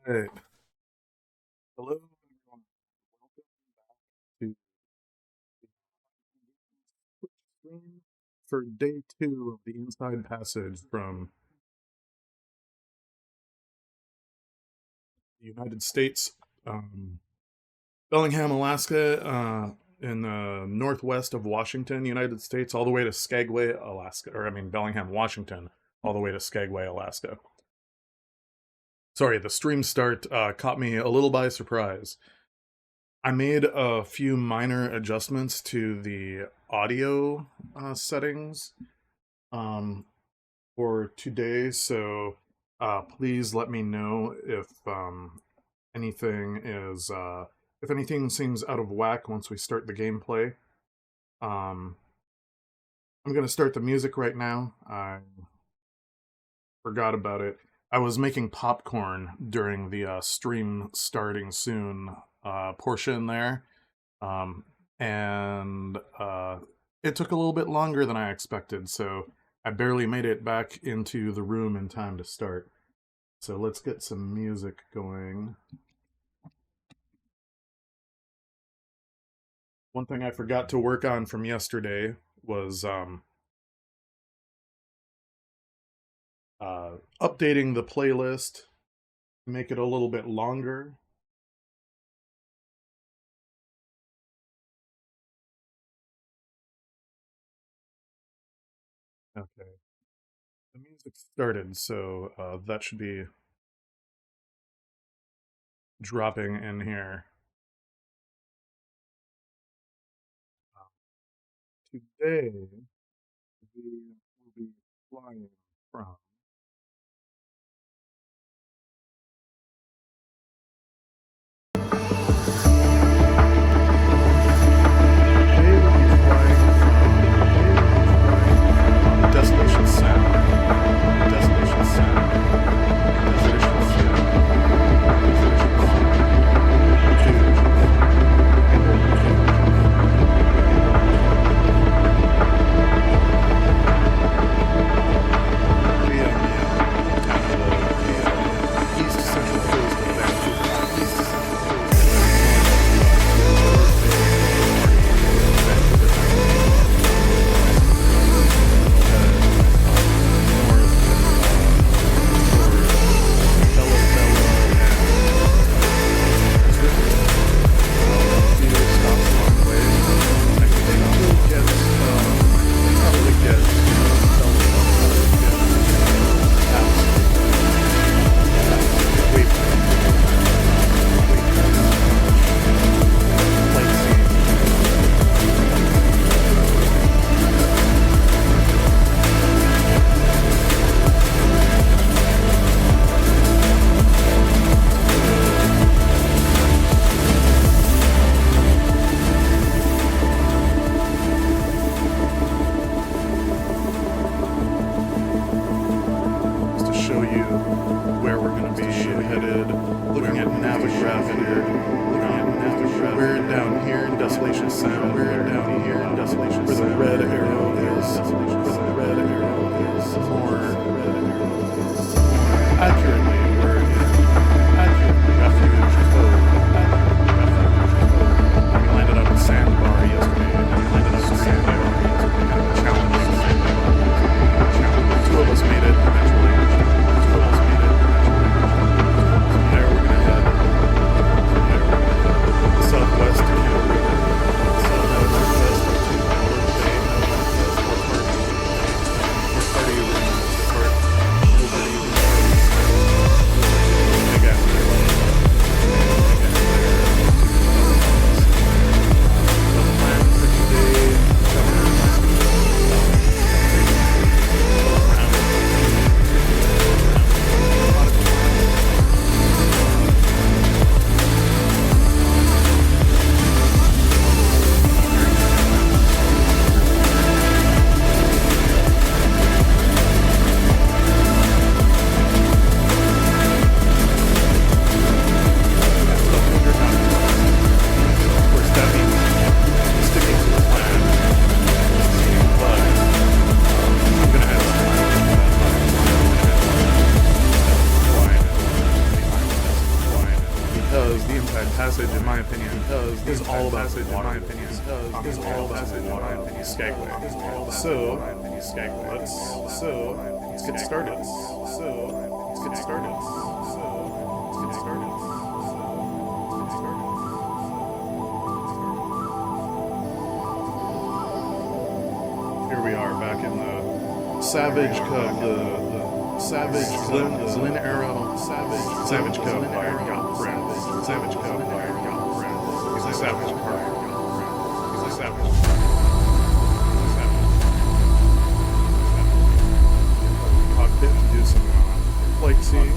Right. Hello, everyone. Welcome back to the Twitch stream for day 2 of the Inside Passage from the United States, Bellingham, Alaska, in the northwest of Washington, United States, all the way to Skagway, Alaska, Bellingham, Washington, all the way to Skagway, Alaska. Sorry, the stream start caught me a little by surprise. I made a few minor adjustments to the audio settings for today, so please let me know anything is if anything seems out of whack once we start the gameplay. I'm gonna start the music right now. I forgot about it. I was making popcorn during the stream starting soon portion there. And it took a little bit longer than I expected, so I barely made it back into the room in time to start. So let's get some music going. One thing I forgot to work on from yesterday was updating the playlist, make it a little bit longer. Okay. The music started, so that should be dropping in here. Today, we will be flying from Desolation Sound. Desolation Sound. Desolation Sound. East Central Coast of Vancouver. East Central because the Inside Passage, in my opinion, is all about water. In my opinion, is all about Skagway. So let's get started. Here we are back in the Savage Cub, the Savage Glen Arrow Savage Cub by Gotfriends Savage Cub by Gotfriends. He's a savage carbon. He's a savage. Cockpit to do some flight scene.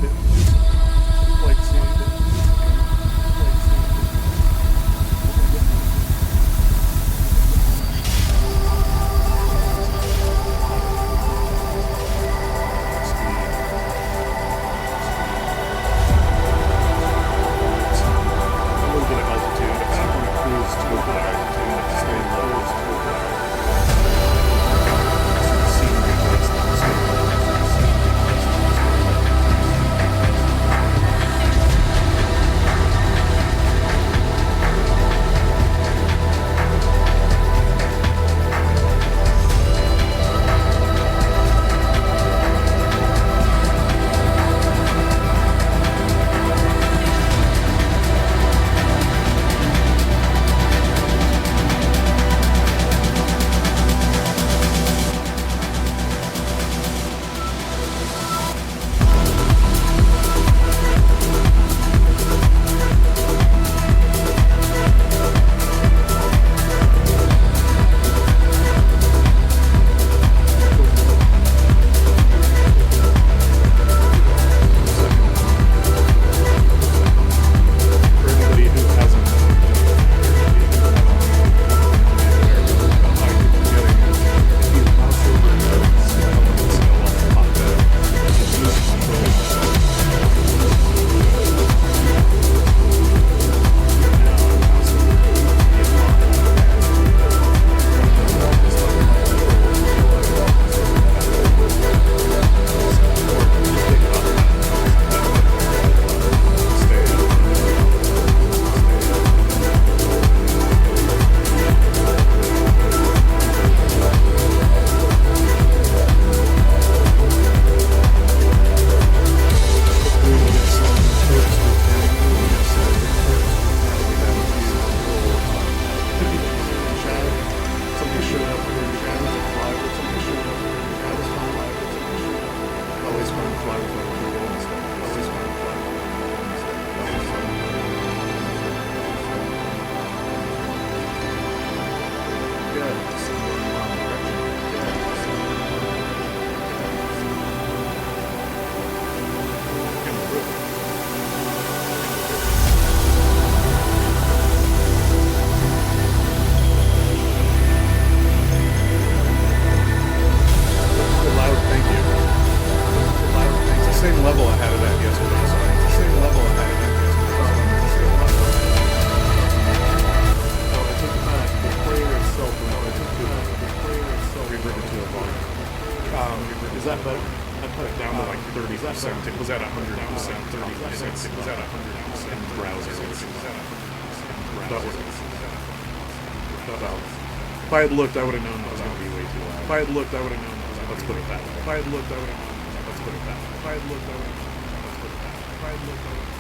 Is that better? I put it down to like 30%. It was at 100%. 30%. It was at 100% in the browser. That was if I had looked, I would have known that was going to be way too loud. If I had looked, I would have known that was going to be. Let's put it that way. If I had looked, I would have known. Let's put it that way. If I had looked, I would have known. Let's put it that way. If I had looked, I would have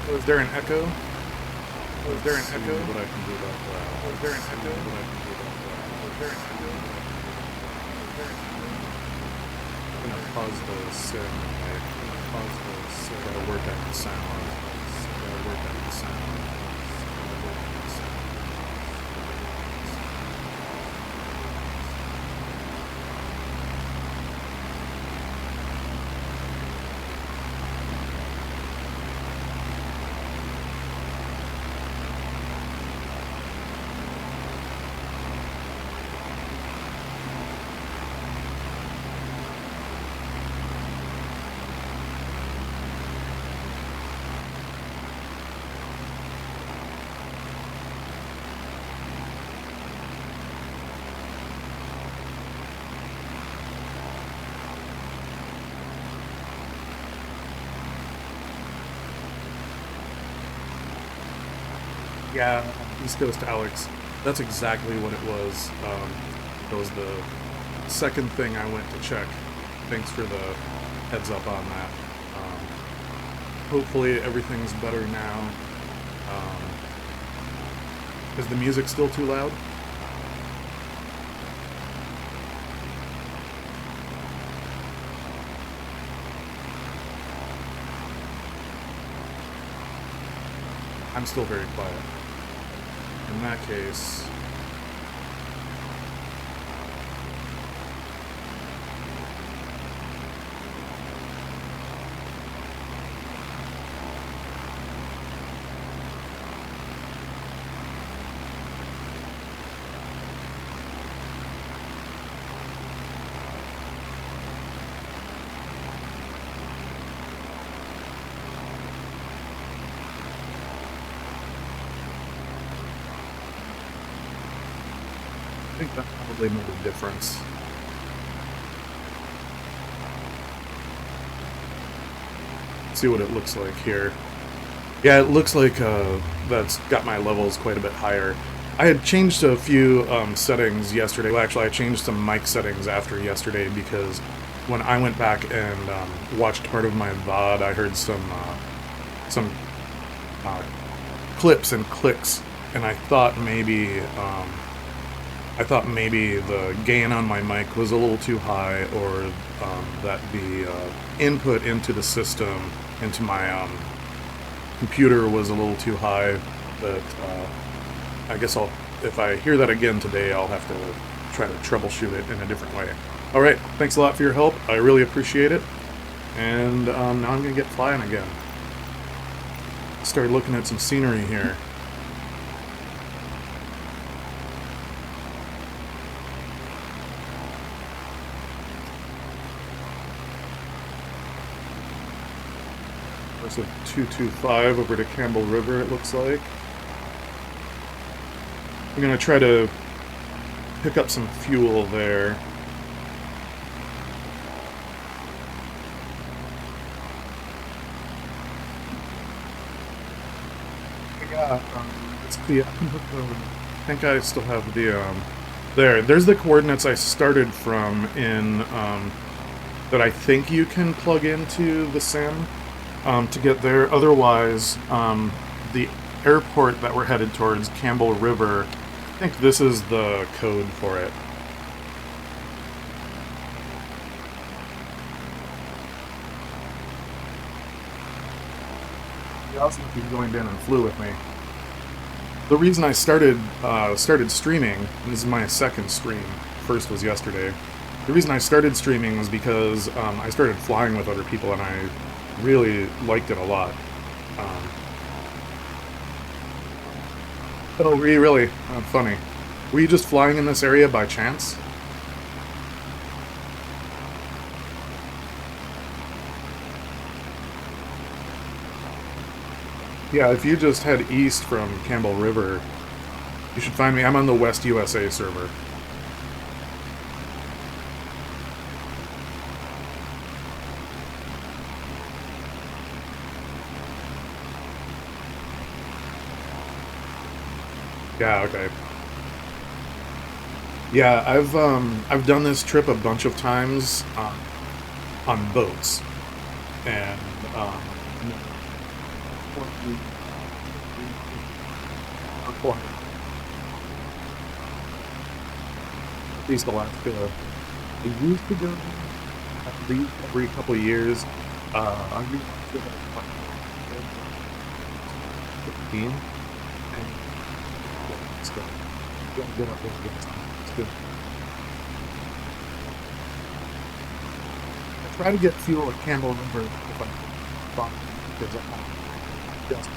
known. Was there an echo? Was there an echo? What I can do about that? Was there an echo? What I can do about that? Was there an echo? I'm gonna pause the sim. Pause the sim. Gotta work out the sound. Gotta work out the sound. Yeah, East Coast Alex. That's exactly what it was. That was the second thing I went to check. Thanks for the heads up on that. Hopefully everything's better now. Is the music still too loud? I'm still very quiet. In that case, I think that probably made a difference. See what it looks like here. Yeah, it looks like that's got my levels quite a bit higher. I had changed a few settings yesterday. Well, actually, I changed some mic settings after yesterday because when I went back and watched part of my VOD, I heard some uh, clips and clicks, and I thought maybe the gain on my mic was a little too high, or that the input into the system, into my computer was a little too high. But I guess if I hear that again today, I'll have to try to troubleshoot it in a different way. All right, thanks a lot for your help. I really appreciate it. And now I'm gonna get flying again. Start looking at some scenery here. There's a 225 over to Campbell River, it looks like. I'm gonna try to pick up some fuel there. Yeah, let's see. I think I still have the there's the coordinates I started from in that I think you can plug into the sim to get there. Otherwise, the airport that we're headed towards, Campbell River, I think this is the code for it. You also if you joined in and flew with me. The reason I started streaming, and this is my second stream, first was yesterday. The reason I started streaming was because I started flying with other people and I really liked it a lot. Oh, were you really? Funny. Were you just flying in this area by chance? Yeah, if you just head east from Campbell River, you should find me. I'm on the West USA server. Yeah, okay. Yeah, I've done this trip a bunch of times on boats, and at least Alaska. I used to go at least every couple of years. I used to go like 15, and it's good. You gotta get up there and get this. It's good. I try to get fuel at Campbell River if I can, because I'm just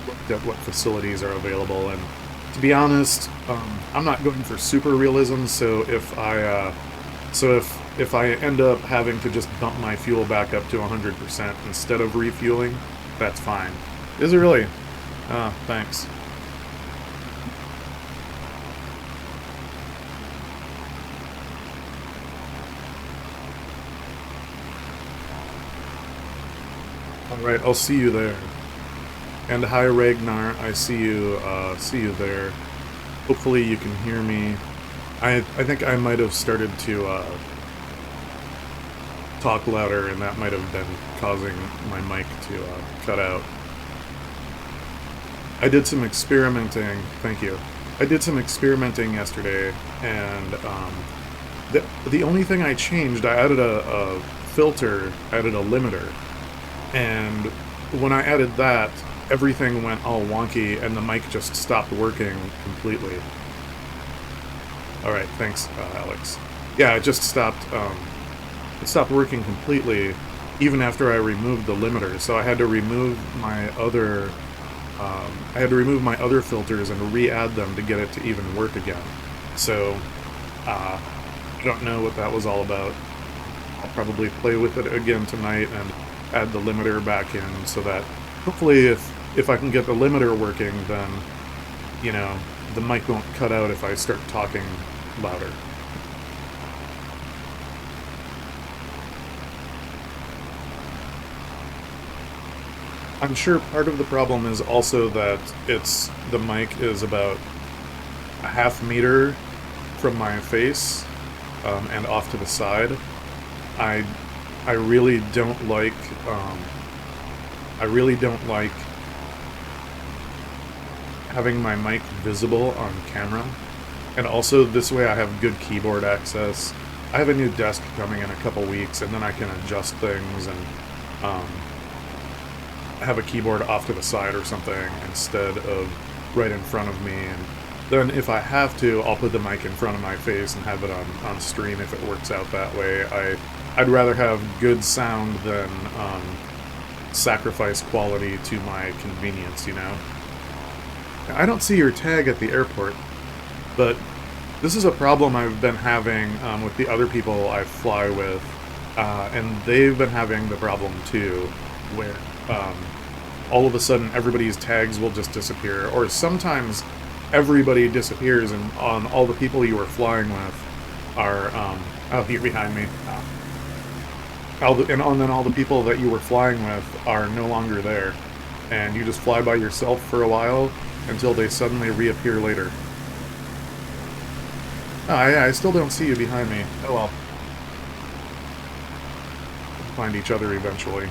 looked at what facilities are available, and to be honest, I'm not going for super realism. So if I end up having to just dump my fuel back up to 100% instead of refueling, that's fine. Is it really? Thanks. Alright, I'll see you there. And hi Ragnar, I see you there. Hopefully you can hear me. I think I might have started to talk louder, and that might have been causing my mic to cut out. I did some experimenting, thank you. I did some experimenting yesterday, and the only thing I changed, I added a filter, added a limiter, and when I added that, everything went all wonky, and the mic just stopped working completely. Alright, thanks, Alex. Yeah, it just stopped, it stopped working completely, even after I removed the limiter, so I had to remove my other filters and re-add them to get it to even work again. So, I don't know what that was all about. I'll probably play with it again tonight and add the limiter back in so that hopefully if I can get the limiter working, then, you know, the mic won't cut out if I start talking louder. I'm sure part of the problem is also that the mic is about a half meter from my face and off to the side. I really don't like having my mic visible on camera, and also this way I have good keyboard access. I have a new desk coming in a couple weeks, and then I can adjust things and have a keyboard off to the side or something instead of right in front of me, and then if I have to, I'll put the mic in front of my face and have it on stream if it works out that way. I'd rather have good sound than sacrifice quality to my convenience, you know? I don't see your tag at the airport, but this is a problem I've been having with the other people I fly with, and they've been having the problem too, where all of a sudden everybody's tags will just disappear, or sometimes everybody disappears and all the people you were flying with are, oh, you're behind me. And then all the people that you were flying with are no longer there, and you just fly by yourself for a while until they suddenly reappear later. Oh, I still don't see you behind me. Oh well. We'll find each other eventually.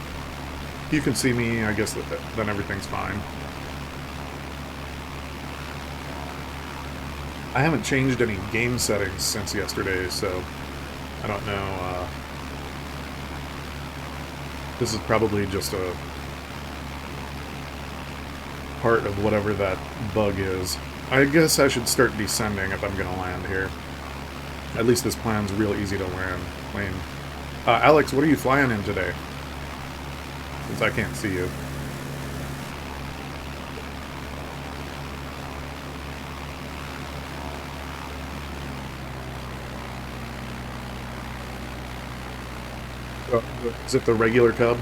If you can see me, I guess then everything's fine. I haven't changed any game settings since yesterday, so I don't know. This is probably just a part of whatever that bug is. I guess I should start descending if I'm gonna land here. At least this plan's real easy to land. Alex, what are you flying in today? Since I can't see you. Oh, is it the regular Cub?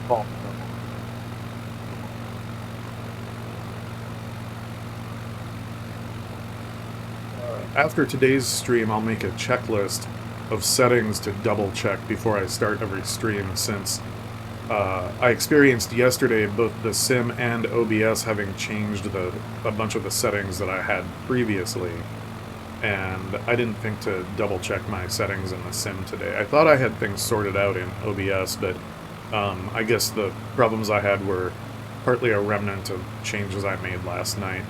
Oh. After today's stream, I'll make a checklist of settings to double check before I start every stream, since I experienced yesterday both the sim and OBS having changed a bunch of the settings that I had previously, and I didn't think to double check my settings in the sim today. I thought I had things sorted out in OBS, but I guess the problems I had were partly a remnant of changes I made last night.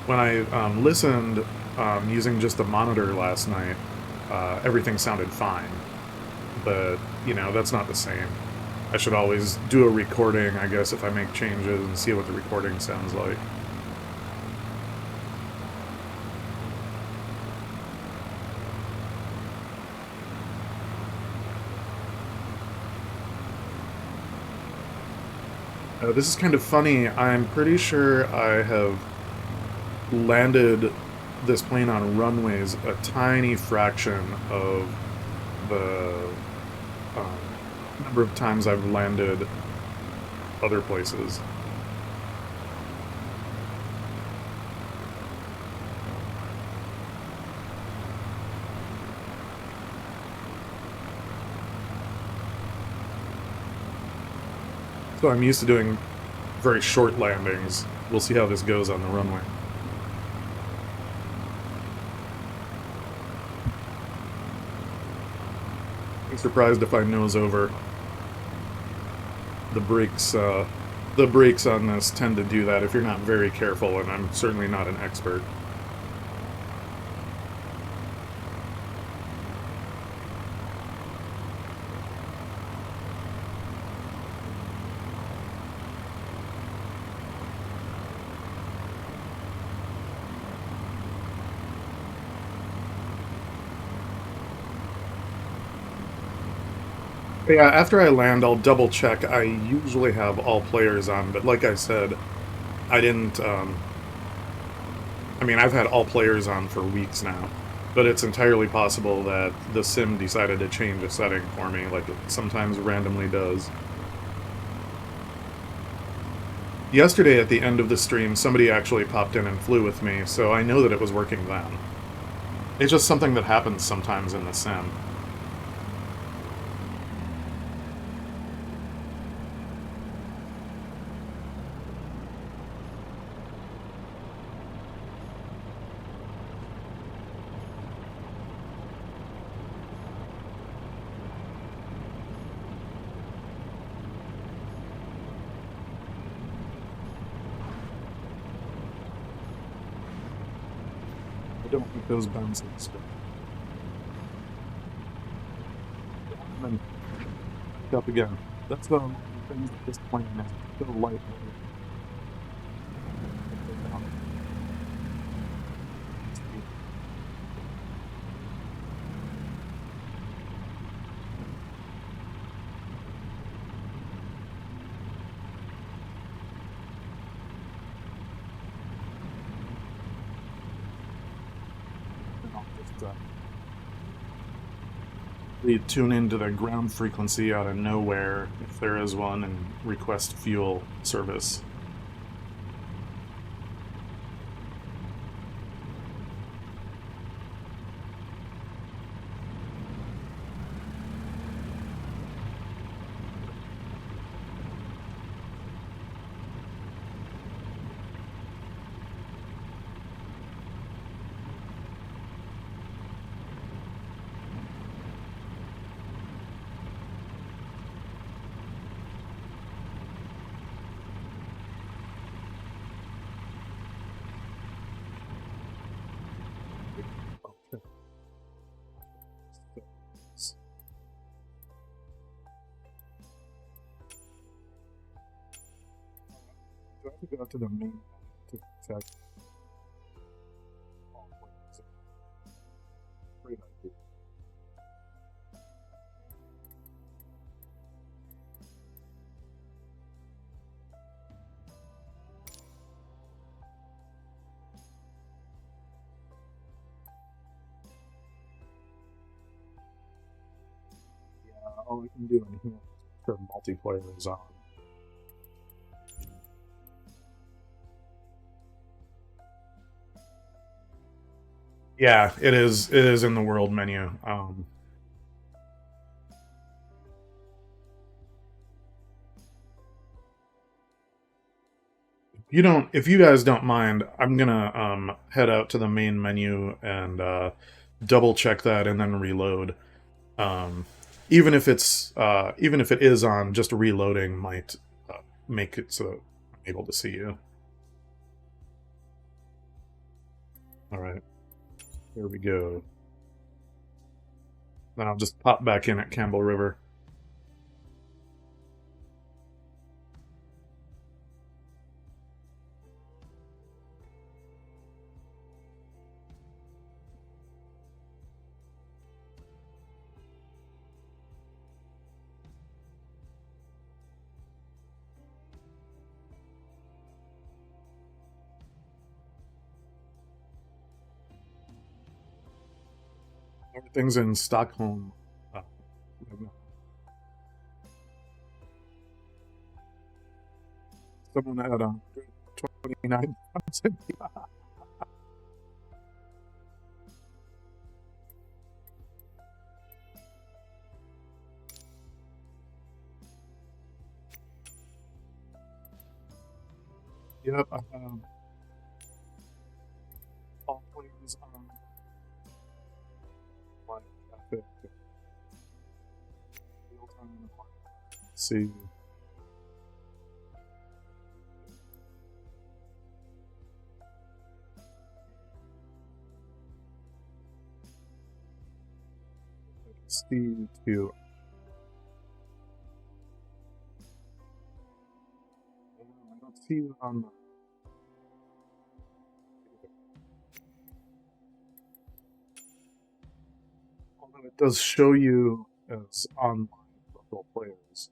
When I listened using just the monitor last night, everything sounded fine, but, you know, that's not the same. I should always do a recording, I guess, if I make changes and see what the recording sounds like. This is kind of funny. I'm pretty sure I have landed this plane on runways a tiny fraction of the number of times I've landed other places. So I'm used to doing very short landings. We'll see how this goes on the runway. I'm surprised if I nose over. The brakes on this tend to do that if you're not very careful, and I'm certainly not an expert. Yeah, after I land, I'll double check. I usually have all players on, but like I said, I didn't. I mean, I've had all players on for weeks now, but it's entirely possible that the sim decided to change a setting for me, like it sometimes randomly does. Yesterday, at the end of the stream, somebody actually popped in and flew with me, so I know that it was working then. It's just something that happens sometimes in the sim. I don't like those bounces. And then pick up again. That's the things that this plane is so lightweight. We tune into the ground frequency out of nowhere, if there is one, and request fuel service. Do I have to go to the main to check? Great idea. Yeah, all I can do in here is for multiplayer is on. Yeah, it is. It is in the world menu. If you guys don't mind, I'm gonna head out to the main menu and double check that and then reload. Um, even if it is on, just reloading might make it so I'm able to see you. All right, here we go. Then I'll just pop back in at Campbell River. Everything's in Stockholm. Right now. Someone had 29,000. Yep, I have all players on live traffic, real time. Let's see. See to I don't see you on the although it does show you as online local players.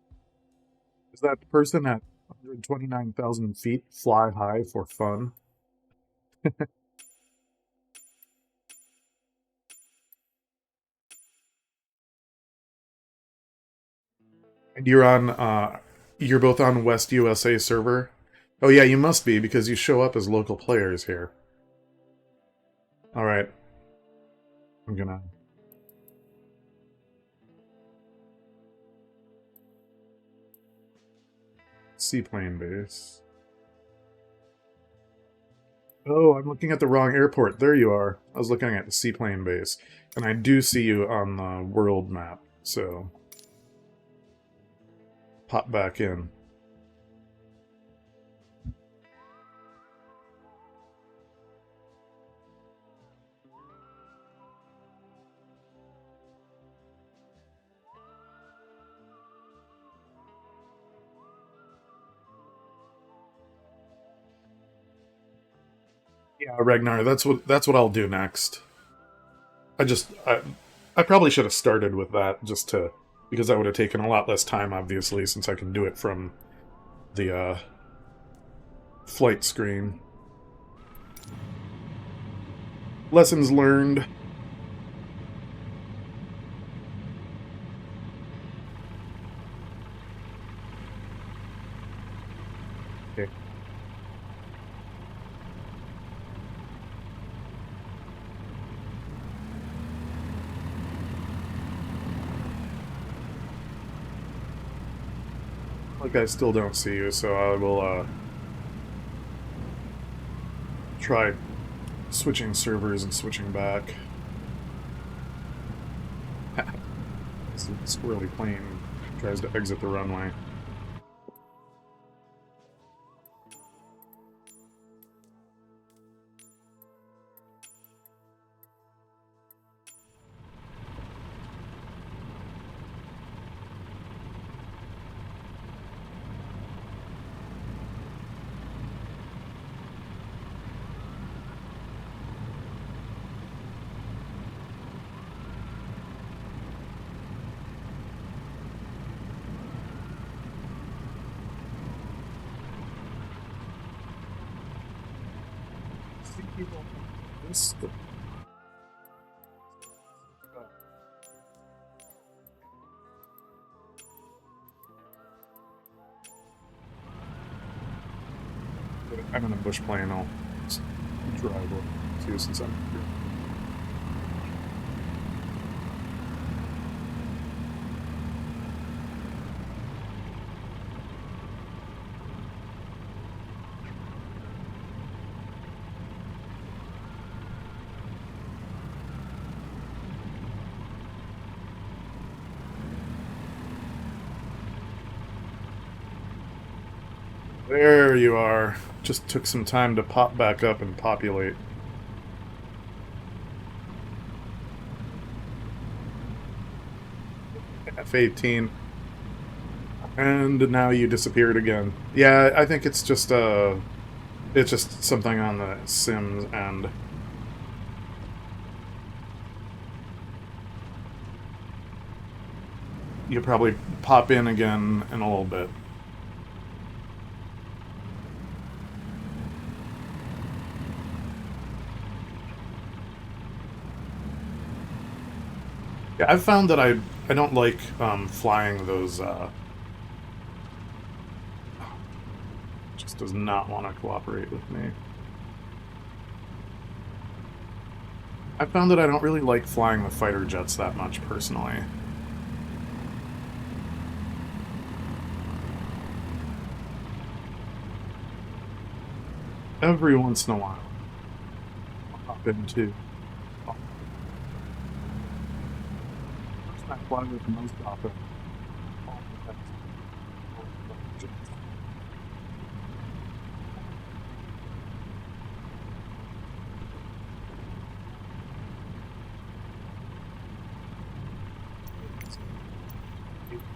Is that person at 129,000 feet fly high for fun? And you're both on West USA server? Oh yeah, you must be because you show up as local players here. Alright. I'm gonna seaplane base. Oh, I'm looking at the wrong airport. There you are. I was looking at the seaplane base. And I do see you on the world map, so pop back in. Yeah, Ragnar, that's what I'll do next. I probably should have started with that just to because that would have taken a lot less time, obviously, since I can do it from the flight screen. Lessons learned. Okay. Like I still don't see you, so I will try switching servers and switching back. This squirrely plane tries to exit the runway. See people this. I'm in a bush plane. I'll just drive over too since I'm here. There you are. Just took some time to pop back up and populate. F-18. And now you disappeared again. Yeah, I think it's just something on the Sims end. You'll probably pop in again in a little bit. Yeah, I've found that I don't like flying those. Just does not want to cooperate with me. I found that I don't really like flying the fighter jets that much personally. every once in a while, I'll hop into. The person I fly with most often, all the best, all the legends.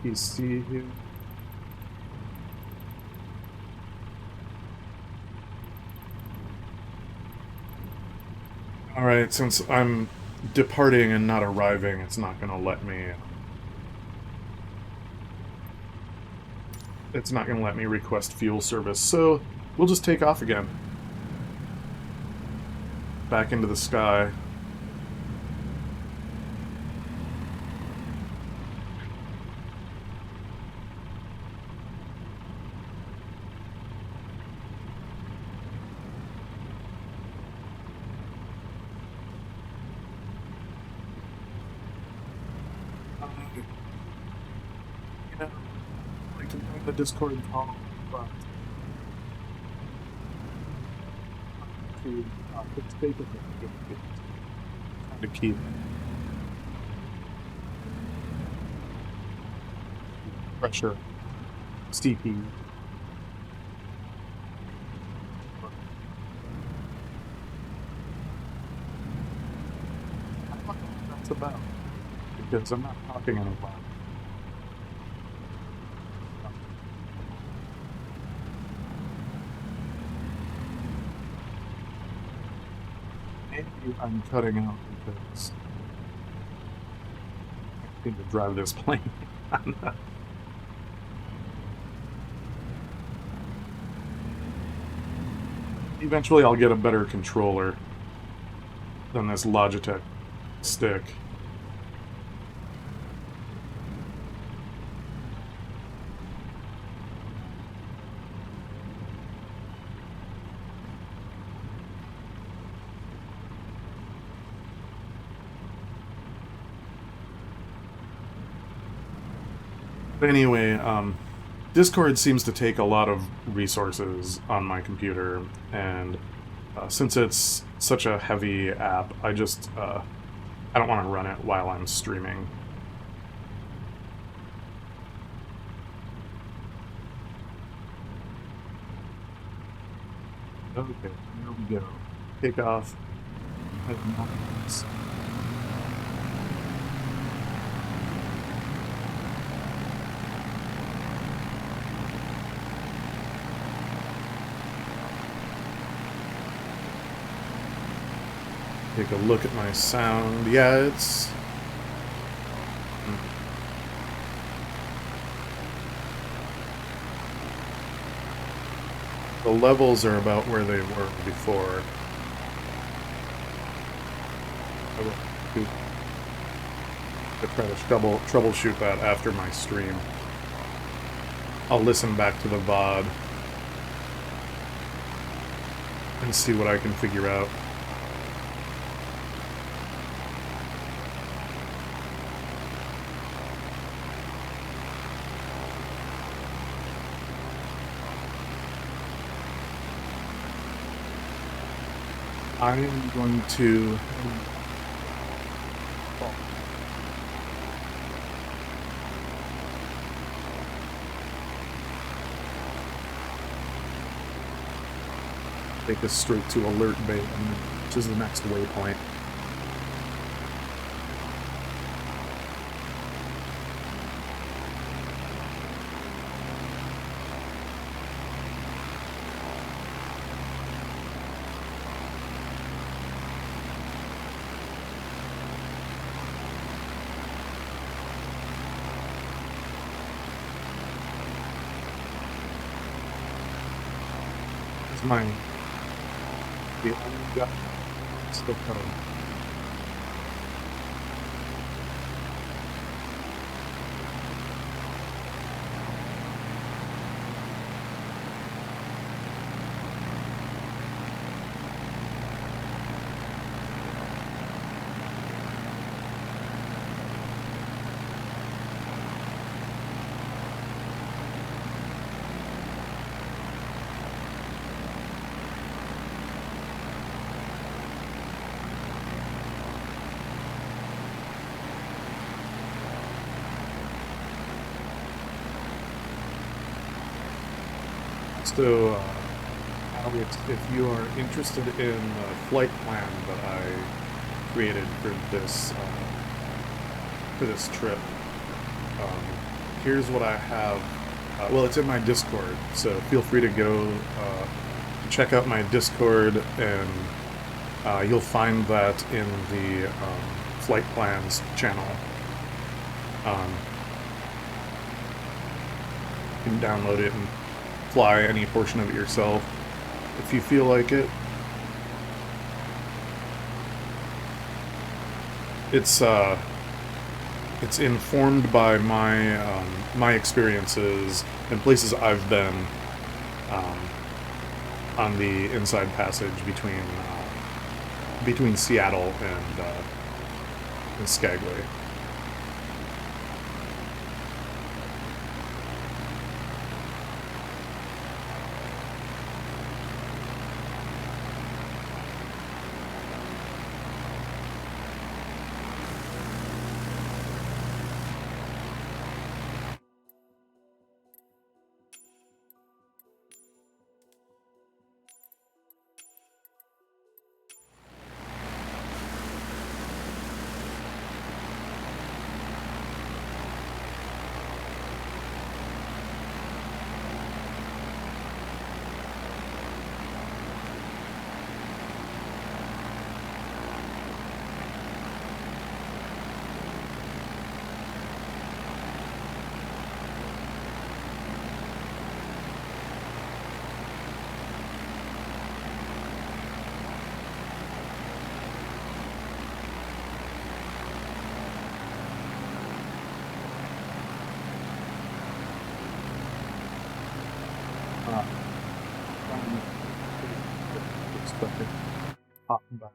APC here. All right, since I'm departing and not arriving, it's not going to let me. It's not going to let me request fuel service, so we'll just take off again. Back into the sky. You know, I like to join the Discord call, but to for the sake of it, trying to keep pressure, CP. I don't know what that's about, because I'm not talking in a while. Maybe I'm cutting out because I need to drive this plane. Eventually I'll get a better controller than this Logitech stick. But anyway, Discord seems to take a lot of resources on my computer, and since it's such a heavy app, I don't want to run it while I'm streaming. Okay, here we go. Take off. Take a look at my sound. Yeah, it's... The levels are about where they were before. I will try to troubleshoot that after my stream. I'll listen back to the VOD and see what I can figure out. I'm going to... take us straight to Alert Bay, which is the next waypoint. It's mine. The only guy still coming. So, Alex, if you are interested in the flight plan that I created for this trip, um, here's what I have. Well, it's in my Discord, so feel free to go check out my Discord, and you'll find that in the flight plans channel. Um, you can download it and fly any portion of it yourself if you feel like it. It's it's informed by my experiences and places I've been um, on the inside passage between Seattle and Skagway. Uh, Expected hop back.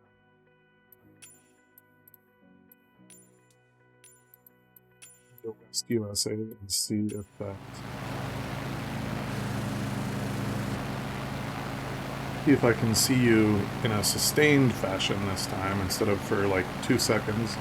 Go rescue USA and see if that see if I can see you in a sustained fashion this time instead of for like 2 seconds.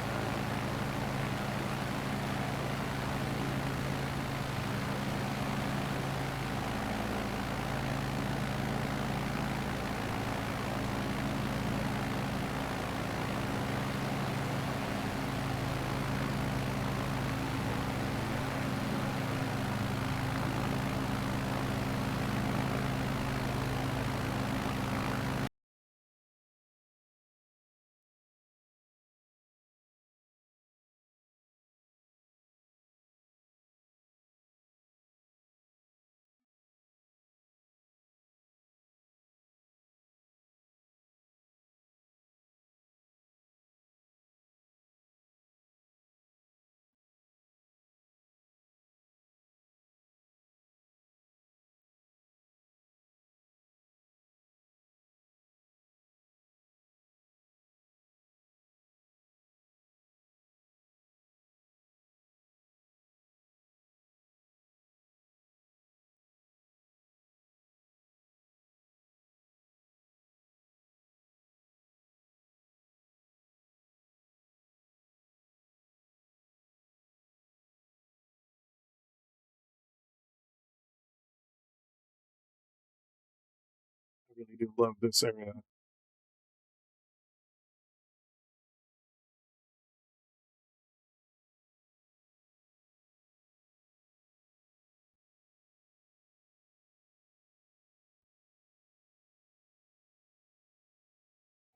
I really do love this area. I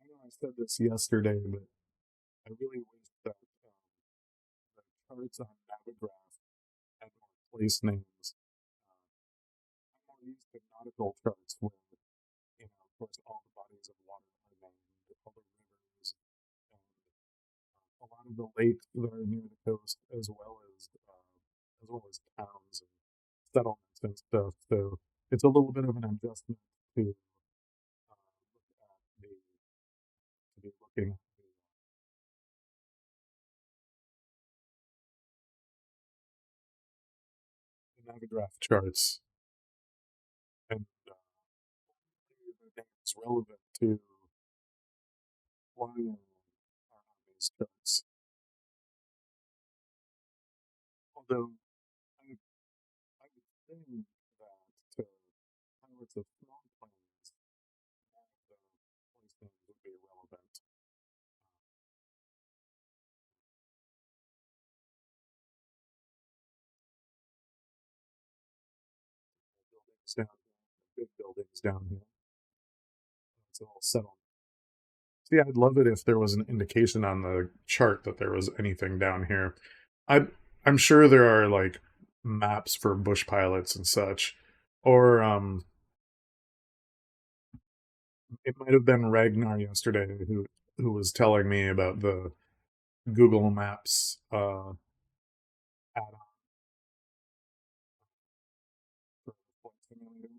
know I said this yesterday, but I really wish that the charts on Navigraph had more place names. I'm more used to nautical charts where, of course, all the bodies of water are named, all the rivers, and a lot of the lakes that are near the coast, as well as towns and settlements and stuff. So it's a little bit of an adjustment to to be looking at the Navigraph charts, and the names relevant to flying are on these charts. Although I would think that pilots buildings down here, big buildings down here. It's all settled. See, I'd love it if there was an indication on the chart that there was anything down here. I I'm sure there are like maps for bush pilots and such, or it might have been Ragnar yesterday who was telling me about the Google Maps add-on for the flight simulator.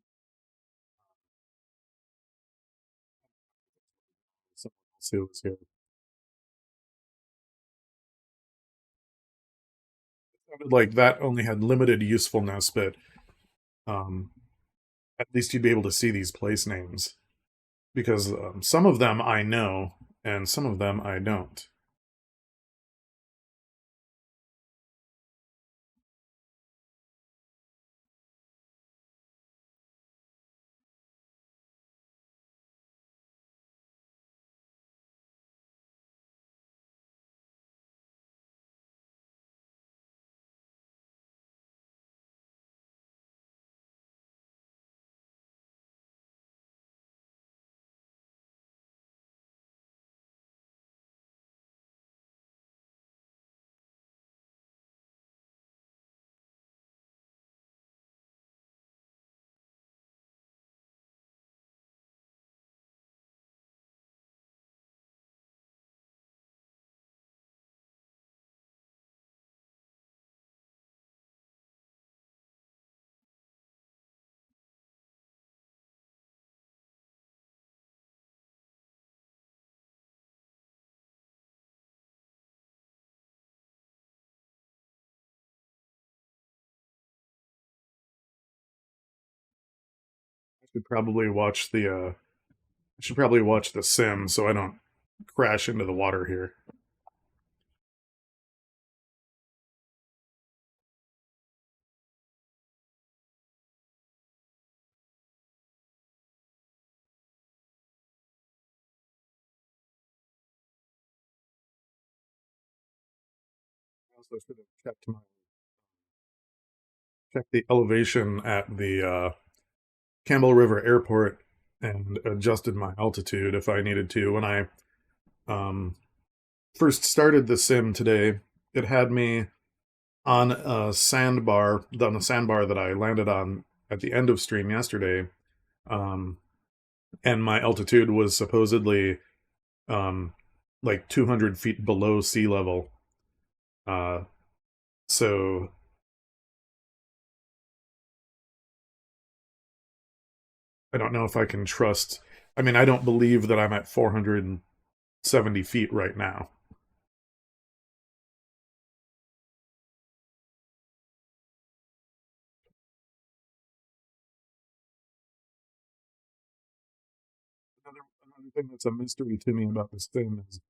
Someone else who was here. It sounded like that only had limited usefulness, but um, at least you'd be able to see these place names because some of them I know and some of them I don't. I should probably watch I should probably watch the sim so I don't crash into the water here. I also should have checked the elevation at the Campbell River Airport and adjusted my altitude if I needed to. When I um, first started the sim today, it had me on the sandbar that I landed on at the end of stream yesterday, um, and my altitude was supposedly um, like 200 feet below sea level. Uh, so I don't know if I can trust. I mean, I don't believe that I'm at 470 feet right now. Another thing that's a mystery to me about this thing is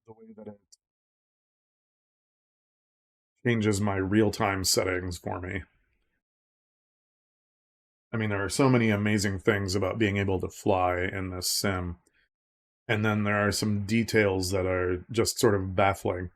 the way that it changes my real time settings for me. I mean, there are so many amazing things about being able to fly in this sim, and then there are some details that are just sort of baffling.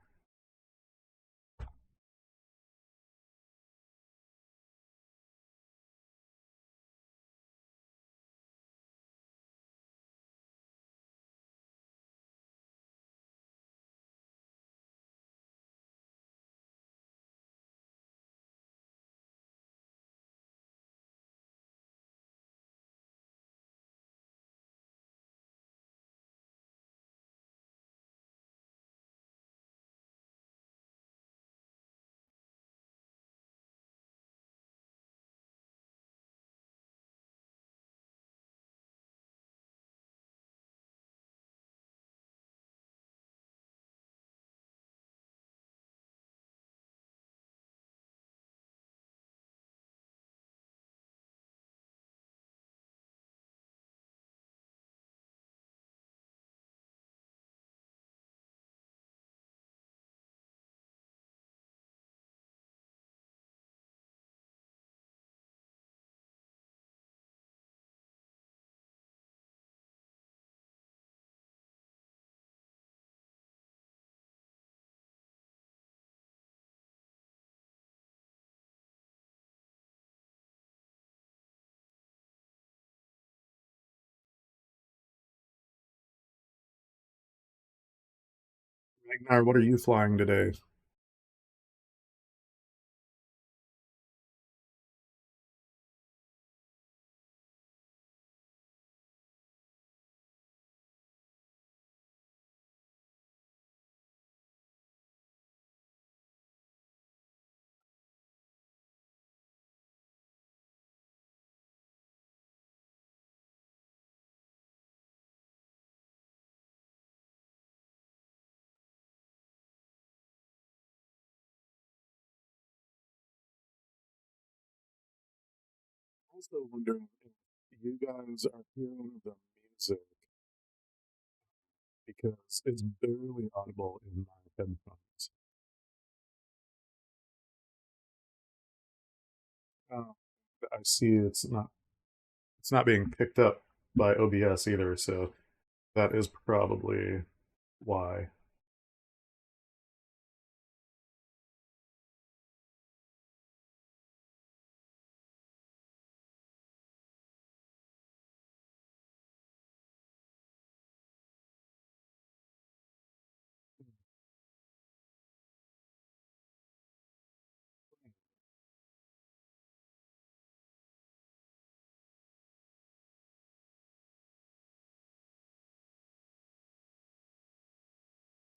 Agnar, what are you flying today? Also wondering if you guys are hearing the music because it's barely audible in my headphones. Uh, I see it's not being picked up by OBS either, so that is probably why.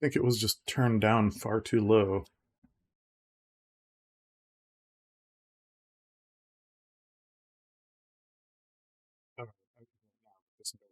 I think it was just turned down far too low. All right, I can hear it now.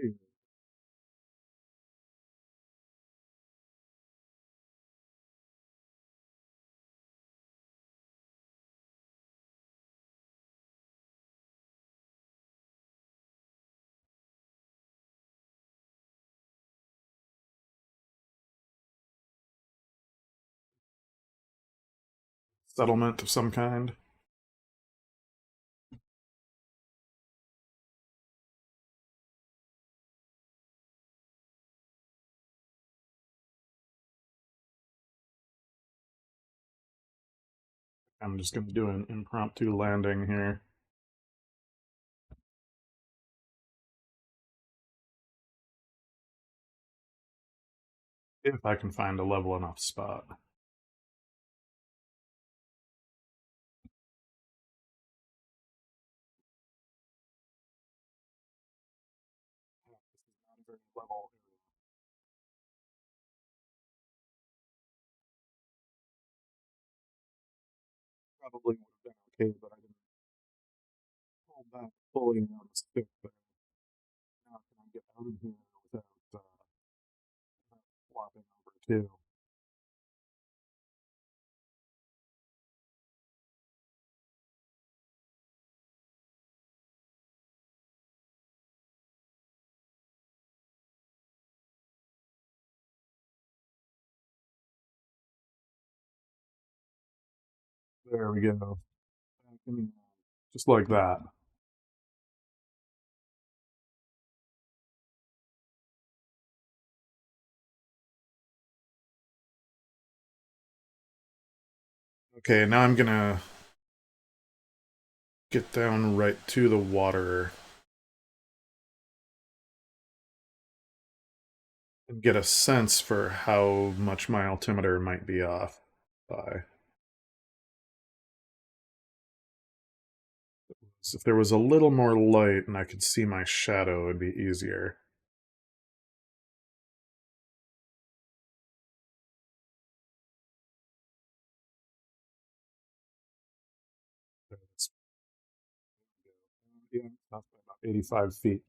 Okay. Settlement of some kind. I'm just going to do an impromptu landing here. If I can find a level enough spot. This is not a very level area. Probably would have been okay, but I didn't hold back fully on the stick there. Now can I get out of here without flopping over too? There we go. Back in the air. Just like that. Okay, now I'm gonna get down right to the water and get a sense for how much my altimeter might be off by. So if there was a little more light and I could see my shadow, it'd be easier. Yeah, about 85 feet.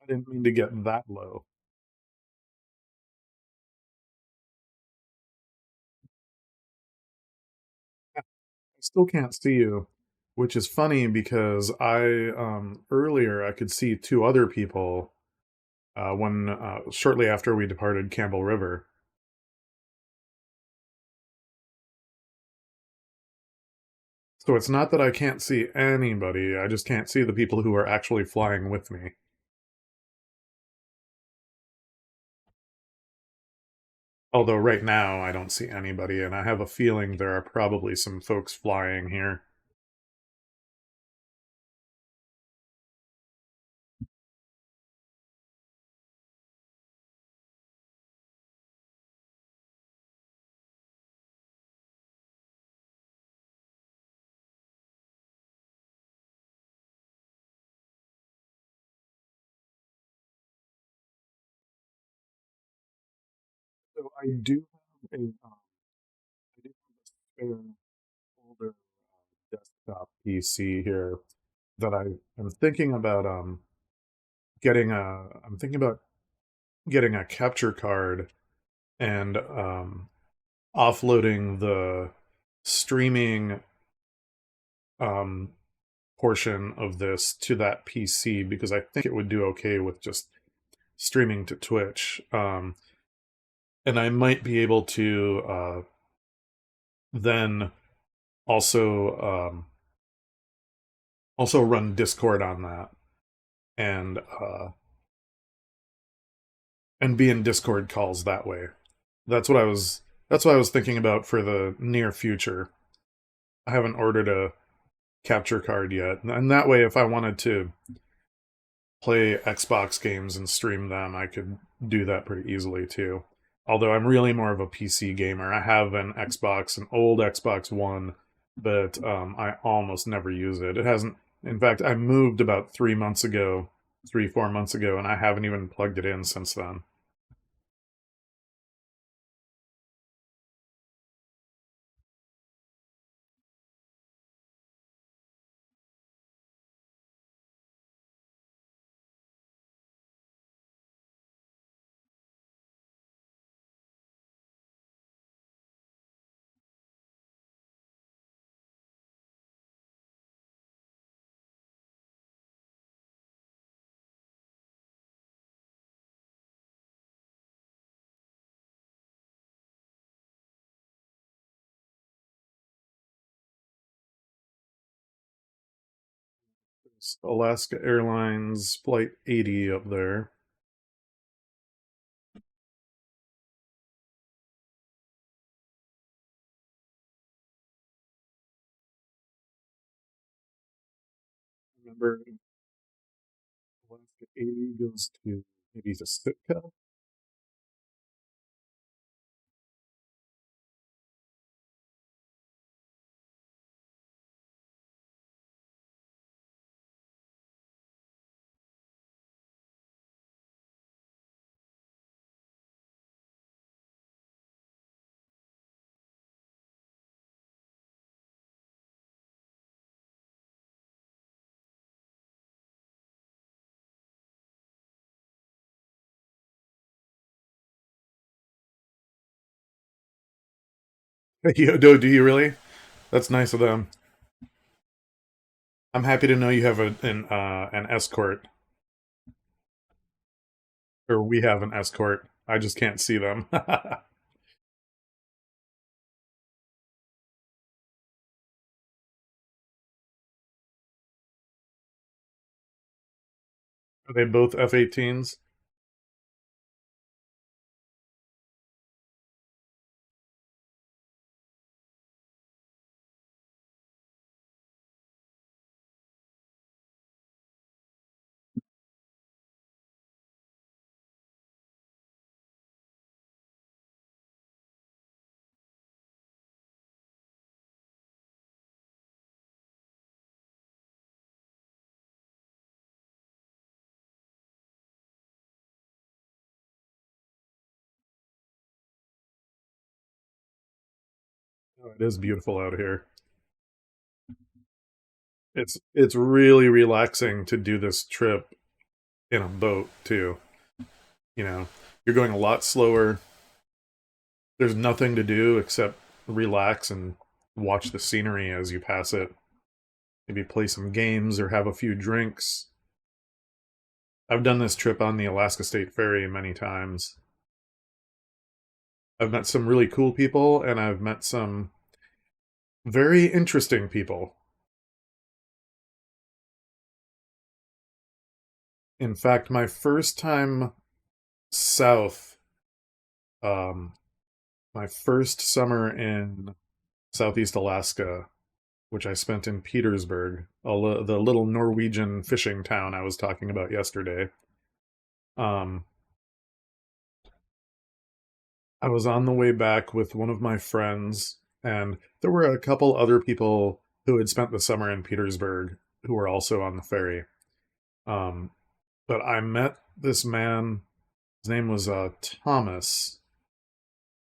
I didn't mean to get that low. I still can't see you, which is funny because I earlier I could see two other people when shortly after we departed Campbell River. So it's not that I can't see anybody, I just can't see the people who are actually flying with me. Although right now I don't see anybody, and I have a feeling there are probably some folks flying here. So I do have I do have a spare older desktop PC here that I am thinking about I'm thinking about getting a capture card and offloading the streaming um portion of this to that PC because I think it would do okay with just streaming to Twitch. And I might be able to then also also run Discord on that and be in Discord calls that way. That's what I was that's what I was thinking about for the near future. I haven't ordered a capture card yet, and that way, if I wanted to play Xbox games and stream them, I could do that pretty easily too. Although I'm really more of a PC gamer. I have an Xbox, an old Xbox One, but I almost never use it. It hasn't. In fact, I moved about 3 months ago, 4 months ago, and I haven't even plugged it in since then. There's Alaska Airlines Flight 80 up there. Remember, Alaska 80 goes to maybe to Sitka. Do you really? That's nice of them. I'm happy to know you have an escort, or we have an escort. I just can't see them. Are they both F-18s? Oh, it is beautiful out here. It's really relaxing to do this trip in a boat too. You know, you're going a lot slower. There's nothing to do except relax and watch the scenery as you pass it. Maybe play some games or have a few drinks. I've done this trip on the Alaska State Ferry many times. I've met some really cool people and I've met some very interesting people. In fact, my first time south, um, my first summer in Southeast Alaska, which I spent in Petersburg, the little Norwegian fishing town I was talking about yesterday. Um, I was on the way back with one of my friends, and there were a couple other people who had spent the summer in Petersburg who were also on the ferry. Um, but I met this man. His name was Thomas,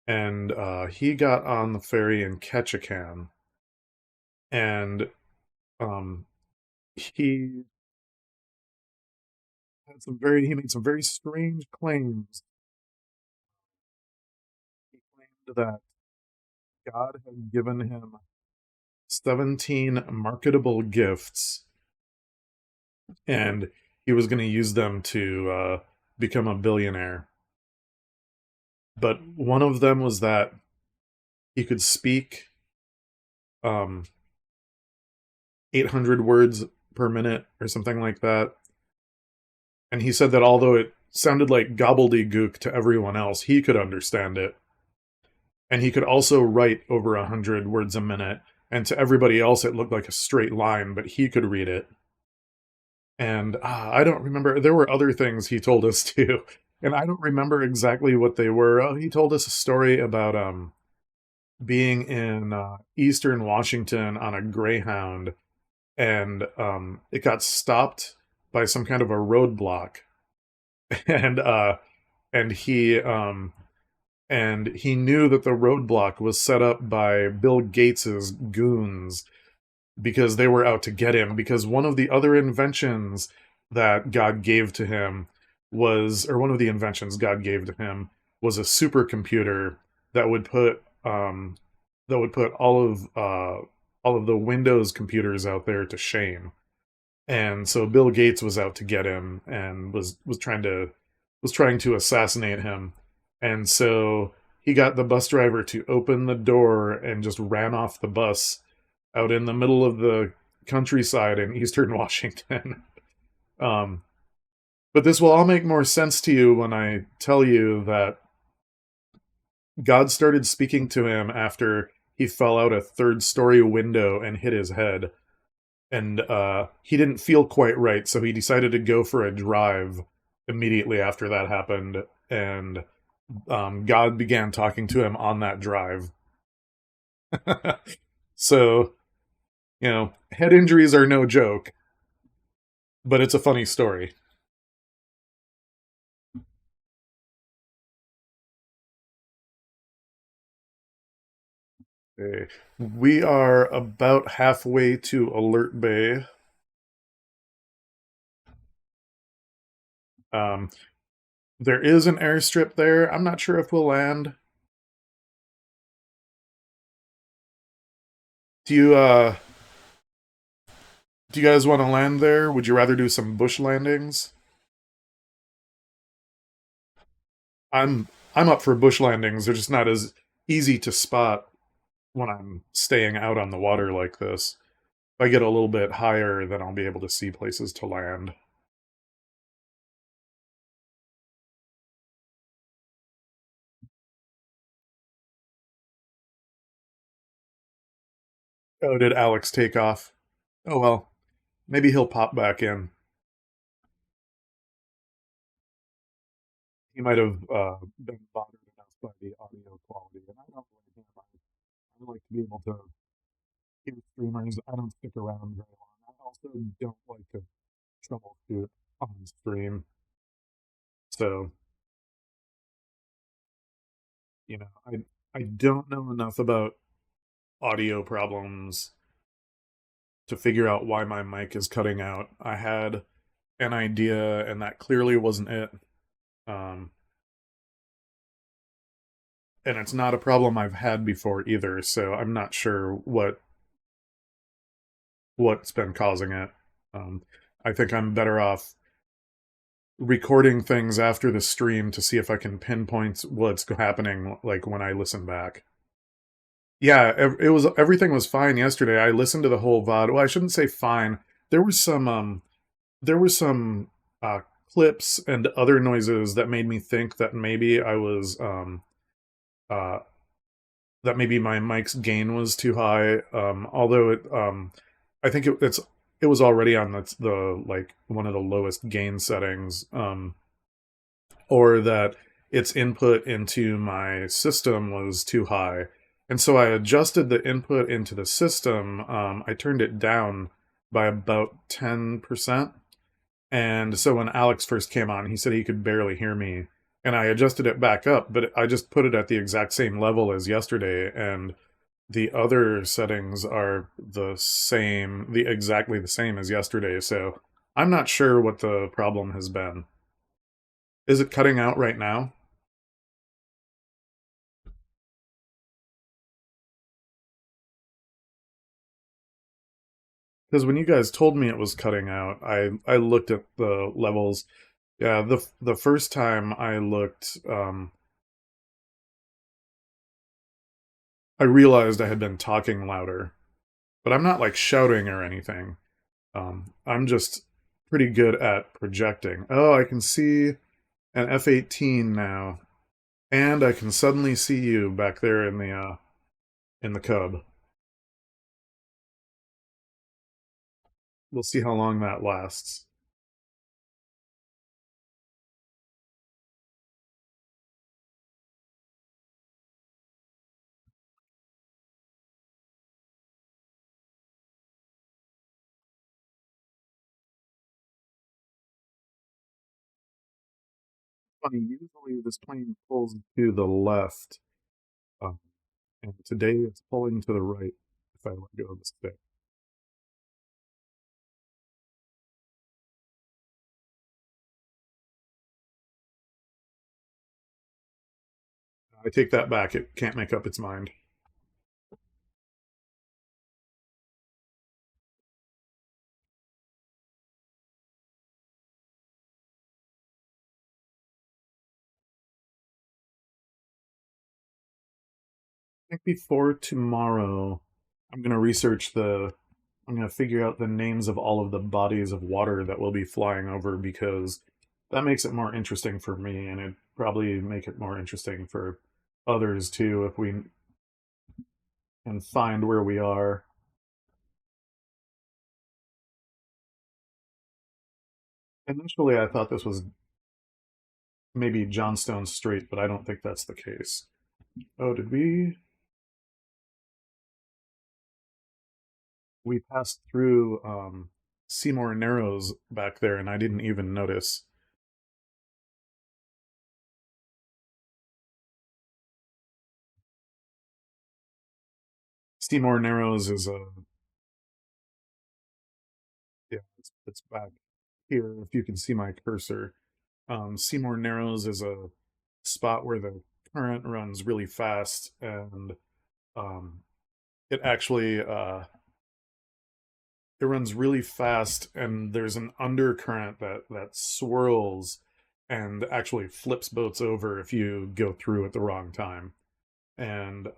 and he got on the ferry in Ketchikan, and um, he he made some very strange claims. He claimed that God had given him 17 marketable gifts, and he was going to use them to become a billionaire. But one of them was that he could speak um, 800 words per minute or something like that. And he said that although it sounded like gobbledygook to everyone else, he could understand it. And he could also write over 100 words a minute. And to everybody else, it looked like a straight line, but he could read it. And I don't remember. There were other things he told us too, and I don't remember exactly what they were. Oh, he told us a story about being in Eastern Washington on a Greyhound, and it got stopped by some kind of a roadblock, and uh, and he um, and he knew that the roadblock was set up by Bill Gates's goons because they were out to get him. Because one of the other inventions that God gave to him or one of the inventions God gave to him was a supercomputer that would put all of the Windows computers out there to shame. And so Bill Gates was out to get him and was trying to assassinate him. And so he got the bus driver to open the door and just ran off the bus out in the middle of the countryside in Eastern Washington. um, but this will all make more sense to you when I tell you that God started speaking to him after he fell out a third-story window and hit his head. And he didn't feel quite right, so he decided to go for a drive immediately after that happened. And God began talking to him on that drive. So, head injuries are no joke, but it's a funny story. Okay. We are about halfway to Alert Bay. Um, there is an airstrip there. I'm not sure if we'll land. Do you do you guys want to land there? Would you rather do some bush landings? I'm up for bush landings. They're just not as easy to spot when I'm staying out on the water like this. If I get a little bit higher, then I'll be able to see places to land. Oh, did Alex take off? Oh well, maybe he'll pop back in. He might have been bothered enough by the audio quality, and I don't blame him. I like to be able to hear streamers. I don't stick around very long. I also don't like to troubleshoot on stream, so I don't know enough about audio problems to figure out why my mic is cutting out. I had an idea, and that clearly wasn't it. Um, and it's not a problem I've had before either, so I'm not sure what's been causing it. Um, I think I'm better off recording things after the stream to see if I can pinpoint what's happening, like when I listen back. Yeah, it was everything was fine yesterday. I listened to the whole VOD. Well, I shouldn't say fine. There was some uh clips and other noises that made me think that maybe I was uh that maybe my mic's gain was too high. Although I think it was already on the like one of the lowest gain settings. Or that its input into my system was too high. And so I adjusted the input into the system. I turned it down by about 10%. And so when Alex first came on, he said he could barely hear me. And I adjusted it back up, but I just put it at the exact same level as yesterday. And the other settings are exactly the same as yesterday. So I'm not sure what the problem has been. Is it cutting out right now? Because when you guys told me it was cutting out, I looked at the levels. Yeah, the first time I looked, I realized I had been talking louder, but I'm not like shouting or anything. I'm just pretty good at projecting. Oh, I can see an F-18 now, and I can suddenly see you back there in the cub. We'll see how long that lasts. Funny, usually this plane pulls to the left, um, and today it's pulling to the right if I let go of the stick. I take that back. It can't make up its mind. I think before tomorrow, I'm gonna research the. I'm gonna figure out the names of all of the bodies of water that we'll be flying over because that makes it more interesting for me, and it'd probably make it more interesting for others too if we can find where we are. Initially, I thought this was maybe Johnstone Strait, but I don't think that's the case. Oh, did we? We passed through Seymour Narrows back there, and I didn't even notice. Seymour Narrows is a yeah, it's back here. If you can see my cursor, Seymour Narrows is a spot where the current runs really fast, and um, it actually it runs really fast, and there's an undercurrent that swirls and actually flips boats over if you go through at the wrong time. And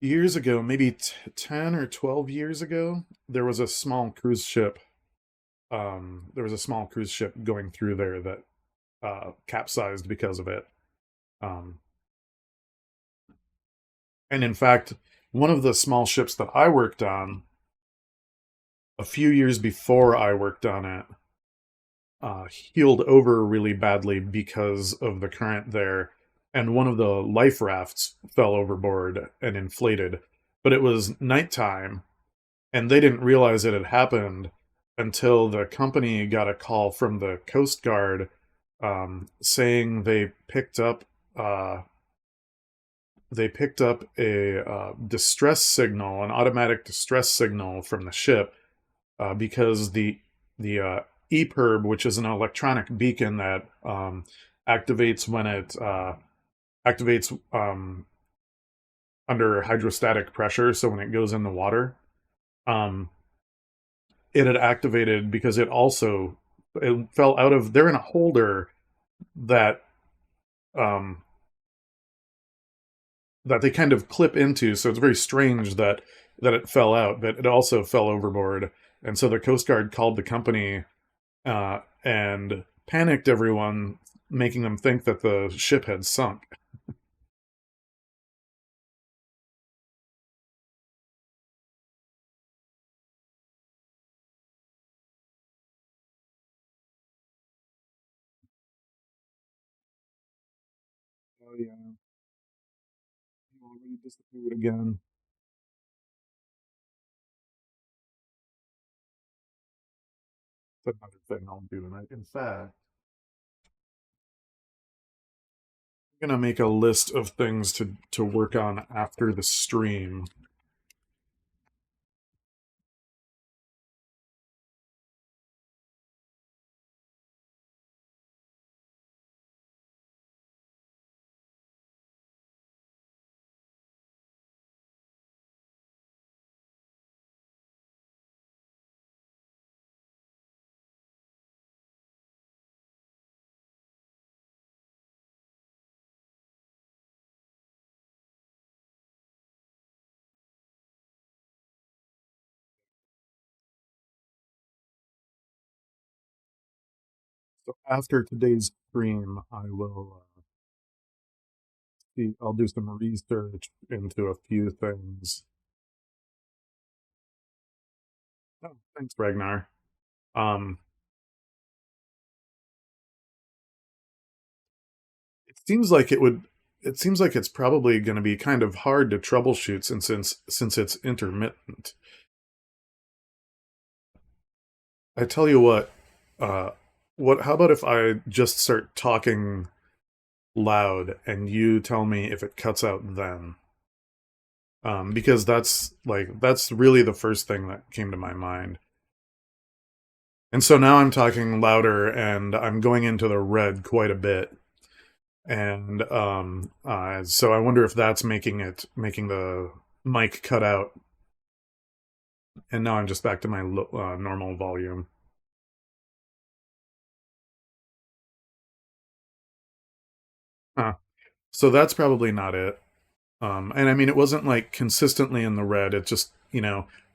years ago, maybe 10 or 12 years ago, there was a small cruise ship. There was a small cruise ship going through there that capsized because of it. Um, and in fact, one of the small ships that I worked on a few years before I worked on it healed over really badly because of the current there. And one of the life rafts fell overboard and inflated. But it was nighttime, and they didn't realize it had happened until the company got a call from the Coast Guard saying they picked up uh, they picked up a distress signal, an automatic distress signal from the ship, because the EPIRB, which is an electronic beacon that activates when it activates under hydrostatic pressure, so when it goes in the water, um, it had activated because it fell out of. They're in a holder that um, that they kind of clip into, so it's very strange that it fell out, but it also fell overboard, and so the Coast Guard called the company and panicked everyone, making them think that the ship had sunk. Oh yeah, he already disappeared again. That's another thing I'll do tonight. In fact, I'm gonna make a list of things to work on after the stream. So after today's stream, I will see. I'll do some research into a few things. Oh, thanks, Ragnar. Um, it seems like it would. It seems like it's probably going to be kind of hard to troubleshoot since it's intermittent. I tell you uh, what? How about if I just start talking loud and you tell me if it cuts out then? Because that's really the first thing that came to my mind. And so now I'm talking louder and I'm going into the red quite a bit. And so I wonder if that's making the mic cut out. And now I'm just back to my normal volume. Huh. So that's probably not it. And I mean, it wasn't like consistently in the red. It's just,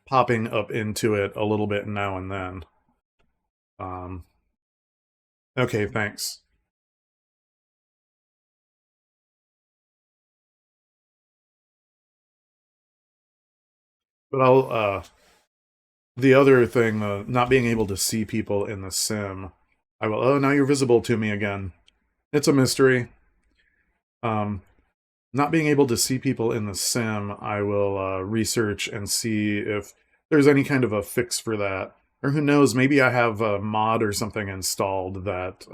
popping up into it a little bit now and then. Um, okay, thanks. But the other thing, not being able to see people in the sim, I will, oh, now you're visible to me again. It's a mystery. Um, Not being able to see people in the sim, I will research and see if there's any kind of a fix for that. Or who knows, maybe I have a mod or something installed that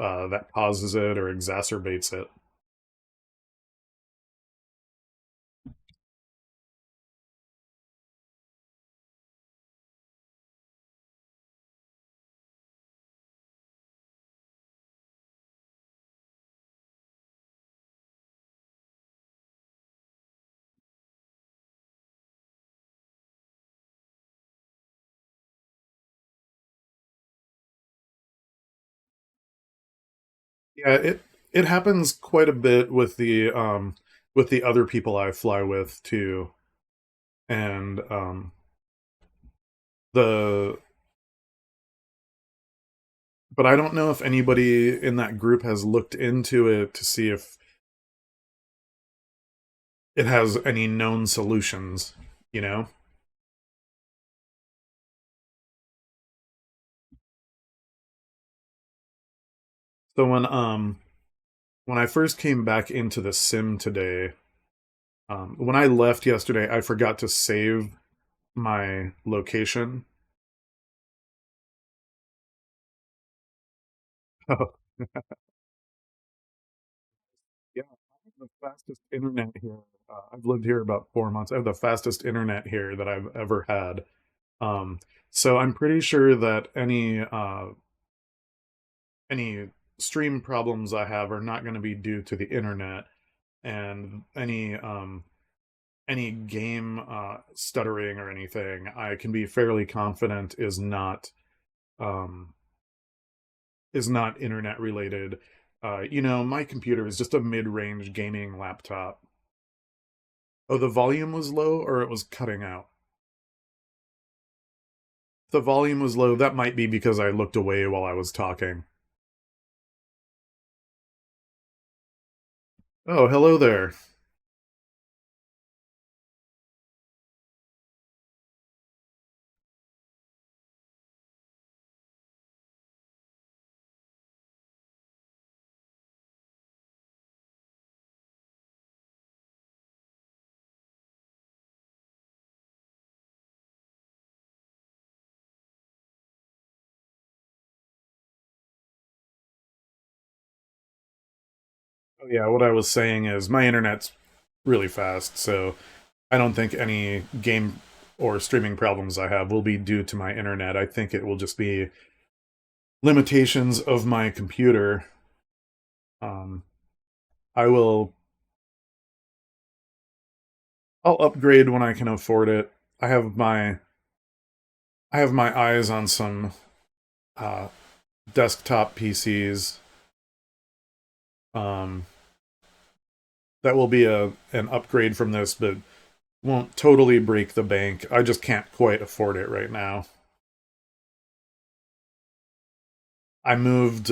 causes it or exacerbates it. Yeah, it happens quite a bit with the other people I fly with too. And the but I don't know if anybody in that group has looked into it to see if it has any known solutions, you know? So when I first came back into the sim today, when I left yesterday, I forgot to save my location. Oh, yeah, I have the fastest internet here. I've lived here about 4 months. I have the fastest internet here that I've ever had. Um, so I'm pretty sure that any stream problems I have are not going to be due to the internet, and any game stuttering or anything, I can be fairly confident um, is not internet related. My computer is just a mid-range gaming laptop. Oh, the volume was low, or it was cutting out. If the volume was low, that might be because I looked away while I was talking. Oh, hello there. Oh, yeah, what I was saying is my internet's really fast, so I don't think any game or streaming problems I have will be due to my internet. I think it will just be limitations of my computer. Um, I will I'll upgrade when I can afford it. I have my I have my eyes on some uh, desktop PCs. Um, that will be an upgrade from this, but won't totally break the bank. I just can't quite afford it right now. I moved,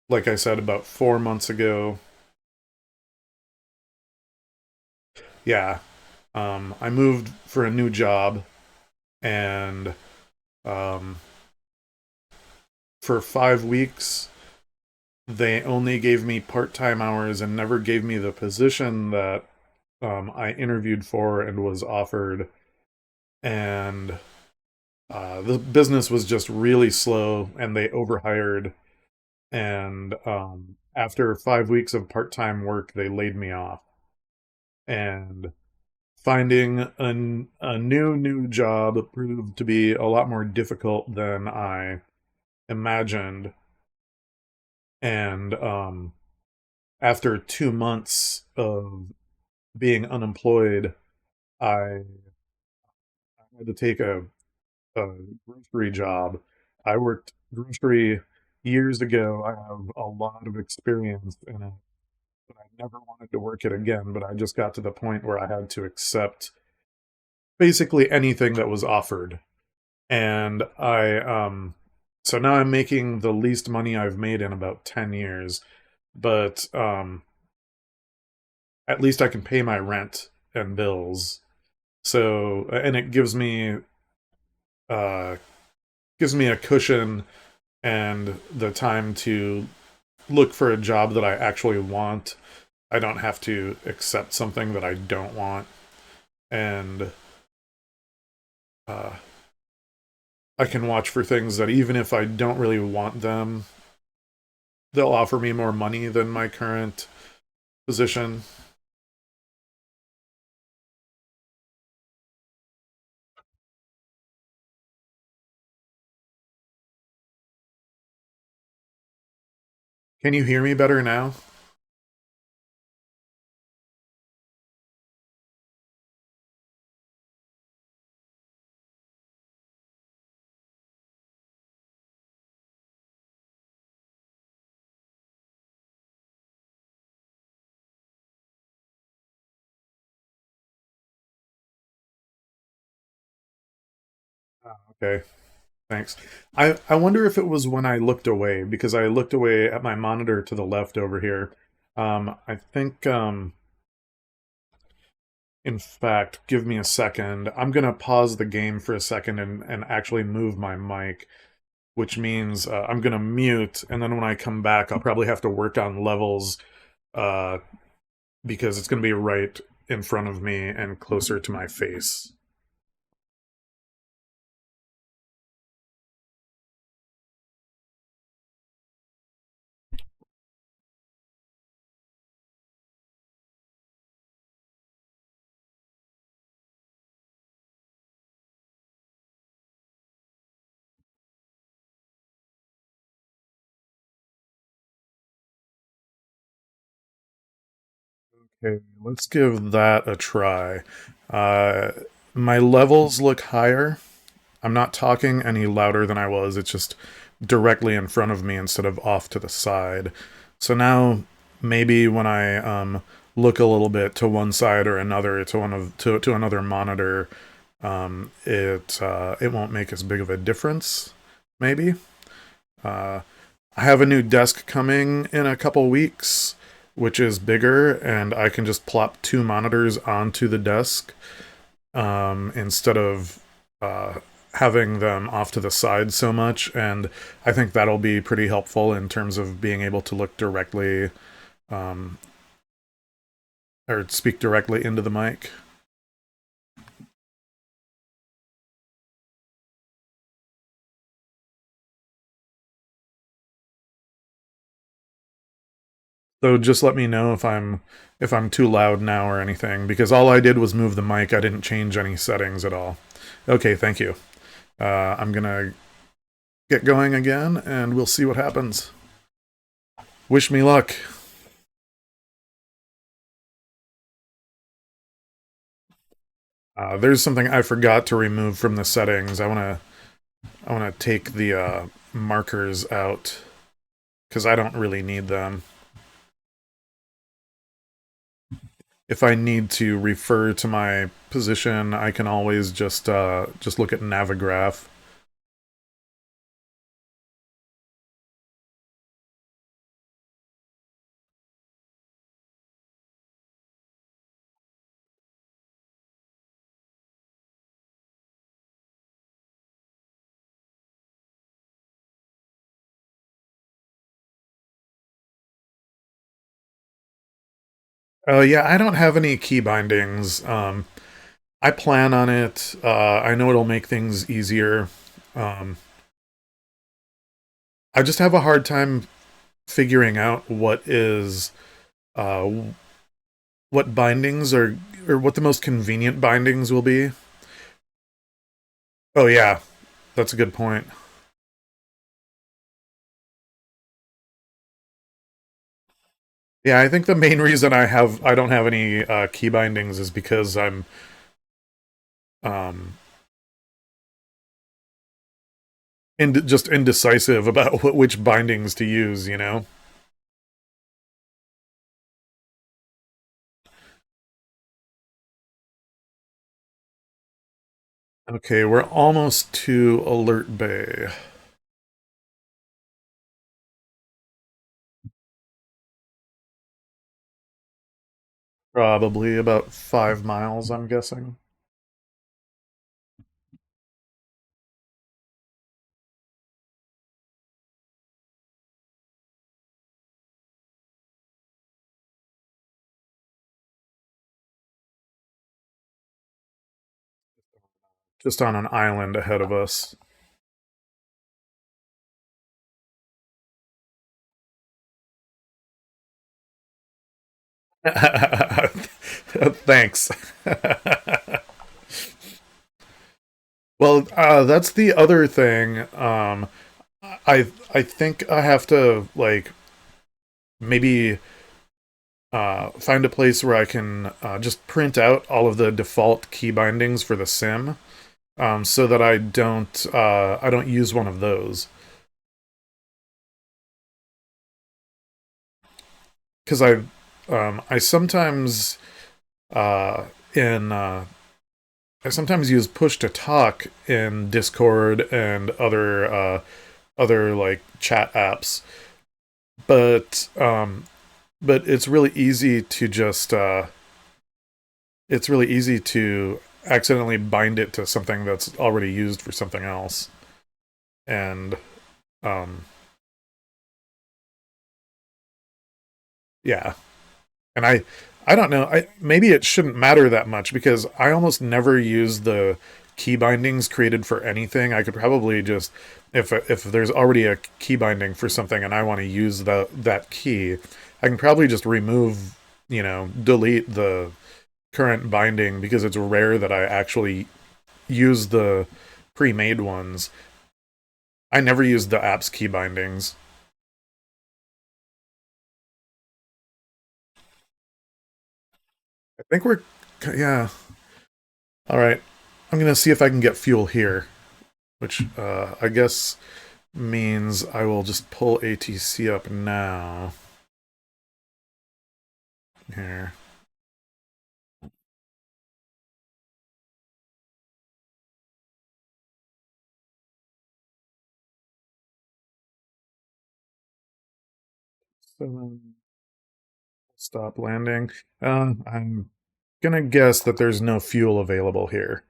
like I said, about 4 months ago. Yeah, I moved for a new job, and um, for 5 weeks, they only gave me part-time hours and never gave me the position that I interviewed for and was offered. And the business was just really slow, and they overhired. And after 5 weeks of part-time work, they laid me off. And finding a new job proved to be a lot more difficult than I imagined. And after 2 months of being unemployed, I had to take a grocery job. I worked grocery years ago. I have a lot of experience in it, but I never wanted to work it again. But I just got to the point where I had to accept basically anything that was offered. And so now I'm making the least money I've made in about 10 years, but at least I can pay my rent and bills. So, and it uh, gives me a cushion and the time to look for a job that I actually want. I don't have to accept something that I don't want. And uh, I can watch for things that even if I don't really want them, they'll offer me more money than my current position. Can you hear me better now? Okay, thanks. I wonder if it was when I looked away, because I looked away at my monitor to the left over here. I think in fact, give me a second. I'm gonna pause the game for a second and actually move my mic, which means I'm gonna mute, and then when I come back, I'll probably have to work on levels uh, because it's gonna be right in front of me and closer to my face. Okay, let's give that a try. Uh, my levels look higher. I'm not talking any louder than I was. It's just directly in front of me instead of off to the side. So now maybe when I look a little bit to one side or another to to another monitor, it won't make as big of a difference. Maybe. Uh, I have a new desk coming in a couple weeks, which is bigger, and I can just plop two monitors onto the desk instead of having them off to the side so much. And I think that'll be pretty helpful in terms of being able to look directly um, or speak directly into the mic. So just let me know if I'm too loud now or anything, because all I did was move the mic. I didn't change any settings at all. Okay, thank you. I'm gonna get going again, and we'll see what happens. Wish me luck. There's something I forgot to remove from the settings. I wanna take the markers out because I don't really need them. If I need to refer to my position, I can always just look at Navigraph. Yeah, I don't have any key bindings. I plan on it. I know it'll make things easier. Um, I just have a hard time figuring out uh, what bindings are or what the most convenient bindings will be. Oh yeah, that's a good point. Yeah, I think the main reason I don't have any key bindings is because I'm um just indecisive about which bindings to use, you know? Okay, we're almost to Alert Bay. Probably about 5 miles, I'm guessing. Just on an island ahead of us. Thanks. Well, that's the other thing. I think I have to like maybe find a place where I can just print out all of the default key bindings for the sim, so that I don't use one of those because I sometimes uh, in I sometimes use push to talk in Discord and other like chat apps, but it's really easy to just it's really easy to accidentally bind it to something that's already used for something else. And um yeah. And I don't know, I maybe it shouldn't matter that much because I almost never use the key bindings created for anything. I could probably just if there's already a key binding for something and I want to use that key, I can probably just remove, delete the current binding because it's rare that I actually use the pre-made ones. I never use the app's key bindings. I think we're, yeah. All right. I'm going to see if I can get fuel here, which I guess means I will just pull ATC up now. Here. So, stop landing. I'm going to guess that there's no fuel available here.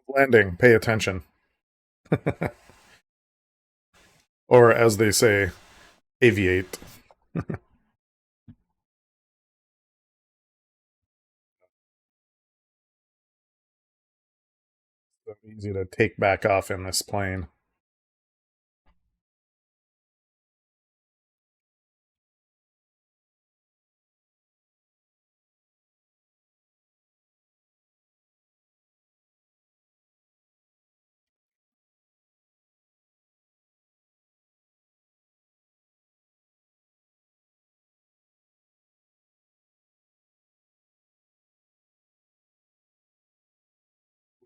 Landing, pay attention. Or as they say, aviate. So easy to take back off in this plane.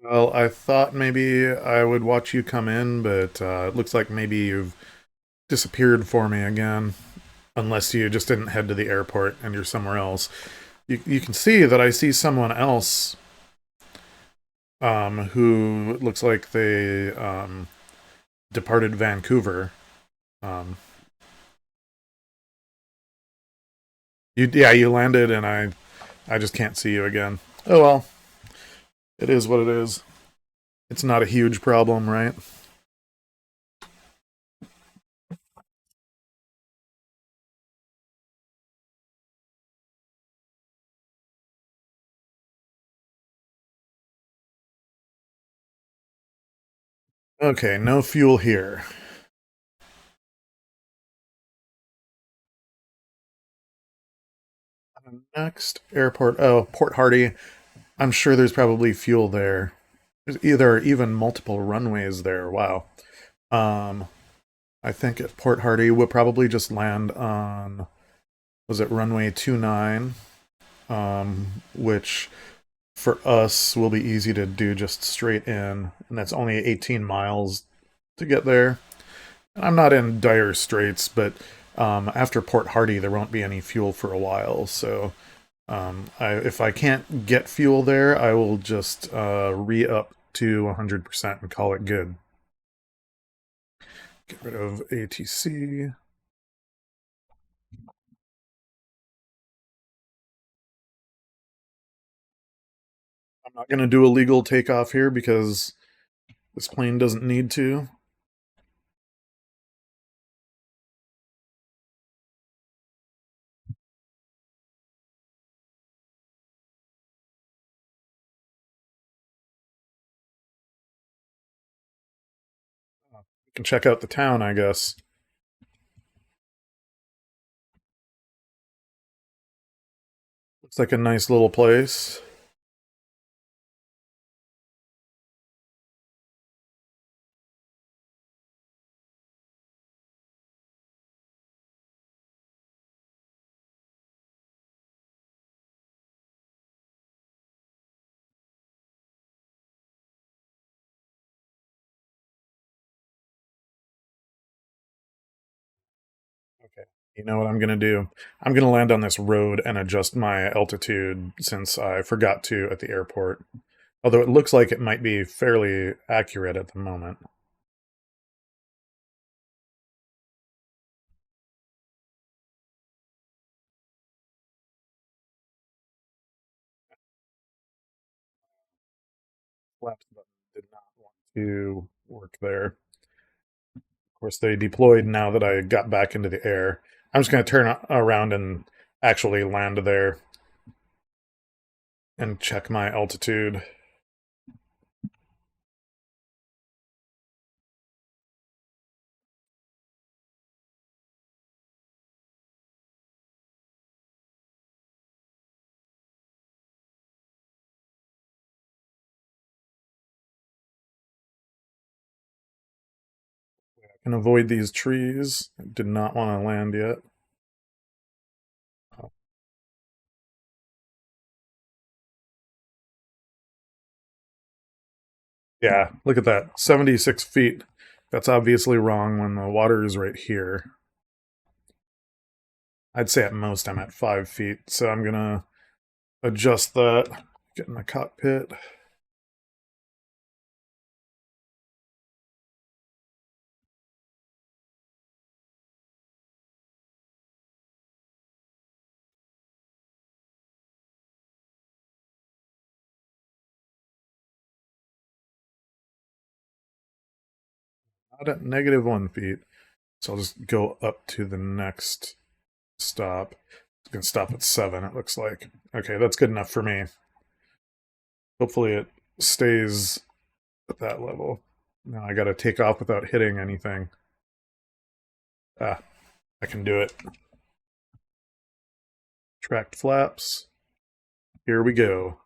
Well, I thought maybe I would watch you come in, but it looks like maybe you've disappeared for me again. Unless you just didn't head to the airport and you're somewhere else. You can see that I see someone else who looks like they departed Vancouver. Um, yeah, you landed, and I just can't see you again. Oh well, it is what it is. It's not a huge problem, right? Okay, no fuel here. Next airport. Oh, Port Hardy. I'm sure there's probably fuel there. There's either even multiple runways there. Wow. Um, I think at Port Hardy we'll probably just land on, was it runway 29, which for us will be easy to do just straight in, and that's only 18 miles to get there. I'm not in dire straits, but after Port Hardy there won't be any fuel for a while, so if I can't get fuel there, I will just re-up to 100% and call it good. Get rid of ATC. I'm not going to do a legal takeoff here because this plane doesn't need to. You can check out the town, I guess. Looks like a nice little place. Okay. You know what I'm going to do? I'm going to land on this road and adjust my altitude since I forgot to at the airport. Although it looks like it might be fairly accurate at the moment. Flaps button did not want to work there. Of course, they deployed now that I got back into the air. I'm just going to turn around and actually land there. and check my altitude. I can avoid these trees. I did not want to land yet. Yeah, look at that. 76 feet. That's obviously wrong when the water is right here. I'd say at most I'm at 5 feet, so I'm gonna adjust that. Get in the cockpit. Not at -1 feet. So I'll just go up to the next stop. It's gonna stop at 7, it looks like. Okay, that's good enough for me. Hopefully it stays at that level. Now I gotta take off without hitting anything. Ah, I can do it. Tracked flaps. Here we go.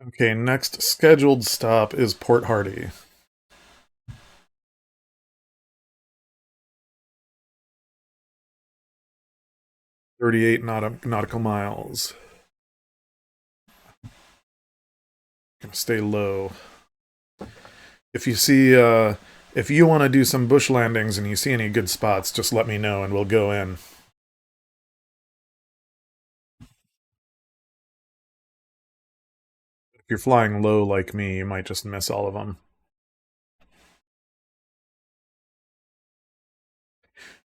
Okay, next scheduled stop is Port Hardy. 38 nautical miles. Gonna stay low. If you see, if you want to do some bush landings and you see any good spots, just let me know and we'll go in. If you're flying low like me, you might just miss all of them.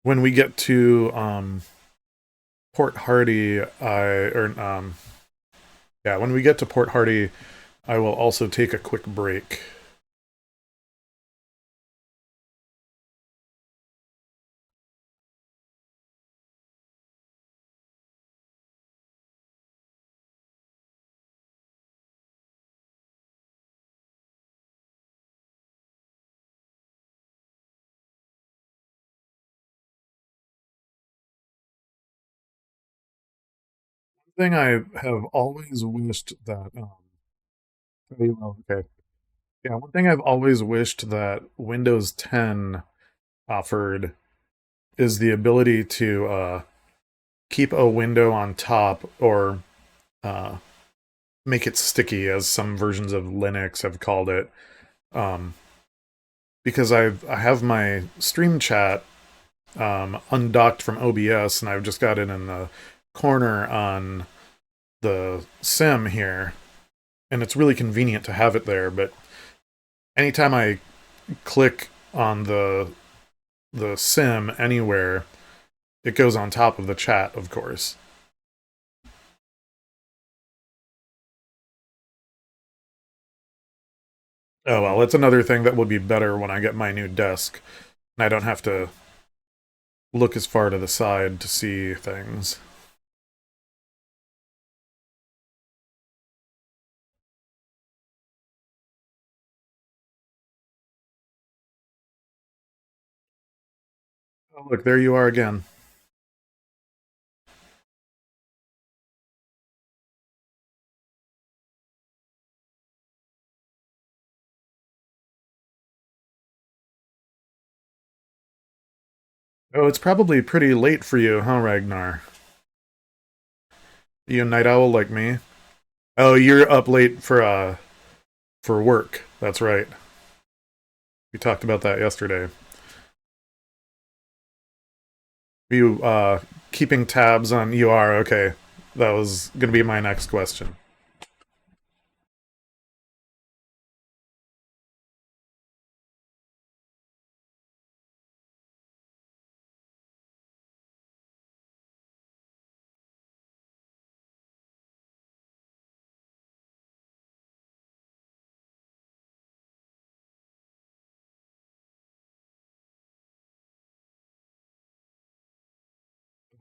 When we get to Port Hardy, yeah, when we get to Port Hardy, I will also take a quick break. Thing I have always wished that, okay, yeah, one thing I've always wished that Windows 10 offered is the ability to keep a window on top or uh, make it sticky, as some versions of Linux have called it. Um, because I have my Stream Chat undocked from OBS, and I've just got it in the corner on the sim here, and it's really convenient to have it there. But anytime I click on the sim anywhere, it goes on top of the chat, of course. Oh well, it's another thing that will be better when I get my new desk, and I don't have to look as far to the side to see things. Oh, look, there you are again. Oh, it's probably pretty late for you, huh, Ragnar? You a night owl like me? Oh, you're up late for work. That's right. We talked about that yesterday. You keeping tabs on you are okay. That was gonna be my next question.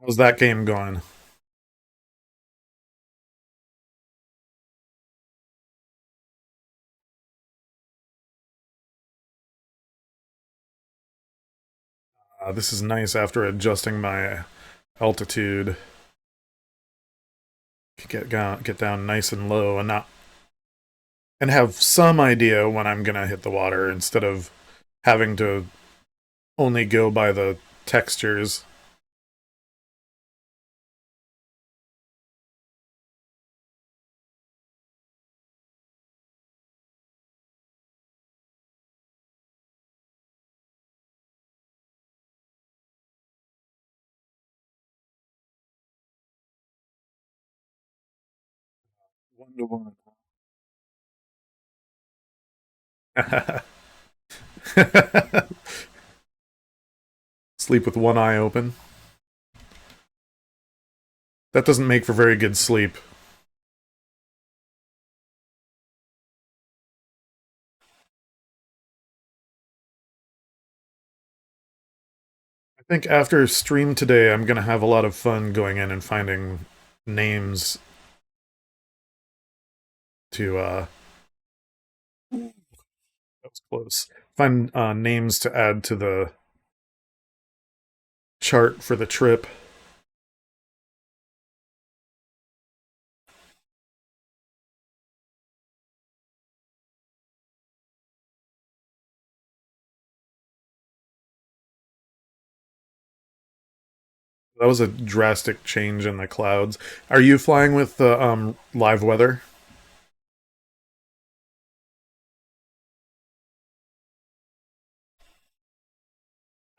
How's that game going? This is nice after adjusting my altitude. Get down nice and low and not and have some idea when I'm gonna hit the water instead of having to only go by the textures. One to one. Sleep with one eye open. That doesn't make for very good sleep. I think after stream today, I'm gonna have a lot of fun going in and finding names to that was close. Find names to add to the chart for the trip. That was a drastic change in the clouds. Are you flying with the live weather?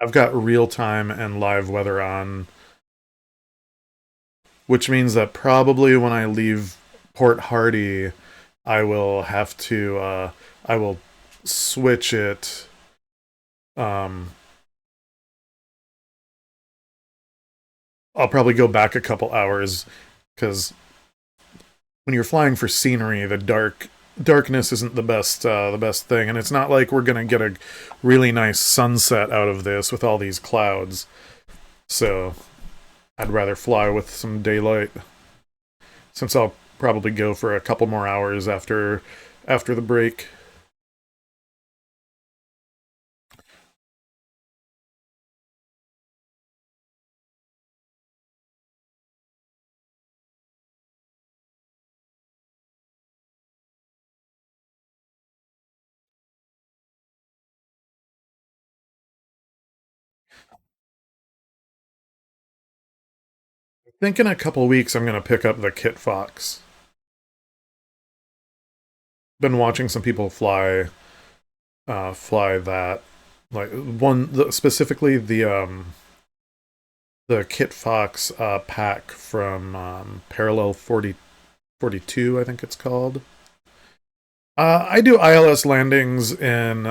I've got real time and live weather on, which means that probably when I leave Port Hardy, I will have to I will switch it. Um, I'll probably go back a couple hours because when you're flying for scenery, the darkness isn't the best thing, and it's not like we're gonna get a really nice sunset out of this with all these clouds. So I'd rather fly with some daylight since I'll probably go for a couple more hours after the break. I think in a couple weeks I'm gonna pick up the Kit Fox. Been watching some people fly that, like specifically the Kit Fox pack from Parallel 42, I think it's called. I do ILS landings in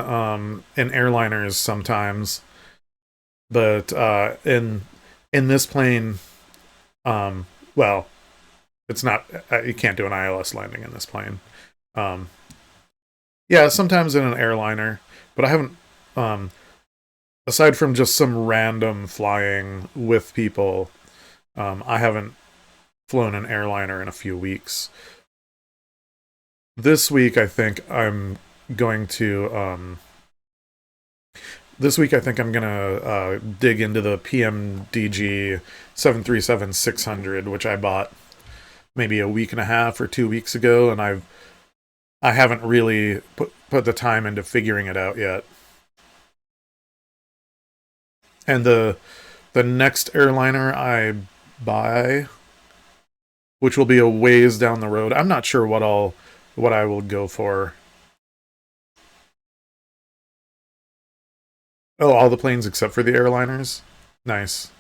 airliners sometimes, but in this plane, well, it's not. You can't do an ILS landing in this plane. Um, yeah, sometimes in an airliner, but I haven't. Um, aside from just some random flying with people, I haven't flown an airliner in a few weeks. This week, I think I'm going to. This week, I think I'm gonna dig into the PMDG 737-600, which I bought maybe a week and a half or 2 weeks ago, and I haven't really put the time into figuring it out yet. And the next airliner I buy, which will be a ways down the road, I'm not sure what I will go for. Oh, all the planes except for the airliners. Nice.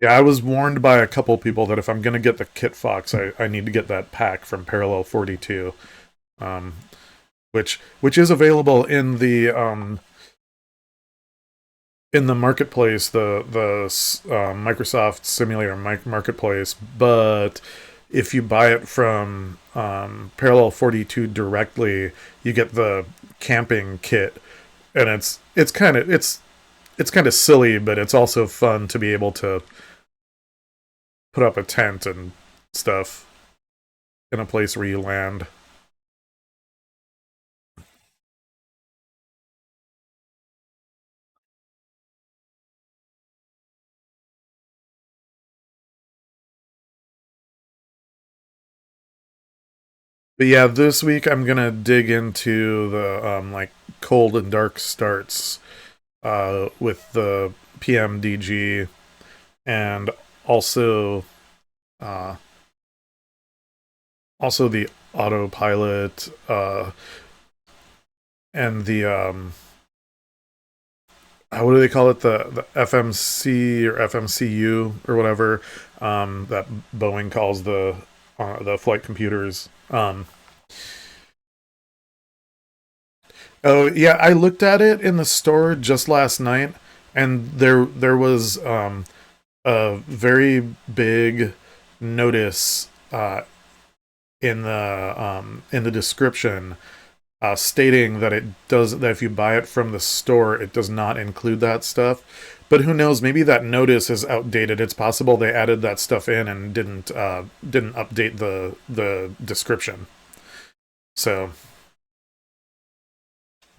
Yeah, I was warned by a couple people that if I'm gonna get the Kit Fox, I need to get that pack from Parallel 42, um, which is available in the marketplace, the Microsoft Simulator Marketplace. But if you buy it from Parallel 42 directly, you get the camping kit, and it's kind of silly, but it's also fun to be able to put up a tent and stuff in a place where you land. But yeah, this week I'm gonna dig into the like cold and dark starts with the PMDG, and also uh, also the autopilot, and the what do they call it, the FMC or FMCU or whatever, that Boeing calls the flight computers. Oh yeah, I looked at it in the store just last night, and there was a very big notice in the description, stating that it does that if you buy it from the store, it does not include that stuff. But who knows? Maybe that notice is outdated. It's possible they added that stuff in and didn't update the description. So,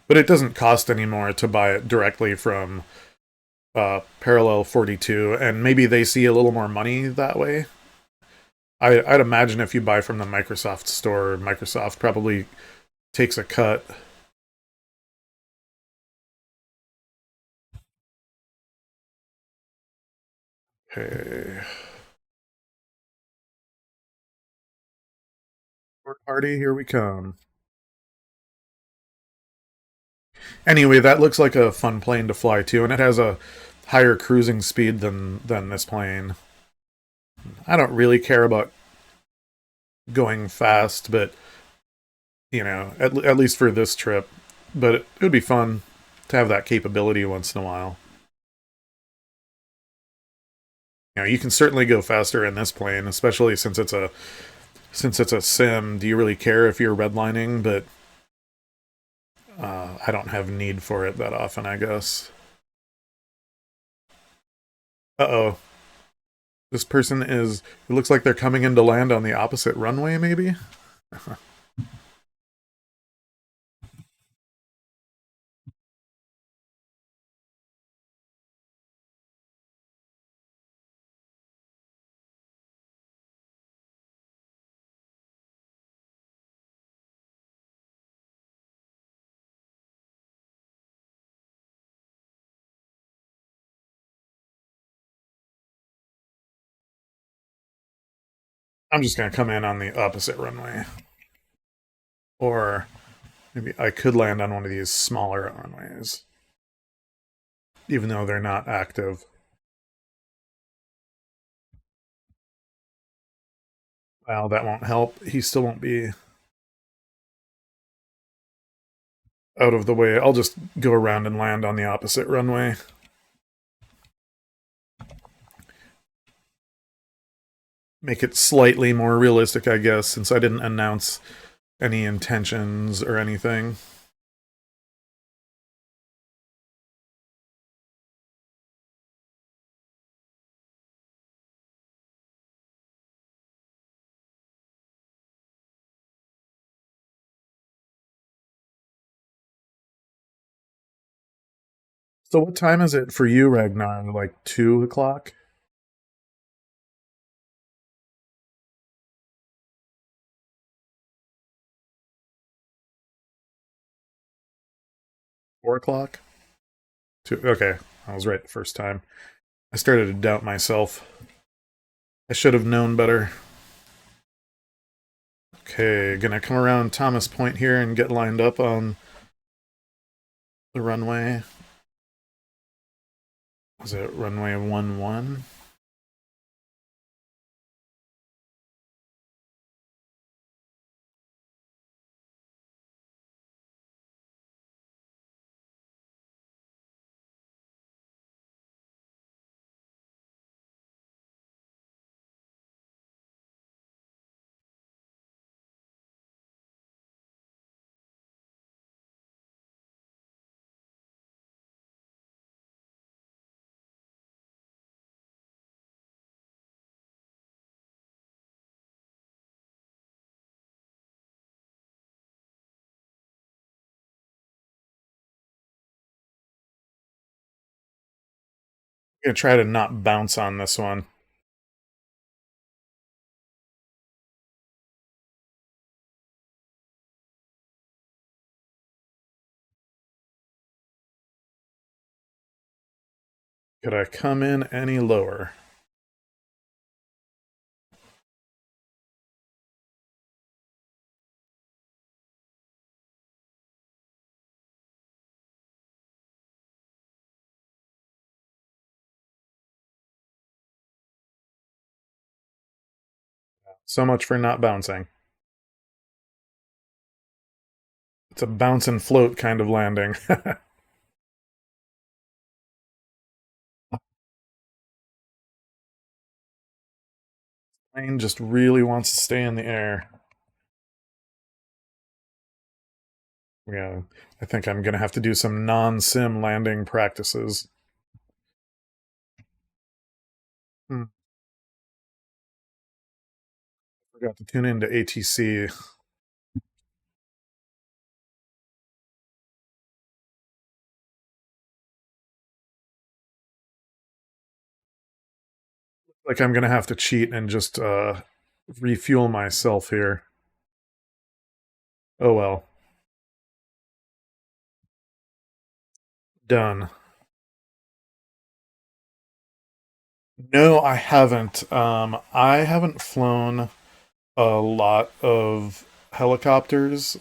but it doesn't cost anymore to buy it directly from Parallel 42, and maybe they see a little more money that way. I'd imagine if you buy from the Microsoft store, Microsoft probably takes a cut. Hey, party, here we come. Anyway, that looks like a fun plane to fly too, and it has a higher cruising speed than this plane. I don't really care about going fast, but at least for this trip. But it would be fun to have that capability once in a while. You can certainly go faster in this plane, especially since it's a sim. Do you really care if you're redlining? But I don't have need for it that often, I guess. Uh oh. This person is. It looks like they're coming in to land on the opposite runway, maybe? I'm just going to come in on the opposite runway. Or maybe I could land on one of these smaller runways, even though they're not active. Well, that won't help. He still won't be out of the way. I'll just go around and land on the opposite runway. Make it slightly more realistic, I guess, since I didn't announce any intentions or anything. So, what time is it for you, Ragnar? Like 2 o'clock? 4 o'clock? Two. Okay, I was right the first time. I started to doubt myself. I should have known better. Okay, gonna come around Thomas Point here and get lined up on the runway. Is it runway 11? I'm gonna try to not bounce on this one. Could I come in any lower? So much for not bouncing. It's a bounce and float kind of landing. Plane just really wants to stay in the air. Yeah, I think I'm gonna have to do some non-sim landing practices. Hmm, forgot to tune into ATC. Like I'm gonna have to cheat and just refuel myself here. Oh well, done. No, I haven't. I haven't flown a lot of helicopters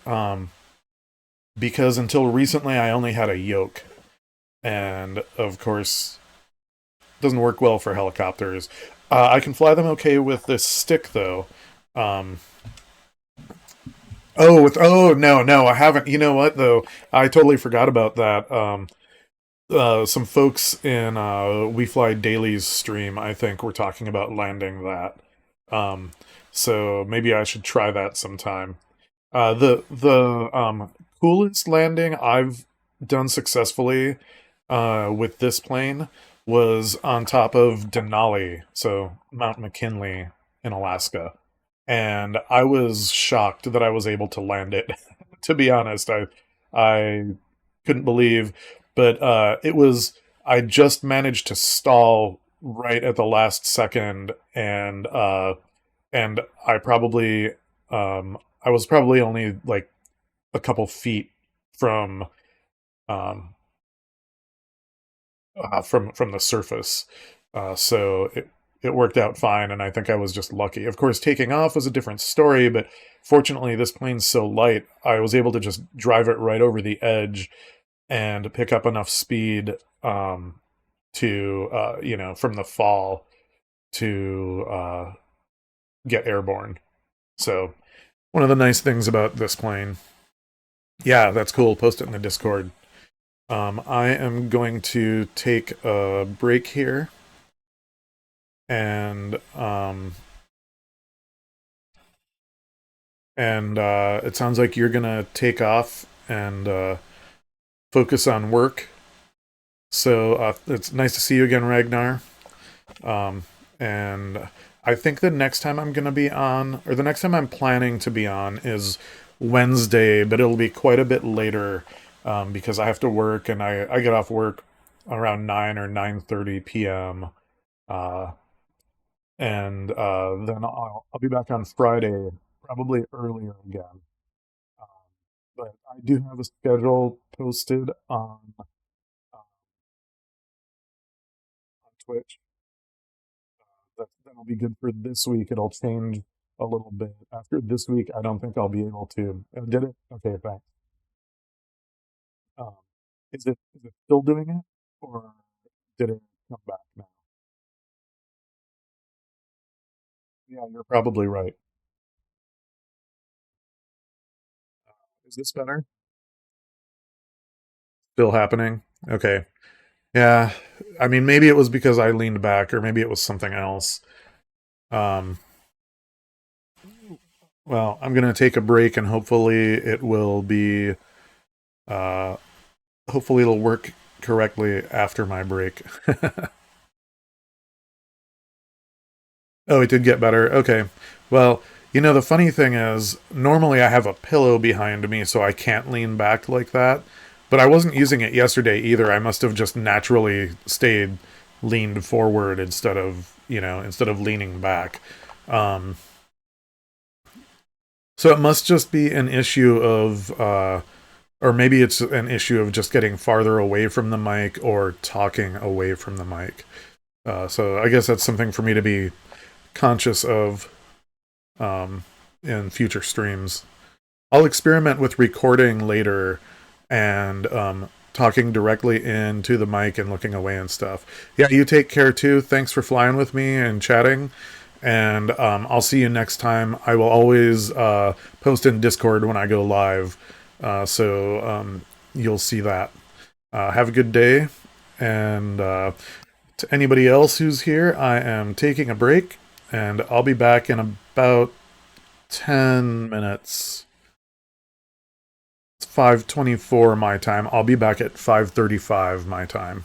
because until recently I only had a yoke, and of course doesn't work well for helicopters. I can fly them okay with this stick though. Um, oh no, I haven't. You know what though? I totally forgot about that. Some folks in We Fly Daily's stream, I think, were talking about landing that. Um, so maybe I should try that sometime. The coolest landing I've done successfully with this plane was on top of Denali, so Mount McKinley in Alaska, and I was shocked that I was able to land it. To be honest, I couldn't believe, but it was I just managed to stall right at the last second, and I was probably only like a couple feet from um, from the surface. So it worked out fine, and I think I was just lucky. Of course, taking off was a different story, but fortunately, this plane's so light, I was able to just drive it right over the edge and pick up enough speed to from the fall to get airborne. So one of the nice things about this plane, yeah, that's cool. Post it in the Discord. I am going to take a break here, and it sounds like you're gonna take off and focus on work. So it's nice to see you again, Ragnar. Um, and I think the next time I'm gonna be on, or the next time I'm planning to be on, is Wednesday, but it'll be quite a bit later because I have to work, and I get off work around 9 or 9:30 p.m. Uh, and then I'll be back on Friday, probably earlier again. Um, but I do have a schedule posted on Twitch. That'll be good for this week. It'll change a little bit after this week. I don't think I'll be able to. Did it? Okay, thanks. Um, is it still doing it, or did it come back now? Yeah, you're probably right. Is this better? Still happening? Okay. Yeah. I mean, maybe it was because I leaned back, or maybe it was something else. Um, well, I'm gonna take a break, and hopefully it will be. Uh, hopefully it'll work correctly after my break. Oh, it did get better. Okay. Well, the funny thing is, normally I have a pillow behind me, so I can't lean back like that. But I wasn't using it yesterday either. I must have just naturally stayed leaned forward instead of, instead of leaning back. Um, so it must just be an issue of, or maybe it's an issue of just getting farther away from the mic or talking away from the mic. So I guess that's something for me to be conscious of um, in future streams. I'll experiment with recording later and talking directly into the mic and looking away and stuff. Yeah, you take care too. Thanks for flying with me and chatting. And I'll see you next time. I will always post in Discord when I go live. So you'll see that. Have a good day. And to anybody else who's here, I am taking a break. And I'll be back in about 10 minutes. It's 5:24 my time. I'll be back at 5:35 my time.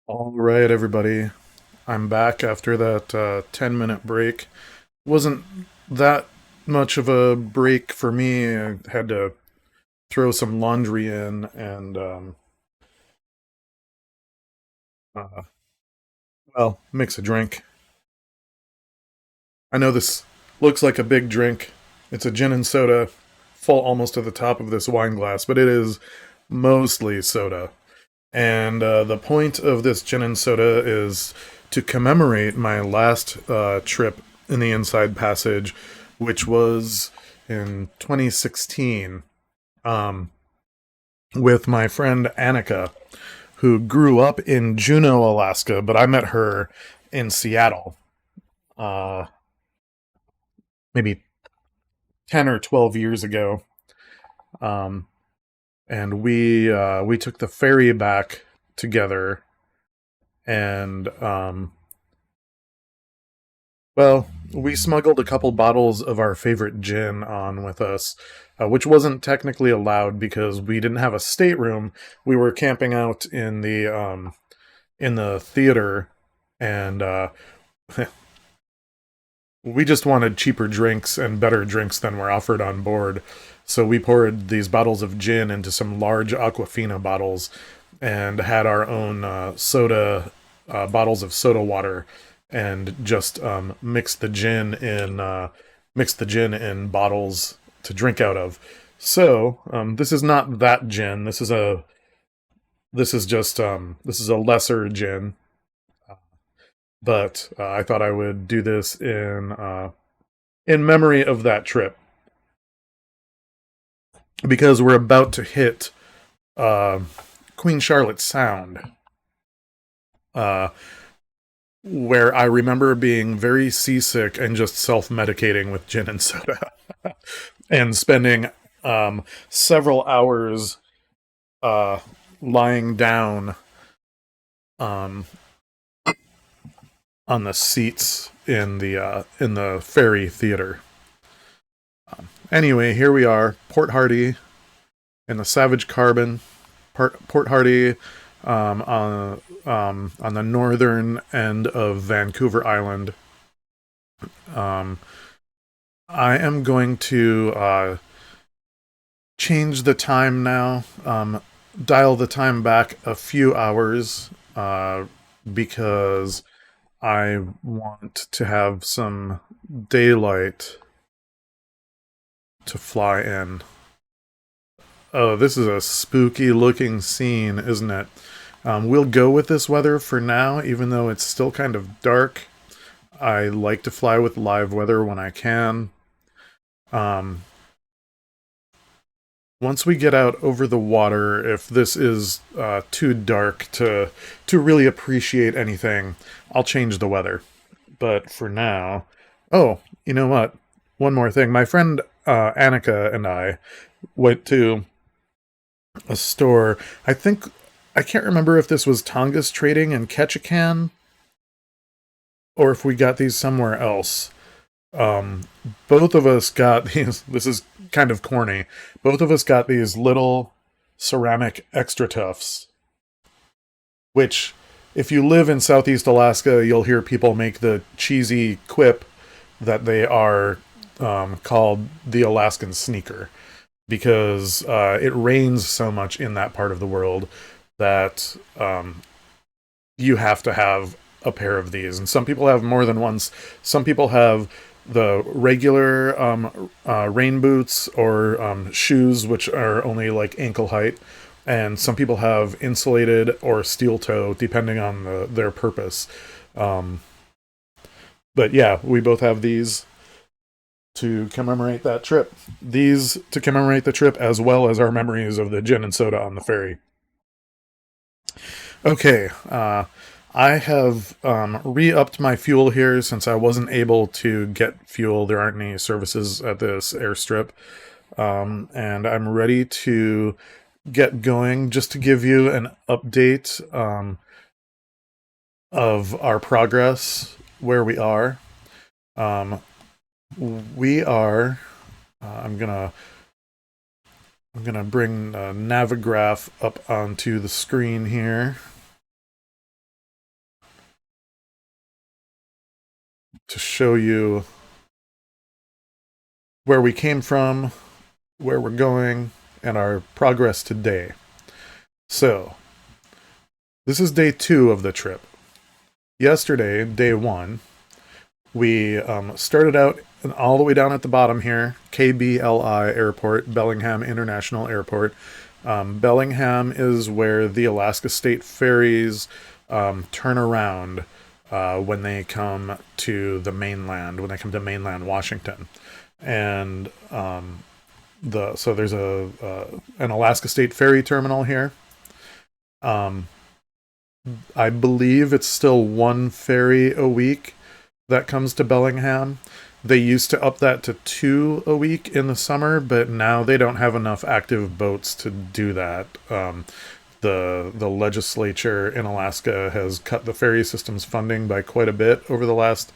All right, everybody. I'm back after that 10-minute break. Wasn't that much of a break for me. I had to throw some laundry in and, uh, well, mix a drink. I know this looks like a big drink. It's a gin and soda, full almost to the top of this wine glass, but it is mostly soda. And the point of this gin and soda is to commemorate my last trip in the Inside Passage, which was in 2016, um, with my friend Annika, who grew up in Juneau, Alaska, but I met her in Seattle, uh, maybe 10 or 12 years ago. Um, and we took the ferry back together, and well, we smuggled a couple bottles of our favorite gin on with us, which wasn't technically allowed because we didn't have a stateroom. We were camping out in the theater, and we just wanted cheaper drinks and better drinks than were offered on board. So we poured these bottles of gin into some large Aquafina bottles and had our own soda bottles of soda water and just mixed the gin in bottles to drink out of. So this is not that gin. This is a lesser gin, but I thought I would do this in memory of that trip because we're about to hit uh, Queen Charlotte Sound, uh, where I remember being very seasick and just self medicating with gin and soda and spending several hours uh, lying down um, on the seats in the ferry theater. Anyway, here we are, Port Hardy in the Savage Carbon, Port Hardy on the northern end of Vancouver Island. Um, I am going to change the time now, dial the time back a few hours because I want to have some daylight to fly in. Oh, this is a spooky looking scene, isn't it? We'll go with this weather for now, even though it's still kind of dark. I like to fly with live weather when I can. Um, Once we get out over the water, if this is too dark to really appreciate anything, I'll change the weather. But for now, oh, you know what? One more thing. My friend Annika and I went to a store. I can't remember if this was Tongass Trading in Ketchikan or if we got these somewhere else. Um, Both of us got these. This is kind of corny. Both of us got these little ceramic extra tufts, which, if you live in Southeast Alaska, you'll hear people make the cheesy quip that they are called the Alaskan sneaker because it rains so much in that part of the world that you have to have a pair of these. And some people have more than once. Some people have the regular rain boots or shoes, which are only like ankle height. And some people have insulated or steel toe, depending on their purpose. Um, but yeah, we both have these to commemorate that trip. These to commemorate the trip as well as our memories of the gin and soda on the ferry. Okay, I have re-upped my fuel here since I wasn't able to get fuel. There aren't any services at this airstrip, and I'm ready to get going. Just to give you an update of our progress, where we are. Um, we are. I'm gonna bring Navigraph up onto the screen here. to show you where we came from, where we're going, and our progress today. So, this is day 2 of the trip. Yesterday, day 1, we started out all the way down at the bottom here, KBLI Airport, Bellingham International Airport. Bellingham is where the Alaska State ferries turn around when they come to the mainland, when they come to mainland Washington. And so there's an Alaska State ferry terminal here. I believe it's still one ferry a week that comes to Bellingham. They used to up that to 2 a week in the summer, but now they don't have enough active boats to do that. The legislature in Alaska has cut the ferry system's funding by quite a bit over the last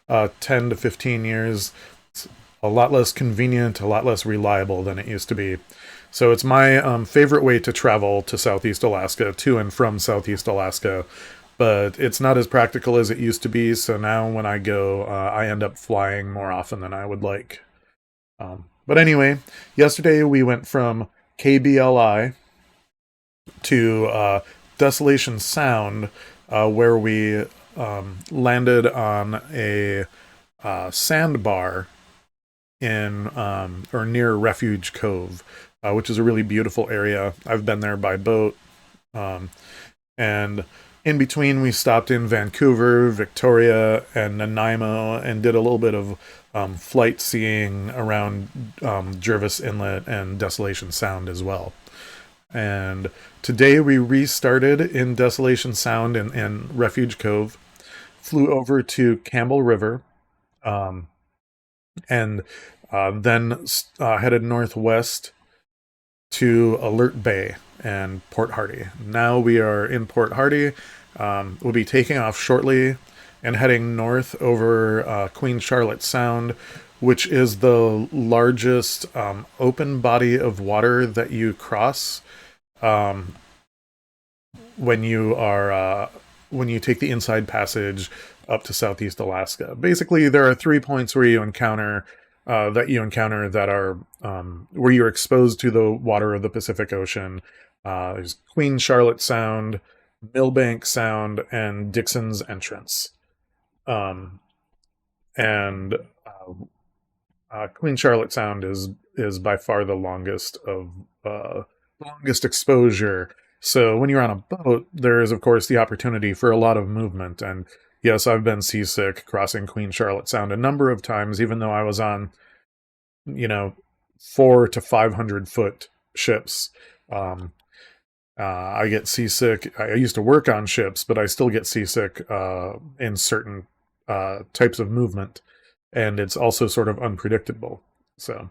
10 to 15 years. It's a lot less convenient, a lot less reliable than it used to be. So it's my favorite way to travel to Southeast Alaska, to and from Southeast Alaska, but it's not as practical as it used to be. So now when I go, I end up flying more often than I would like. But anyway, yesterday we went from KBLI to Desolation Sound, where we landed on a sandbar in or near Refuge Cove, which is a really beautiful area. I've been there by boat. And in between, we stopped in Vancouver, Victoria, and Nanaimo and did a little bit of flight seeing around Jervis Inlet and Desolation Sound as well. And today we restarted in Desolation Sound and Refuge Cove, flew over to Campbell River, um, and then headed northwest to Alert Bay and Port Hardy. Now we are in Port Hardy. We'll be taking off shortly and heading north over Queen Charlotte Sound, which is the largest open body of water that you cross um, when you take the Inside Passage up to Southeast Alaska. Basically, there are 3 points where you encounter that are where you're exposed to the water of the Pacific Ocean. There's Queen Charlotte Sound, Millbank Sound, and Dixon's Entrance. Um, and Queen Charlotte Sound is by far the longest exposure. So when you're on a boat, there is of course the opportunity for a lot of movement. And yes, I've been seasick crossing Queen Charlotte Sound a number of times, even though I was on, you know, 400 to 500 foot ships. Um, I get seasick. I used to work on ships, but I still get seasick in certain types of movement, and it's also sort of unpredictable. So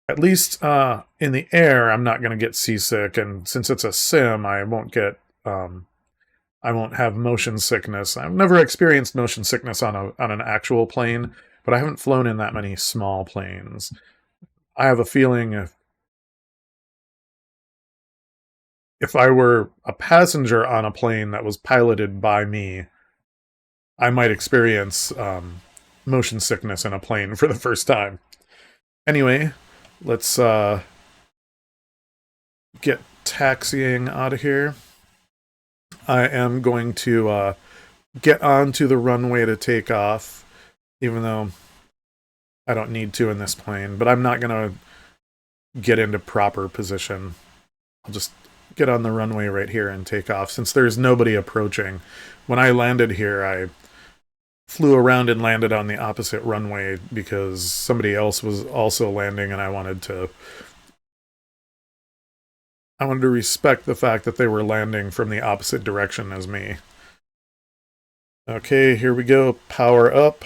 at least in the air, I'm not going to get seasick, and since it's a sim, I won't have motion sickness. I've never experienced motion sickness on an actual plane, but I haven't flown in that many small planes. I have a feeling if I were a passenger on a plane that was piloted by me, I might experience motion sickness in a plane for the first time. Anyway, let's get taxiing out of here. I am going to get onto the runway to take off, even though I don't need to in this plane, but I'm not going to get into proper position. I'll just get on the runway right here and take off since there's nobody approaching. When I landed here, I flew around and landed on the opposite runway because somebody else was also landing and I wanted to respect the fact that they were landing from the opposite direction as me. Okay, here we go. Power up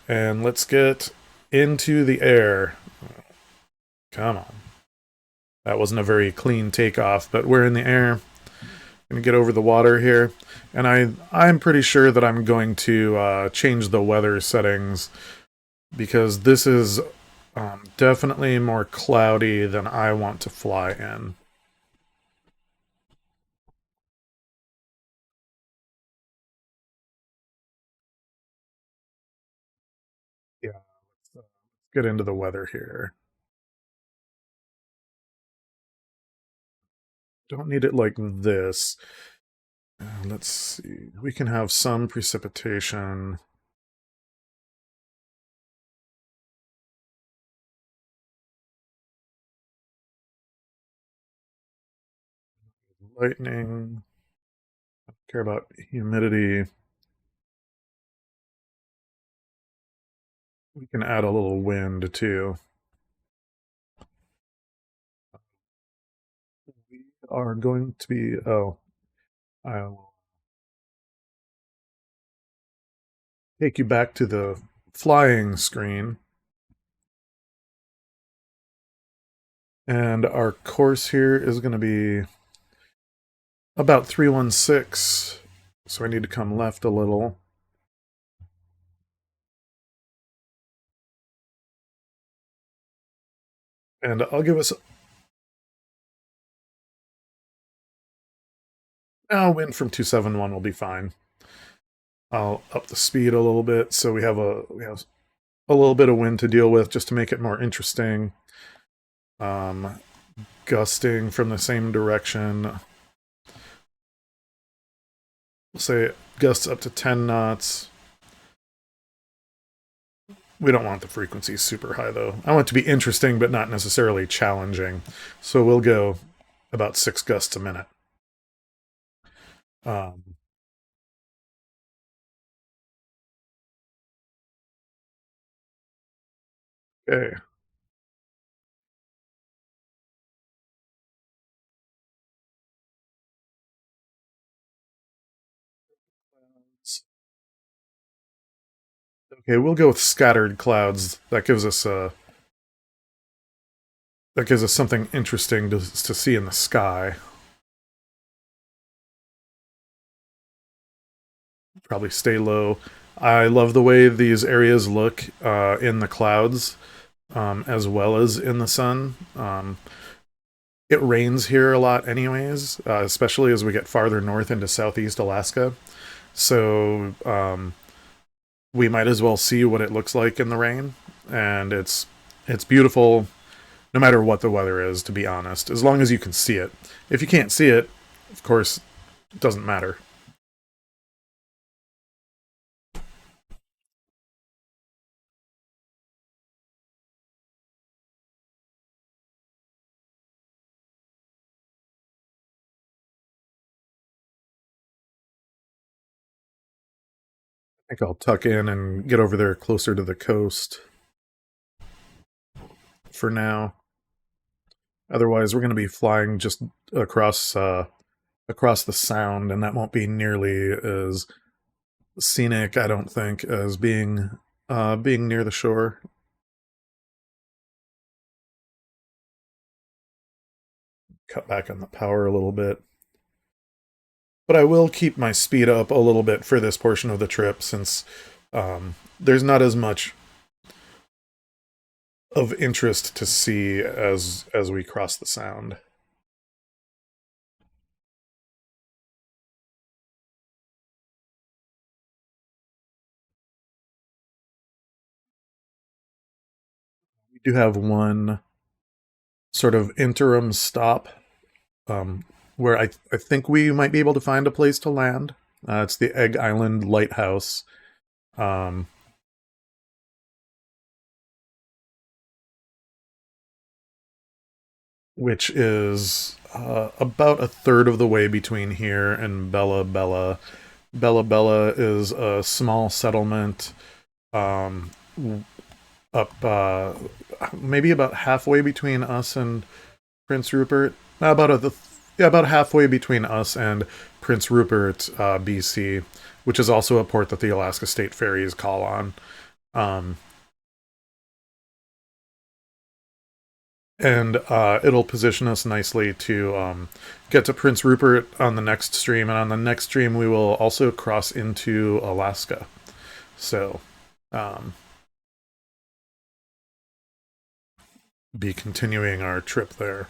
and let's get into the air. Come on. That wasn't a very clean takeoff, but we're in the air. Gonna get over the water here, and I'm pretty sure that I'm going to change the weather settings because this is definitely more cloudy than I want to fly in. Get into the weather here. Don't need it like this. Let's see. We can have some precipitation. Lightning. Care about humidity. We can add a little wind too. We are going to be. Oh, I'll take you back to the flying screen. And our course here is going to be about 316. So I need to come left a little. And I'll give us. Wind from 271 will be fine. I'll up the speed a little bit so we have a little bit of wind to deal with just to make it more interesting. Gusting from the same direction. We'll say gusts up to 10 knots. We don't want the frequency super high though. I want it to be interesting but not necessarily challenging. So we'll go about 6 gusts a minute. Okay. Okay, we'll go with scattered clouds. That gives us something interesting to see in the sky. Probably stay low. I love the way these areas look in the clouds as well as in the sun. It rains here a lot, anyways, especially as we get farther north into southeast Alaska. So we might as well see what it looks like in the rain, and it's beautiful, no matter what the weather is. To be honest, as long as you can see it. If you can't see it, of course, it doesn't matter. I think I'll tuck in and get over there closer to the coast for now. Otherwise, we're going to be flying just across the sound, and that won't be nearly as scenic, I don't think, as being near the shore. Cut back on the power a little bit. But I will keep my speed up a little bit for this portion of the trip since there's not as much of interest to see as we cross the sound. We do have one sort of interim stop um, where I think we might be able to find a place to land. It's the Egg Island Lighthouse. Um, which is about a third of the way between here and Bella Bella. Bella Bella is a small settlement um, up maybe about halfway between us and Prince Rupert. About halfway between us and Prince Rupert, BC, which is also a port that the Alaska State Ferries call on. Um, and it'll position us nicely to get to Prince Rupert on the next stream, and on the next stream we will also cross into Alaska. So, um, be continuing our trip there.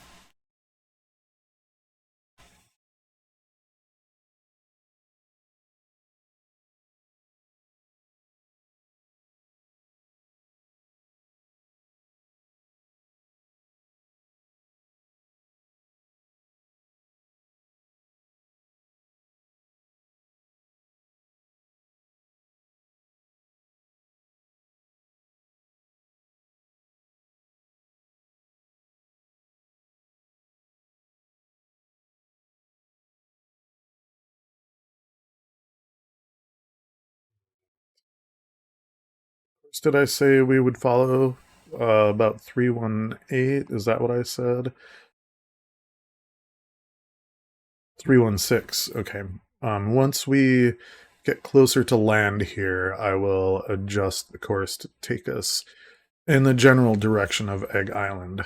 Did I say we would follow about 318? Is that what I said? 316. Okay. Once we get closer to land here, I will adjust the course to take us in the general direction of Egg Island.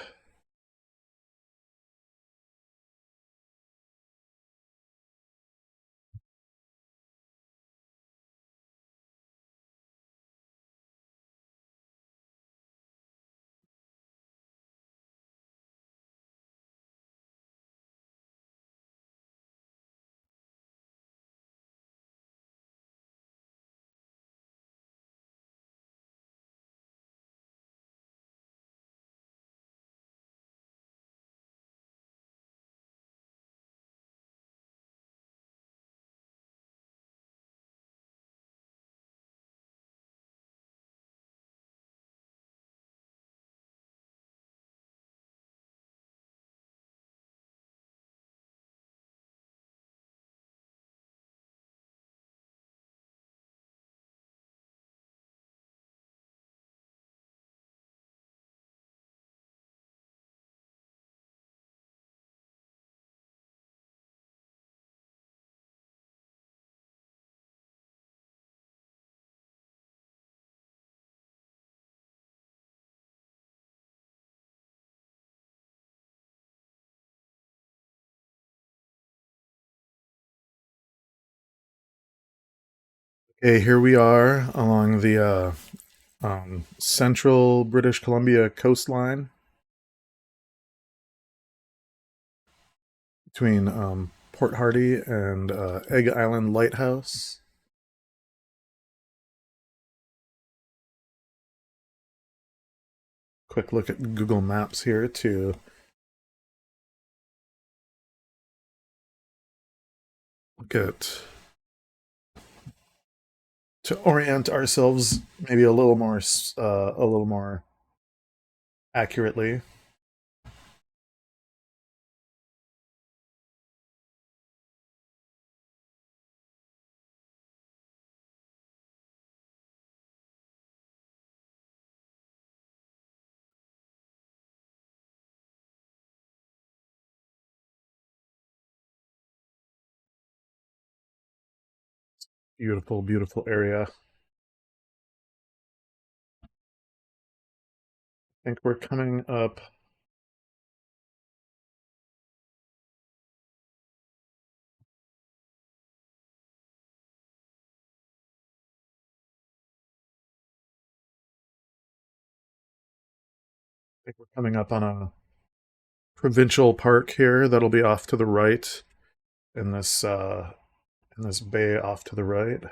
Okay, here we are along the central British Columbia coastline between Port Hardy and Egg Island Lighthouse. Quick look at Google Maps here look at to orient ourselves maybe a little more accurately. Beautiful, beautiful area. I think we're coming up. I think we're coming up on a provincial park here that'll be off to the right in this bay off to the right.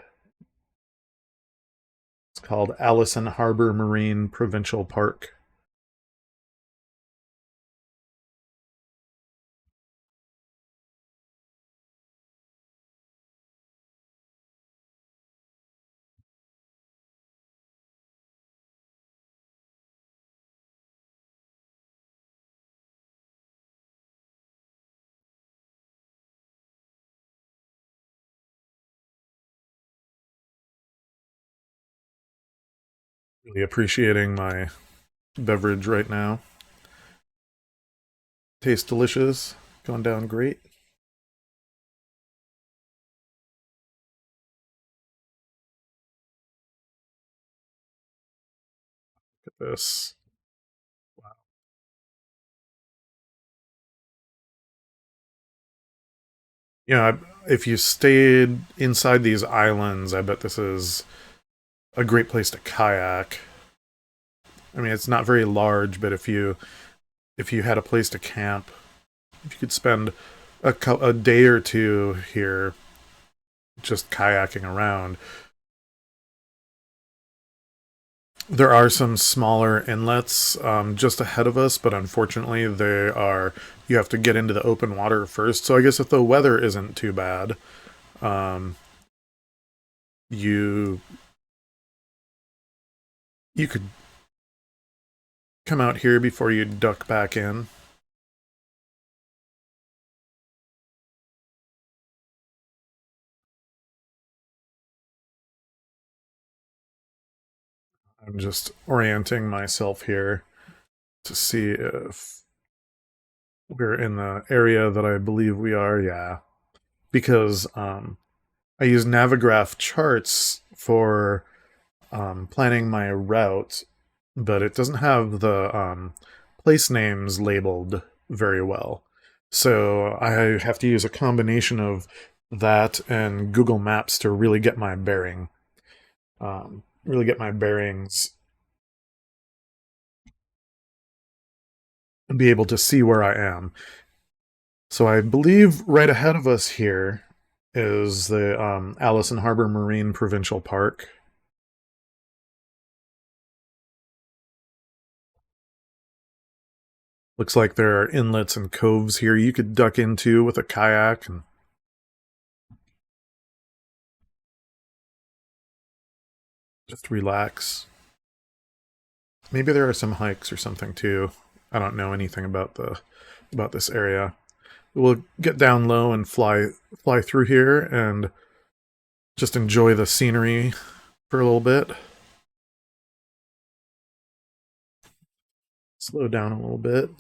It's called Allison Harbor Marine Provincial Park. Really appreciating my beverage right now. Tastes delicious. Going down great. Look at this. Yeah, if you stayed inside these islands, I bet this is a great place to kayak. I mean, it's not very large, but if you had a place to camp, if you could spend a day or two here just kayaking around. There are some smaller inlets just ahead of us, but unfortunately, you have to get into the open water first. So I guess if the weather isn't too bad, um, you you could come out here before you duck back in. I'm just orienting myself here to see if we're in the area that I believe we are. Yeah, because I use Navigraph charts for planning my route, but it doesn't have the place names labeled very well. So I have to use a combination of that and Google Maps to really get my really get my bearings and be able to see where I am. So I believe right ahead of us here is the Allison Harbor Marine Provincial Park. Looks like there are inlets and coves here you could duck into with a kayak and just relax. Maybe there are some hikes or something too. I don't know anything about this area. We'll get down low and fly through here and just enjoy the scenery for a little bit. Slow down a little bit.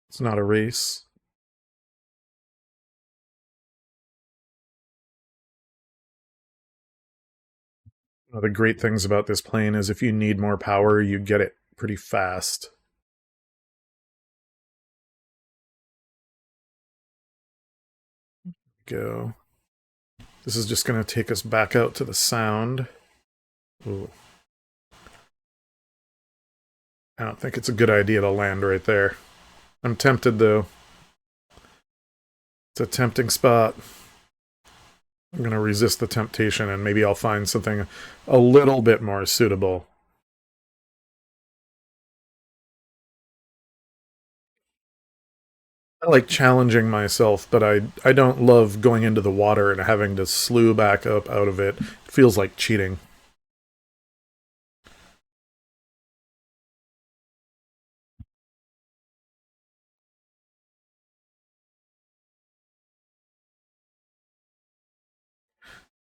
It's not a race. One of the great things about this plane is if you need more power, you get it pretty fast. Go. This is just going to take us back out to the sound. Ooh. I don't think it's a good idea to land right there. I'm tempted though. It's a tempting spot. I'm going to resist the temptation and maybe I'll find something a little bit more suitable. I like challenging myself, but I don't love going into the water and having to slew back up out of it. It feels like cheating.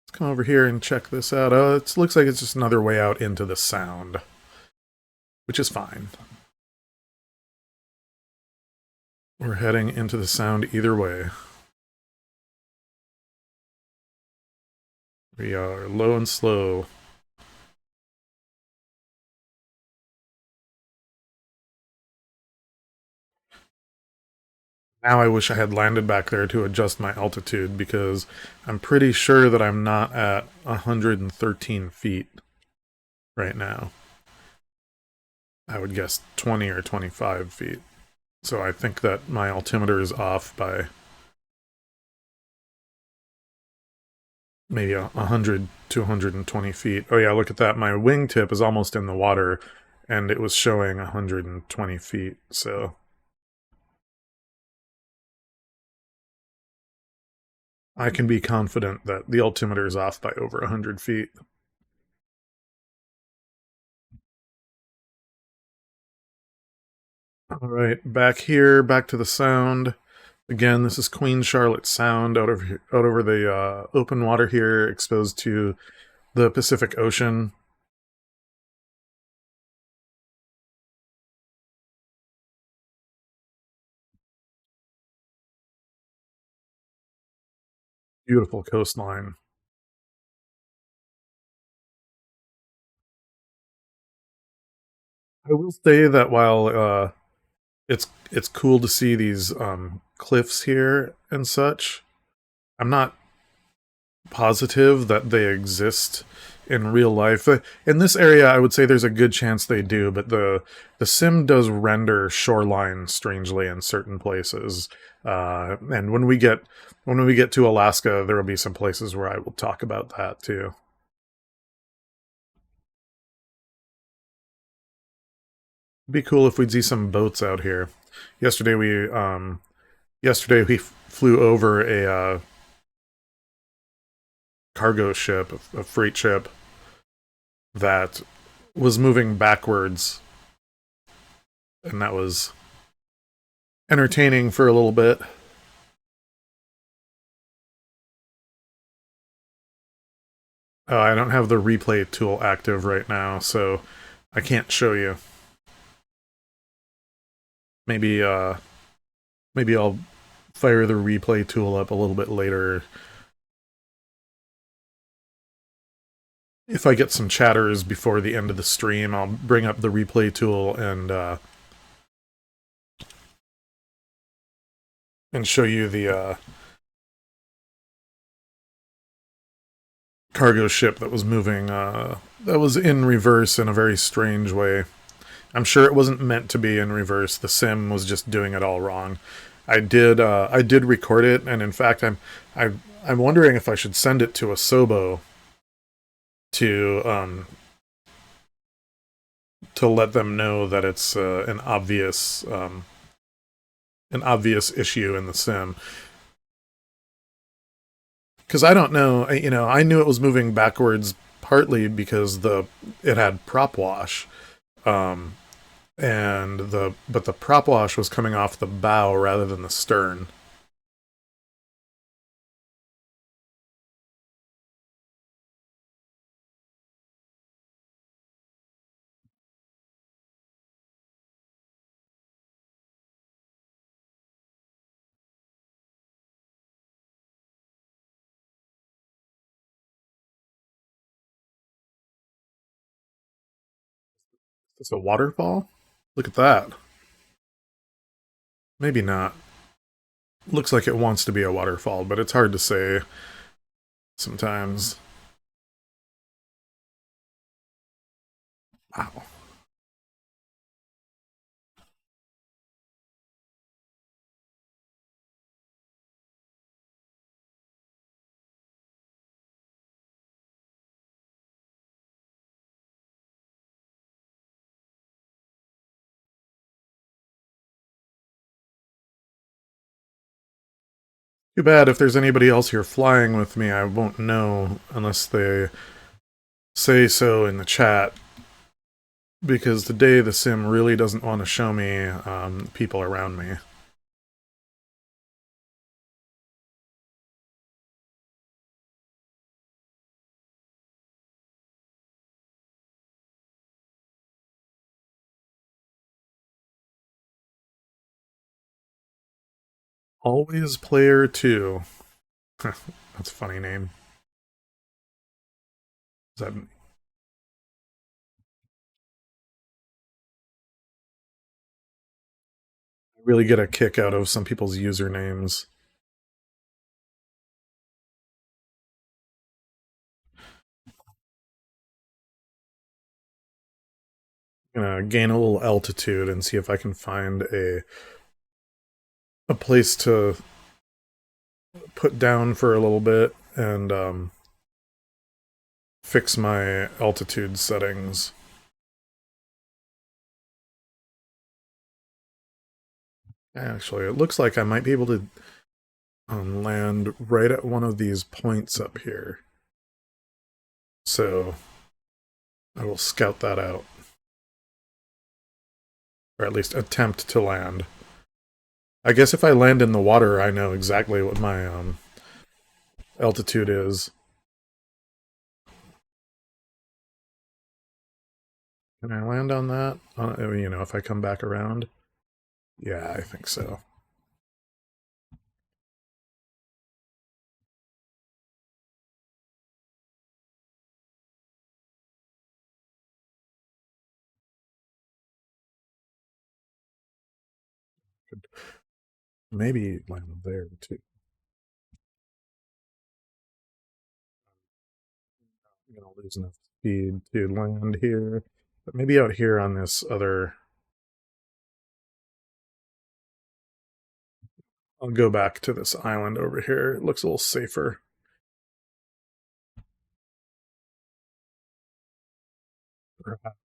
Let's come over here and check this out. It looks like it's just another way out into the sound, which is fine. We're heading into the sound either way. We are low and slow. Now I wish I had landed back there to adjust my altitude because I'm pretty sure that I'm not at 113 feet right now. I would guess 20 or 25 feet. So I think that my altimeter is off by maybe 100 to 120 feet. Oh yeah, look at that. My wingtip is almost in the water and it was showing 120 feet. So I can be confident that the altimeter is off by over 100 feet. All right, back here, back to the sound. Again, this is Queen Charlotte Sound out over the open water here, exposed to the Pacific Ocean. Beautiful coastline. I will say that while it's cool to see these cliffs here and such, I'm not positive that they exist in real life. In this area, I would say there's a good chance they do, but the sim does render shoreline strangely in certain places. And when we get to Alaska, there will be some places where I will talk about that too. It'd be cool if we'd see some boats out here. Yesterday we yesterday we flew over a cargo ship, a freight ship that was moving backwards, and that was entertaining for a little bit. I don't have the replay tool active right now, so I can't show you. Maybe maybe I'll fire the replay tool up a little bit later. If I get some chatters before the end of the stream, I'll bring up the replay tool and show you the cargo ship that was moving, that was in reverse in a very strange way. I'm sure it wasn't meant to be in reverse. The sim was just doing it all wrong. I did record it, and in fact, I'm wondering if I should send it to Asobo to to let them know that it's an obvious issue in the sim. Because I don't know, I knew it was moving backwards partly because it had prop wash, um, but the prop wash was coming off the bow rather than the stern. Is this a waterfall? Look at that. Maybe not. Looks like it wants to be a waterfall, but it's hard to say sometimes. Wow. Too bad if there's anybody else here flying with me, I won't know unless they say so in the chat. Because today the sim really doesn't want to show me people around me. Always player 2. That's a funny name. Is that I really get a kick out of some people's usernames. I'm gonna gain a little altitude and see if I can find a place to put down for a little bit and fix my altitude settings. Actually, it looks like I might be able to land right at one of these points up here. So I will scout that out. Or at least attempt to land. I guess if I land in the water, I know exactly what my altitude is. Can I land on that? If I come back around? Yeah, I think so. Could maybe land there too. I'm gonna lose enough speed to land here. But maybe out here on this other... I'll go back to this island over here. It looks a little safer. Perhaps.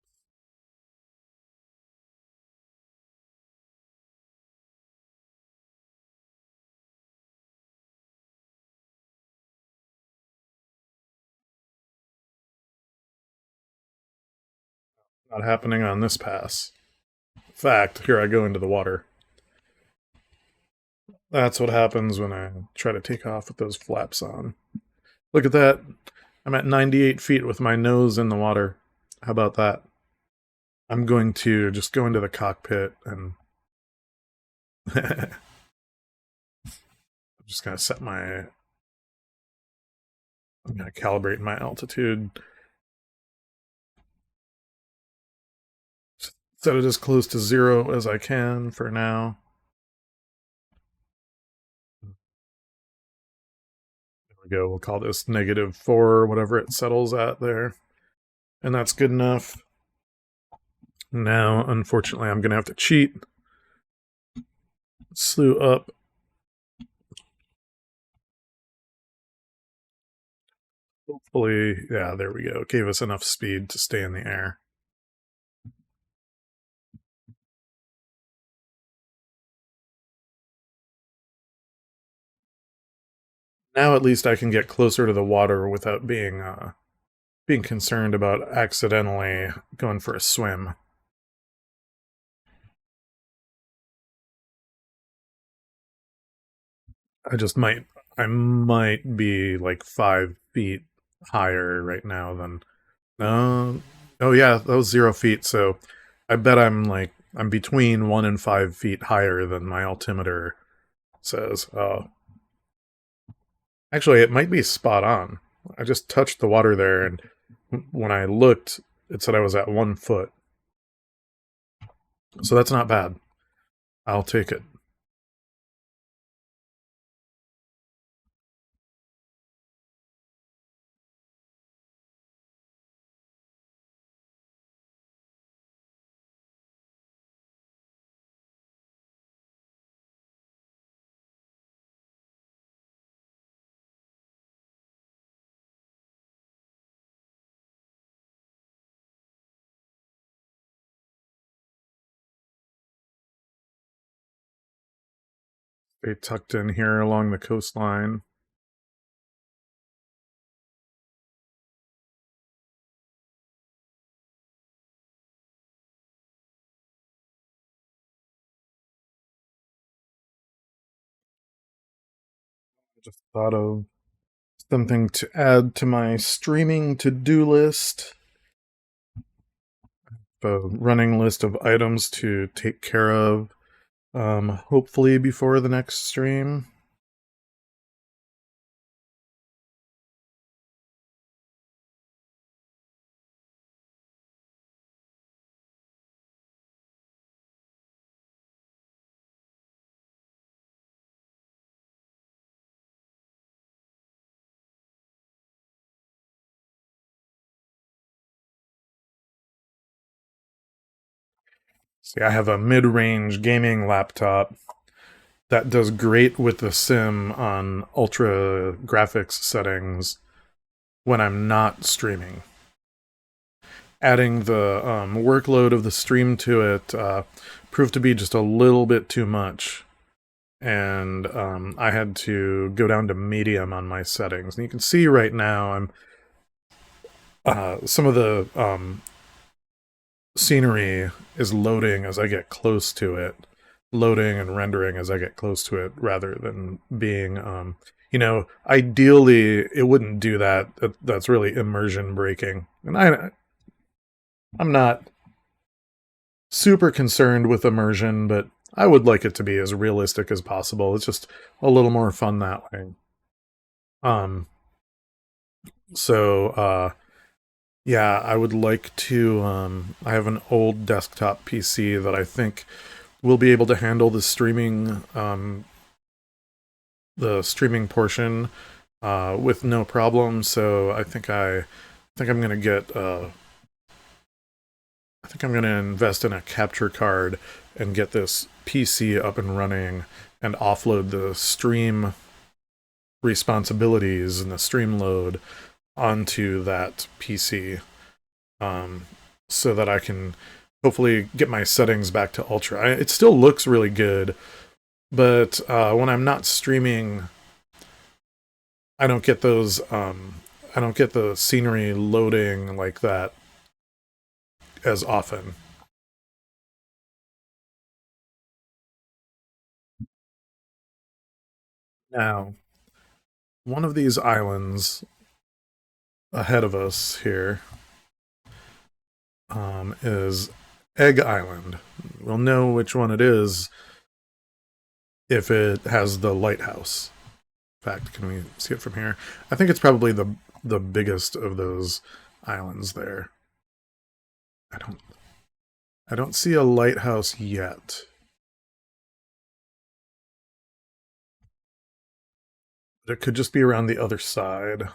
Not happening on this pass. In fact, here I go into the water. That's what happens when I try to take off with those flaps on. Look at that. I'm at 98 feet with my nose in the water. How about that? I'm going to just go into the cockpit and I'm just going to set my. I'm going to calibrate my altitude. Set it as close to zero as I can for now. There we go. We'll call this -4, whatever it settles at there. And that's good enough. Now, unfortunately, I'm going to have to cheat. Slew up. Hopefully, yeah, there we go. It gave us enough speed to stay in the air. Now at least I can get closer to the water without being concerned about accidentally going for a swim. I just might I might be like 5 feet higher right now than oh yeah, that was 0 feet, so I bet I'm between 1 and 5 feet higher than my altimeter says. Actually it might be spot on. I just touched the water there and when I looked it said I was at 1 foot. So that's not bad. I'll take it. Stay tucked in here along the coastline. I just thought of something to add to my streaming to-do list. A running list of items to take care of, hopefully before the next stream. See, I have a mid-range gaming laptop that does great with the sim on ultra graphics settings when I'm not streaming. Adding the workload of the stream to it proved to be just a little bit too much. And I had to go down to medium on my settings. And you can see right now I'm some of the scenery is loading as I get close to it, loading and rendering as I get close to it, rather than being, ideally it wouldn't do that. That's really immersion breaking, and I'm not super concerned with immersion, but I would like it to be as realistic as possible. It's just a little more fun that way. Um, so yeah, I would like to. I have an old desktop PC that I think will be able to handle the streaming portion with no problem. So I think I'm gonna get. I think I'm gonna invest in a capture card and get this PC up and running and offload the stream responsibilities and the stream load onto that PC, um, so that I can hopefully get my settings back to ultra. It still looks really good, but when I'm not streaming, I don't get those. I don't get the scenery loading like that as often. Now, one of these islands ahead of us here is Egg Island. We'll know which one it is if it has the lighthouse. In fact, can we see it from here? I think it's probably the biggest of those islands there. I don't see a lighthouse yet. It could just be around the other side.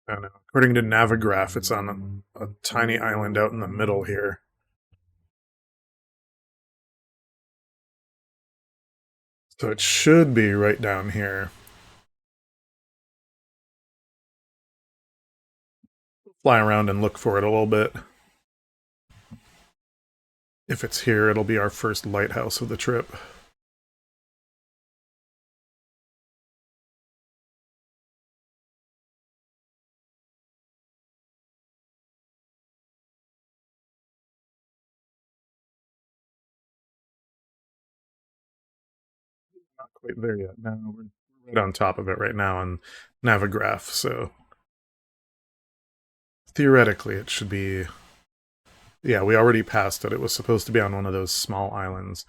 I don't know. According to Navigraph, it's on a tiny island out in the middle here. So it should be right down here. Fly around and look for it a little bit. If it's here, it'll be our first lighthouse of the trip. Not quite there yet. No, we're right on top of it right now on Navigraph, so theoretically it should be. Yeah, we already passed it. It was supposed to be on one of those small islands.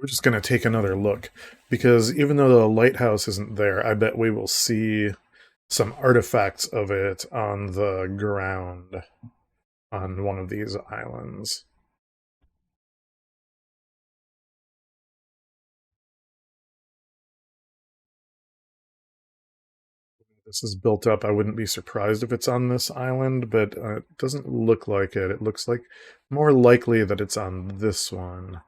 We're just going to take another look because even though the lighthouse isn't there, I bet we will see some artifacts of it on the ground on one of these islands. This is built up. I wouldn't be surprised if it's on this island, but it doesn't look like it. It looks like more likely that it's on this one.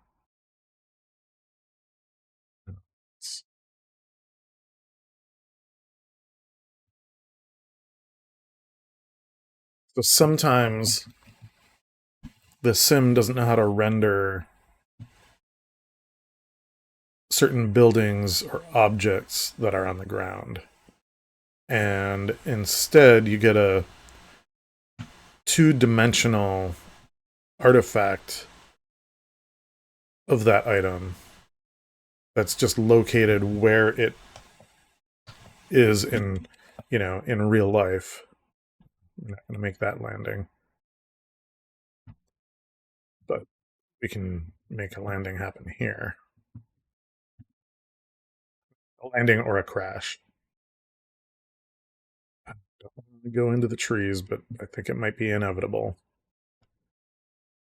So sometimes the sim doesn't know how to render certain buildings or objects that are on the ground. And instead, you get a two-dimensional artifact of that item that's just located where it is in, in real life. I'm not going to make that landing, but we can make a landing happen here. A landing or a crash. I don't want to go into the trees, but I think it might be inevitable.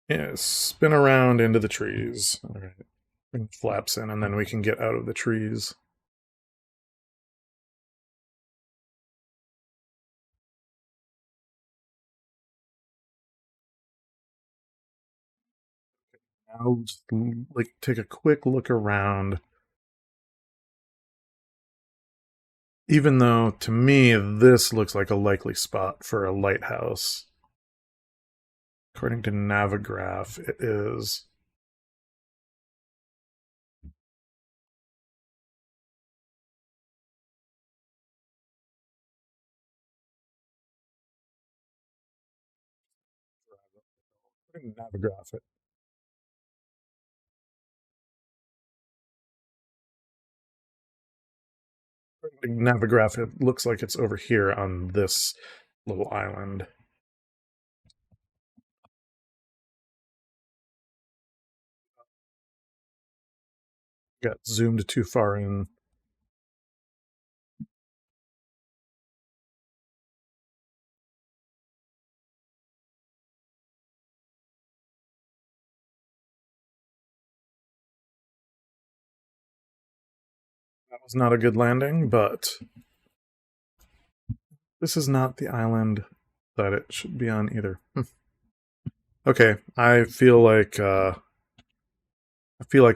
Yeah, spin around into the trees. All right. Bring the flaps in, and then we can get out of the trees. Now, just like take a quick look around. Even though to me this looks like a likely spot for a lighthouse. According to Navigraph, it is. According to Navigraph, it looks like it's over here on this little island. Got zoomed too far in. That was not a good landing, but this is not the island that it should be on either. Okay, I feel like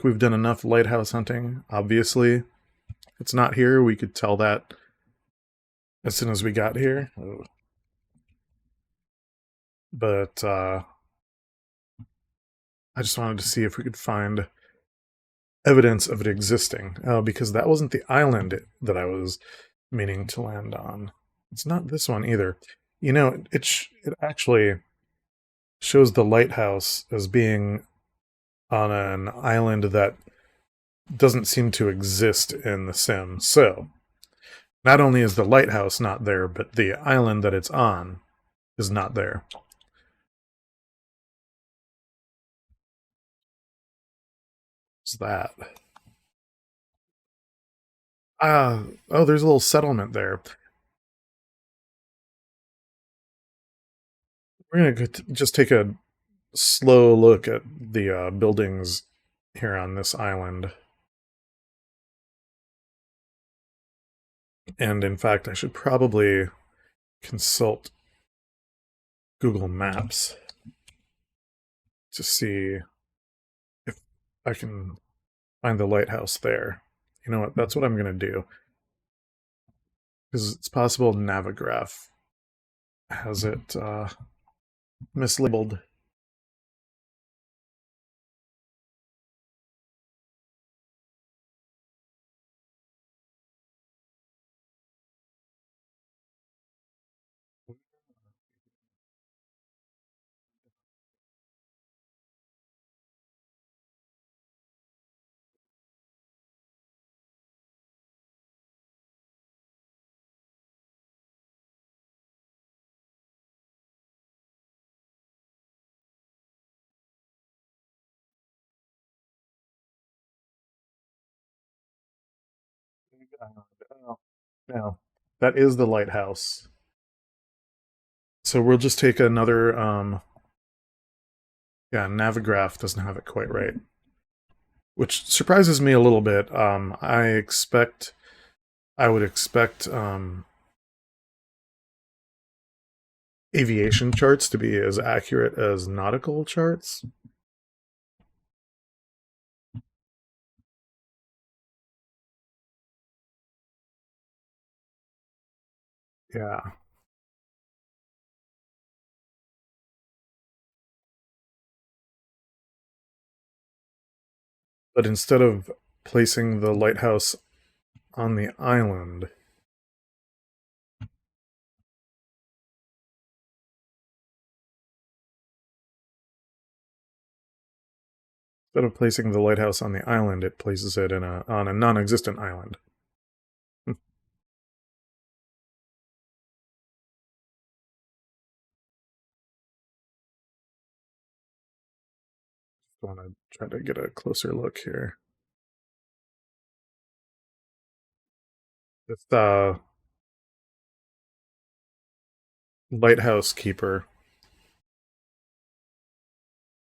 we've done enough lighthouse hunting. Obviously, it's not here. We could tell that as soon as we got here. But I just wanted to see if we could find evidence of it existing. Oh, because that wasn't the island that I was meaning to land on. It's not this one either. You know, it actually shows the lighthouse as being on an island that doesn't seem to exist in the sim. So, not only is the lighthouse not there, but the island that it's on is not there. What's that? Oh, there's a little settlement there. We're gonna just take a slow look at the buildings here on this island. And in fact, I should probably consult Google Maps to see if I can find the lighthouse there. You know what? That's what I'm going to do. Because it's possible Navigraph has it mislabeled. Oh, no, that is the lighthouse. So we'll just take another. Yeah, Navigraph doesn't have it quite right, which surprises me a little bit. I would expect aviation charts to be as accurate as nautical charts. Yeah, but instead of placing the lighthouse on the island, it places it in a on a non-existent island. I want to try to get a closer look here. This lighthouse keeper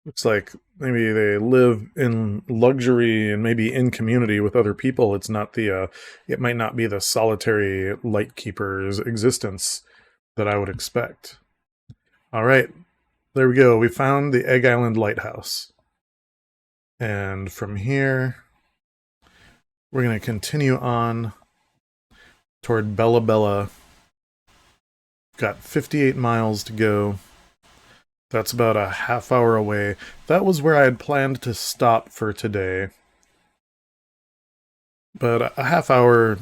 looks like maybe they live in luxury and maybe in community with other people. It's not the it might not be the solitary light keeper's existence that I would expect. All right, there we go. We found the Egg Island Lighthouse. And from here, we're going to continue on toward Bella Bella. Got 58 miles to go. That's about a half hour away. That was where I had planned to stop for today. But a half hour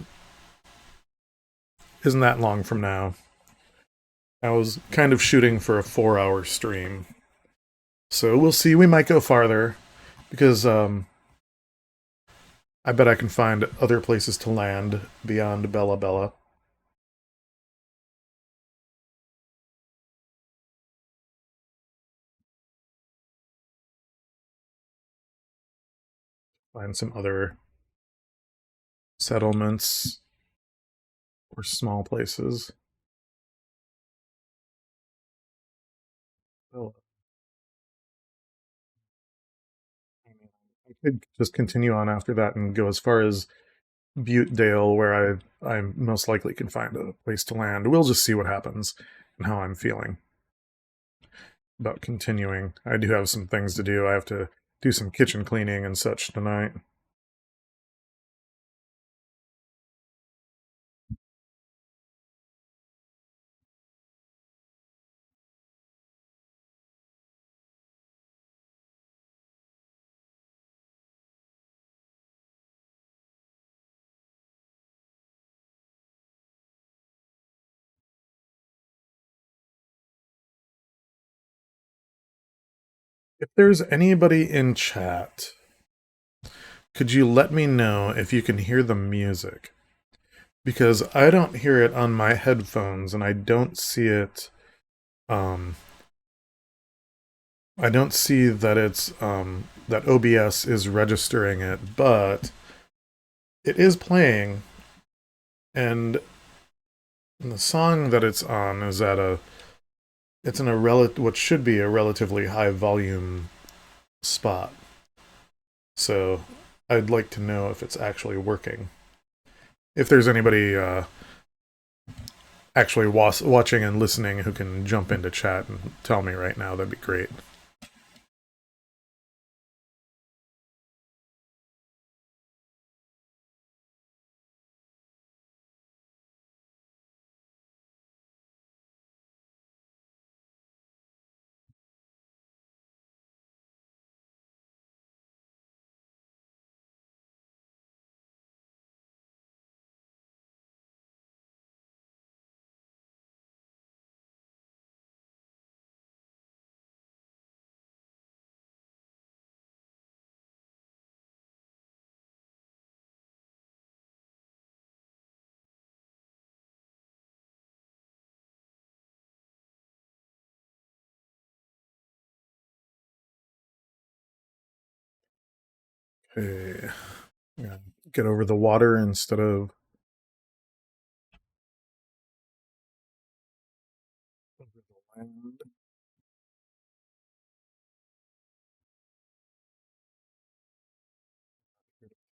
isn't that long from now. I was kind of shooting for a 4 hour stream. So we'll see. We might go farther because I bet I can find other places to land beyond Bella Bella. Find some other settlements or small places. Oh, I could just continue on after that and go as far as Butte Dale, where I most likely can find a place to land. We'll just see what happens and how I'm feeling about continuing. I do have some things to do. I have to do some kitchen cleaning and such tonight. If there's anybody in chat, could you let me know if you can hear the music? Because I don't hear it on my headphones, and I don't see it. Um, I don't see that it's that OBS is registering it, but it is playing, and the song that it's on is at a. It's in a what should be a relatively high volume spot. So I'd like to know if it's actually working. If there's anybody actually watching and listening who can jump into chat and tell me right now, that'd be great. Okay. Yeah. Get over the water instead of over the land.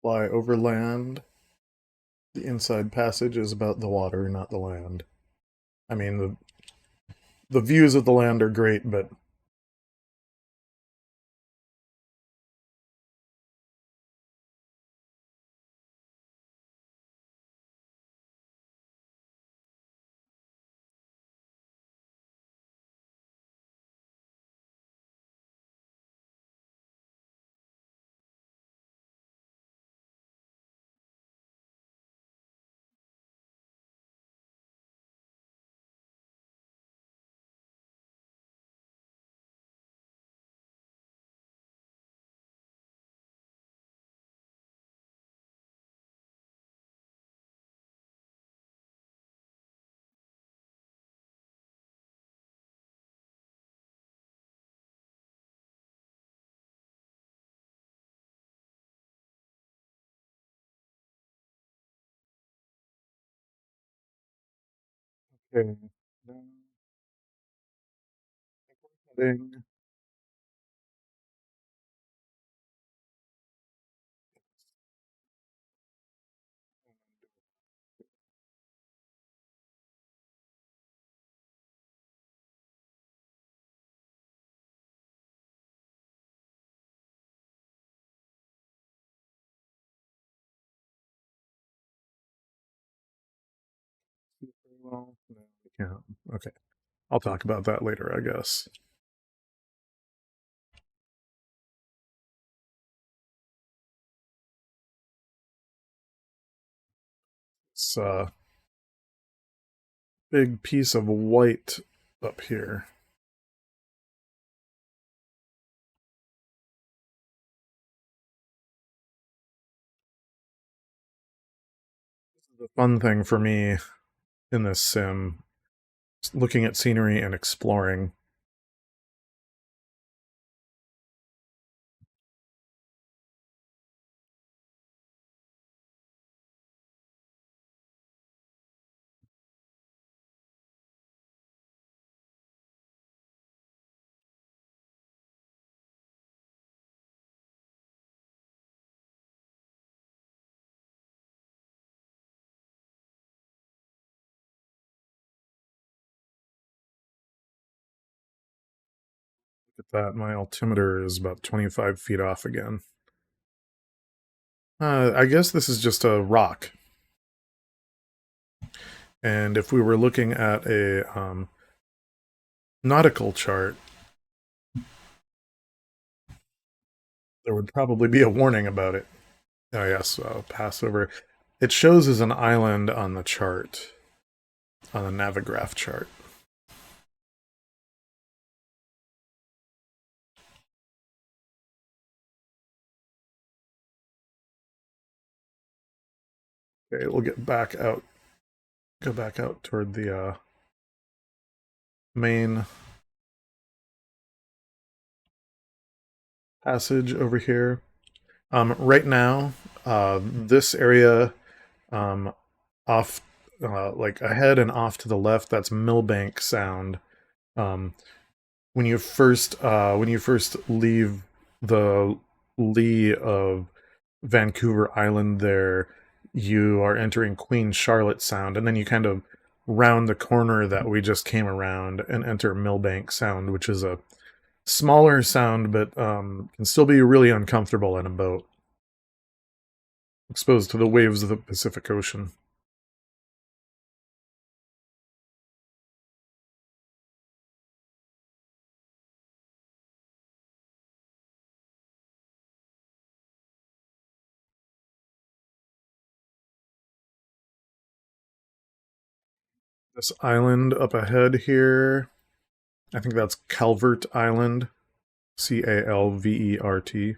Fly over land. The inside passage is about the water, not the land. I mean, the views of the land are great, but okay. Heading well, no, we can't. Okay, I'll talk about that later, I guess. It's a big piece of white up here. The fun thing for me in this sim is looking at scenery and exploring. Look at that, my altimeter is about 25 feet off again. I guess this is just a rock. And if we were looking at a nautical chart, there would probably be a warning about it. Oh yes, pass over. It shows as an island on the chart, on the Navigraph chart. Okay, we'll get back out. Go back out toward the main passage over here. Right now, this area um, off, like ahead and off to the left, that's Millbank Sound. Um, when you first leave the lee of Vancouver Island, there you are entering Queen Charlotte Sound, and then you kind of round the corner that we just came around and enter Millbank Sound, which is a smaller sound, but can still be really uncomfortable in a boat, exposed to the waves of the Pacific Ocean. This island up ahead here, I think that's Calvert Island, Calvert.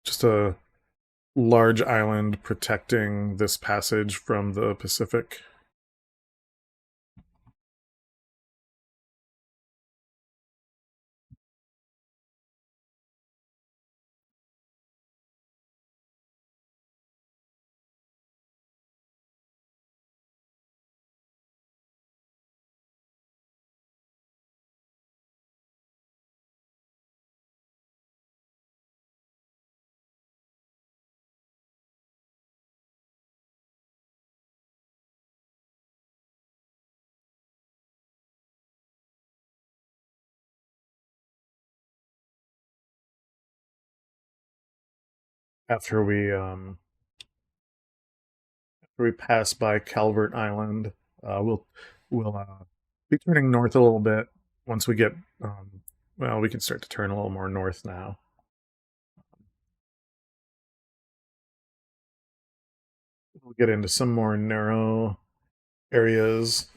Just a large island protecting this passage from the Pacific. After we pass by Calvert Island, we'll be turning north a little bit once we get. Well, we can start to turn a little more north now. We'll get into some more narrow areas.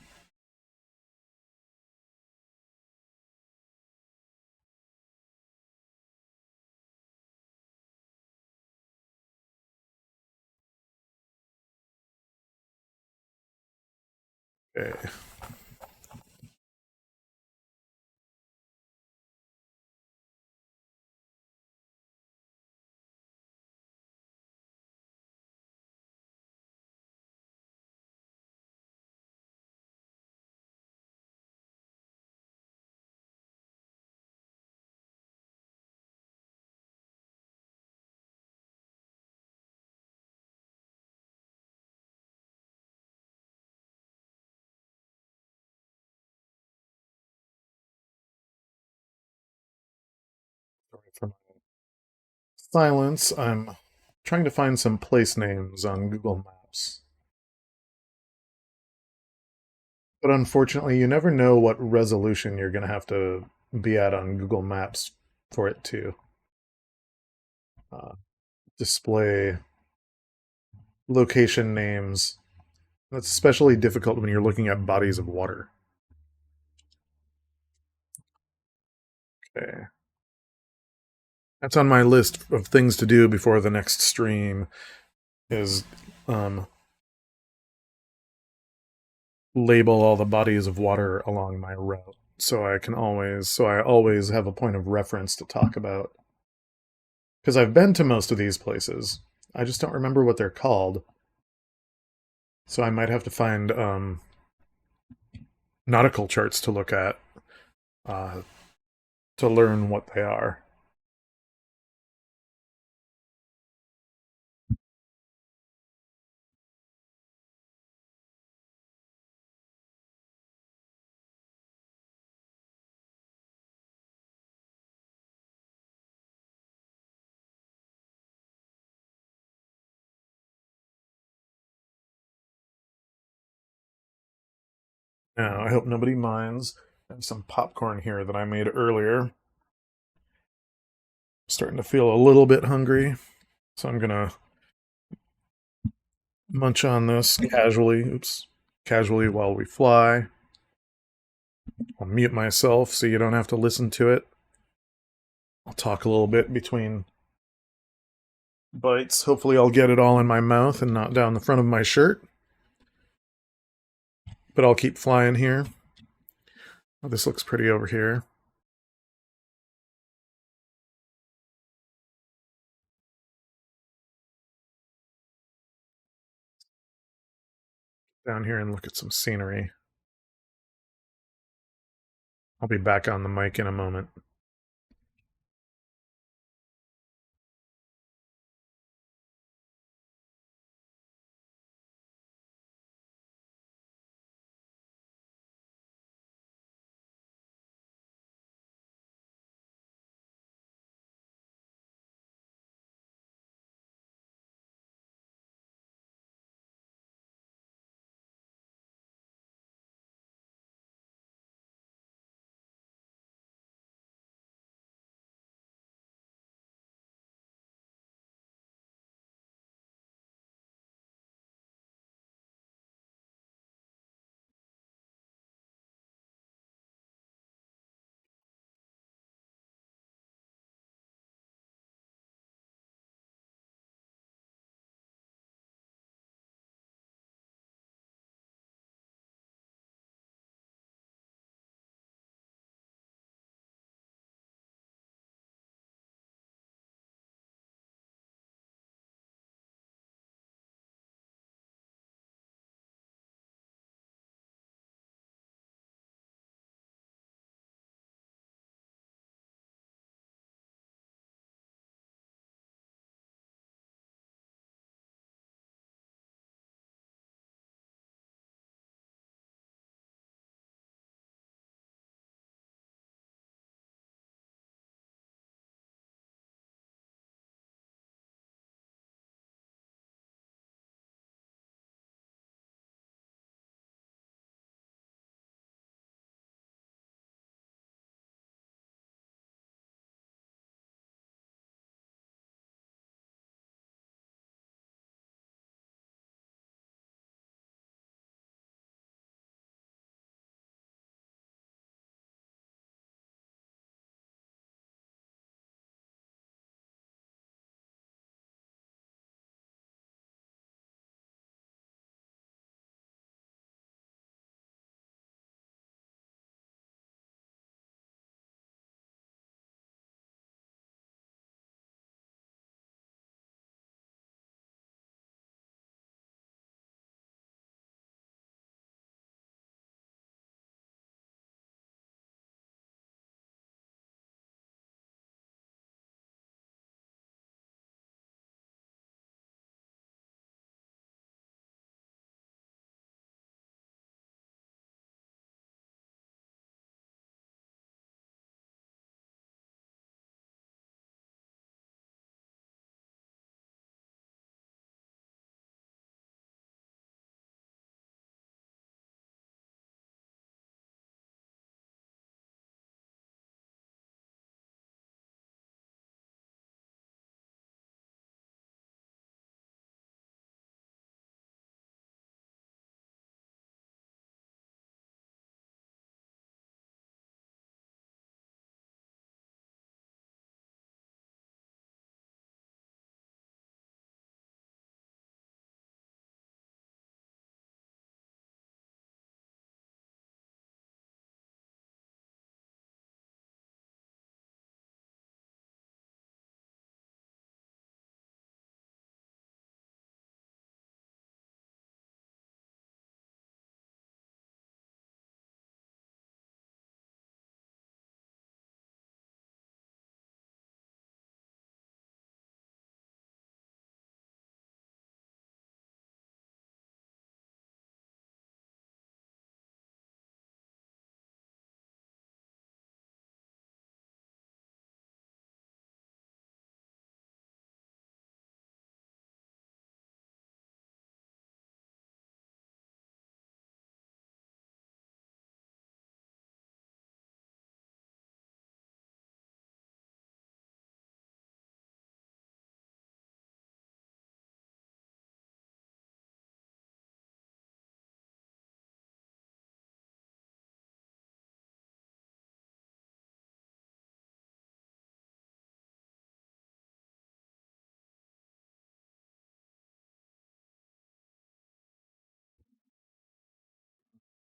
Okay. Sorry for my silence. I'm trying to find some place names on Google Maps. But unfortunately, you never know what resolution you're going to have to be at on Google Maps for it to uh, display location names. That's especially difficult when you're looking at bodies of water. Okay. That's on my list of things to do before the next stream is um, label all the bodies of water along my route so I always have a point of reference to talk about. Because I've been to most of these places. I just don't remember what they're called. So I might have to find nautical charts to look at uh, to learn what they are. Now, I hope nobody minds. I have some popcorn here that I made earlier. Starting to feel a little bit hungry, so I'm gonna munch on this casually. Oops, casually while we fly. I'll mute myself so you don't have to listen to it. I'll talk a little bit between bites. Hopefully I'll get it all in my mouth and not down the front of my shirt. But I'll keep flying here. Oh, this looks pretty over here. Down here and look at some scenery. I'll be back on the mic in a moment.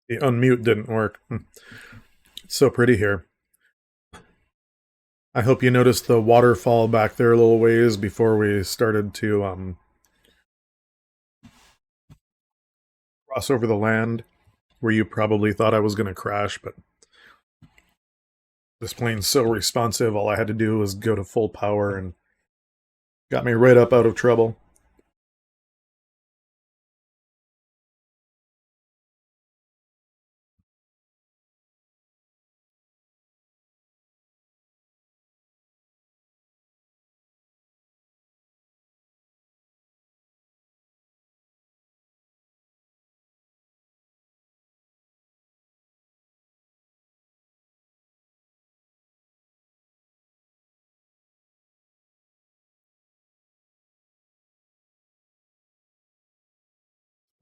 The unmute didn't work. It's so pretty here. I hope you noticed the waterfall back there a little ways before we started to cross over the land, where you probably thought I was going to crash, but this plane's so responsive, all I had to do was go to full power and got me right up out of trouble.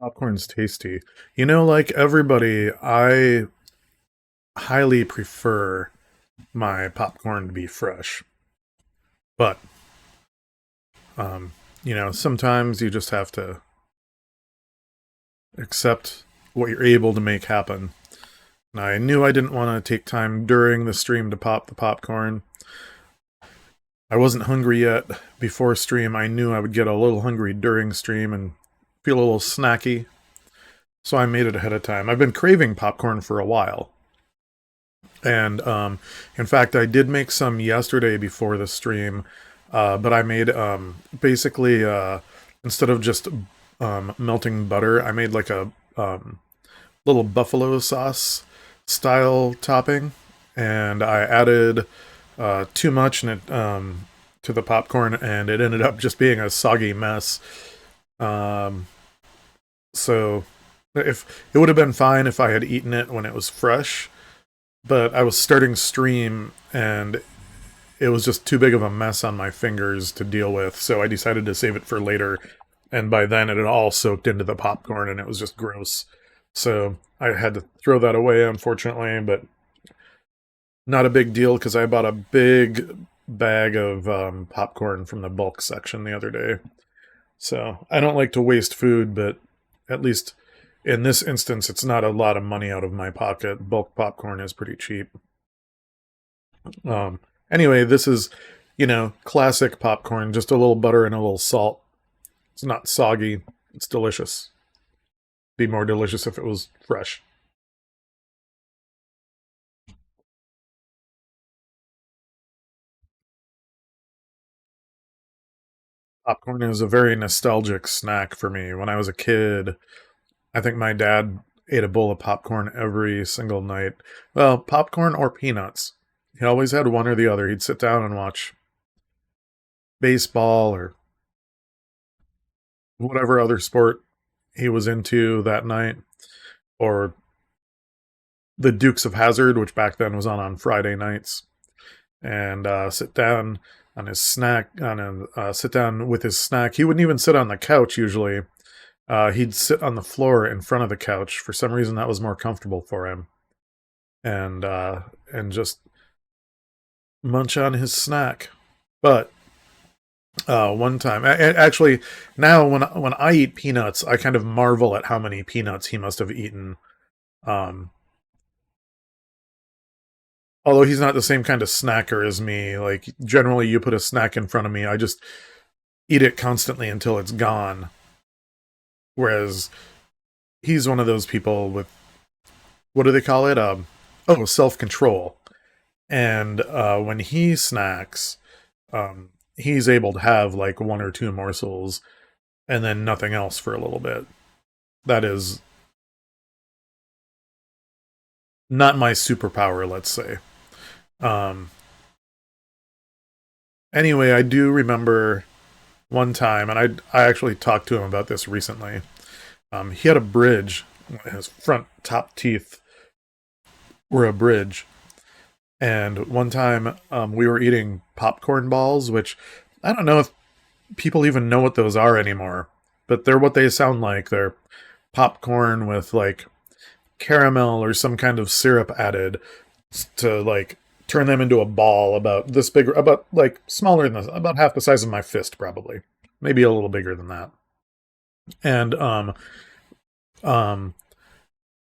Popcorn's tasty. You know, like everybody, I highly prefer my popcorn to be fresh. But, um, sometimes you just have to accept what you're able to make happen. And I knew I didn't want to take time during the stream to pop the popcorn. I wasn't hungry yet before stream. I knew I would get a little hungry during stream and feel a little snacky. So I made it ahead of time. I've been craving popcorn for a while. And in fact, I did make some yesterday before the stream, but I made basically instead of just melting butter, I made like a little buffalo sauce style topping, and I added too much to the popcorn, and it ended up just being a soggy mess. Um, so if it would have been fine if I had eaten it when it was fresh, but I was starting stream and it was just too big of a mess on my fingers to deal with, so I decided to save it for later. And by then, it had all soaked into the popcorn, and it was just gross. So I had to throw that away, unfortunately, but not a big deal because I bought a big bag of popcorn from the bulk section the other day. So I don't like to waste food, but at least in this instance, it's not a lot of money out of my pocket. Bulk popcorn is pretty cheap. Um, anyway, this is, classic popcorn, just a little butter and a little salt. It's not soggy. It's delicious. Be more delicious if it was fresh. Popcorn is a very nostalgic snack for me. When I was a kid, I think my dad ate a bowl of popcorn every single night. Well, popcorn or peanuts. He always had one or the other. He'd sit down and watch baseball or whatever other sport he was into that night, or the Dukes of Hazzard, which back then was on Friday nights, and sit down on his snack sit down with his snack. He wouldn't even sit on the couch usually. He'd sit on the floor in front of the couch. For some reason, that was more comfortable for him, and just munch on his snack. But one time, actually, now when I eat peanuts, I kind of marvel at how many peanuts he must have eaten. Um, Although he's not the same kind of snacker as me. Like generally, you put a snack in front of me, I just eat it constantly until it's gone. Whereas he's one of those people with, what do they call it? Self control. And when he snacks, he's able to have like one or two morsels and then nothing else for a little bit. That is not my superpower, let's say. Um, anyway, I do remember one time, and I actually talked to him about this recently. He had a bridge. His front top teeth were a bridge. And one time we were eating popcorn balls, which I don't know if people even know what those are anymore, but they're what they sound like. They're popcorn with like caramel or some kind of syrup added to like turn them into a ball about this big, about like smaller than this, about half the size of my fist, probably, maybe a little bigger than that. And um,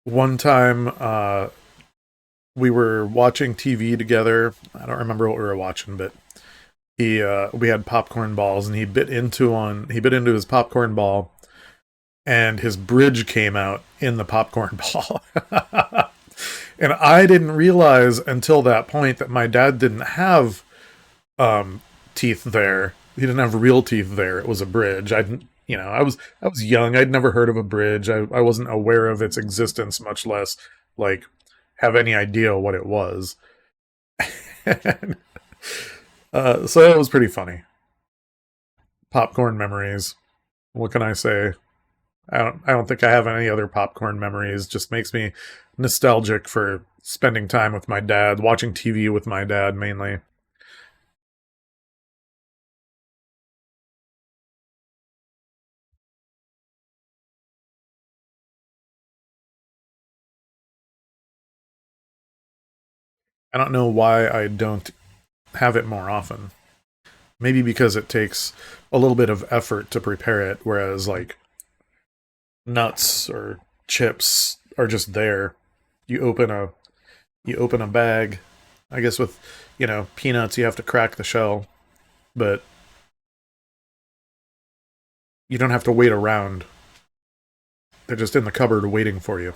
one time we were watching TV together. I don't remember what we were watching, but he we had popcorn balls, and he bit into his popcorn ball, and his bridge came out in the popcorn ball. And I didn't realize until that point that my dad didn't have um, teeth there. He didn't have real teeth there. It was a bridge. I didn't, I was young. I'd never heard of a bridge. I wasn't aware of its existence, much less like have any idea what it was. And, so that was pretty funny. Popcorn memories. What can I say? I don't think I have any other popcorn memories. Just makes me nostalgic for spending time with my dad, watching TV with my dad mainly. I don't know why I don't have it more often. Maybe because it takes a little bit of effort to prepare it, whereas like nuts or chips are just there. You open a you open a bag. I guess with peanuts you have to crack the shell, but you don't have to wait around. They're just in the cupboard waiting for you.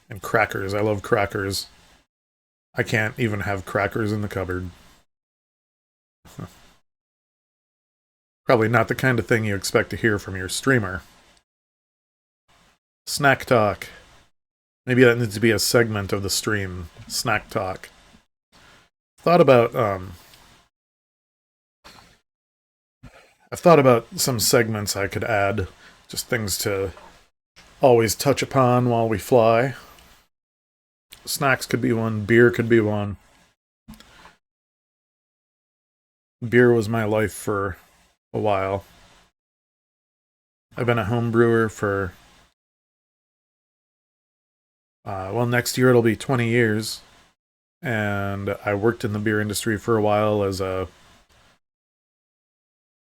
And crackers, I love crackers. I can't even have crackers in the cupboard. Probably not the kind of thing you expect to hear from your streamer. Snack talk. Maybe that needs to be a segment of the stream. Snack talk. Thought about I've thought about some segments I could add, just things to always touch upon while we fly. Snacks could be one, beer could be one. Beer was my life for a while. I've been a home brewer for well, next year it'll be 20 years, and I worked in the beer industry for a while as a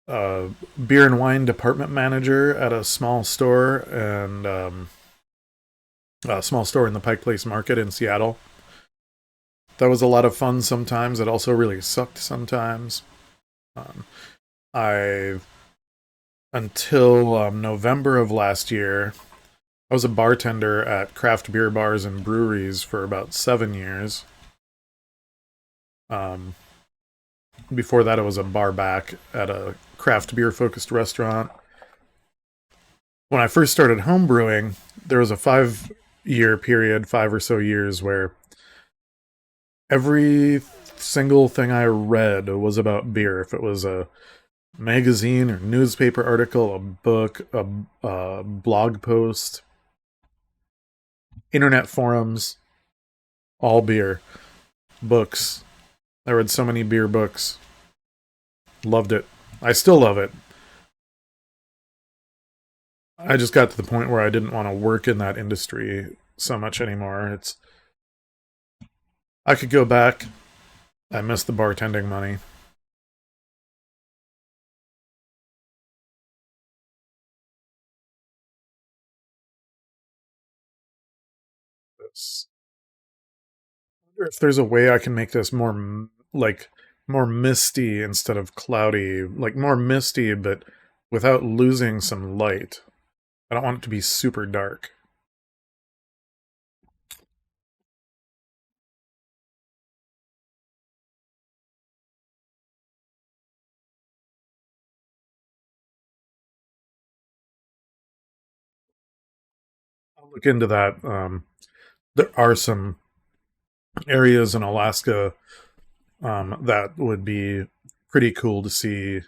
beer and wine department manager at a small store, and a small store in the Pike Place Market in Seattle. That was a lot of fun sometimes. It also really sucked sometimes. Um, I Until November of last year, I was a bartender at craft beer bars and breweries for about 7 years. Um, Before that, I was a bar back at a craft beer focused restaurant. When I first started homebrewing, there was a 5 year period, 5 or so years, where every single thing I read was about beer. If it was a magazine or newspaper article, a book, a blog post, internet forums, all beer. Books. I read so many beer books. Loved it. I still love it. I just got to the point where I didn't want to work in that industry so much anymore. I could go back. I miss the bartending money. I wonder if there's a way I can make this more misty instead of cloudy, like more misty but without losing some light. I don't want it to be super dark. I'll look into that. There are some areas in Alaska that would be pretty cool to see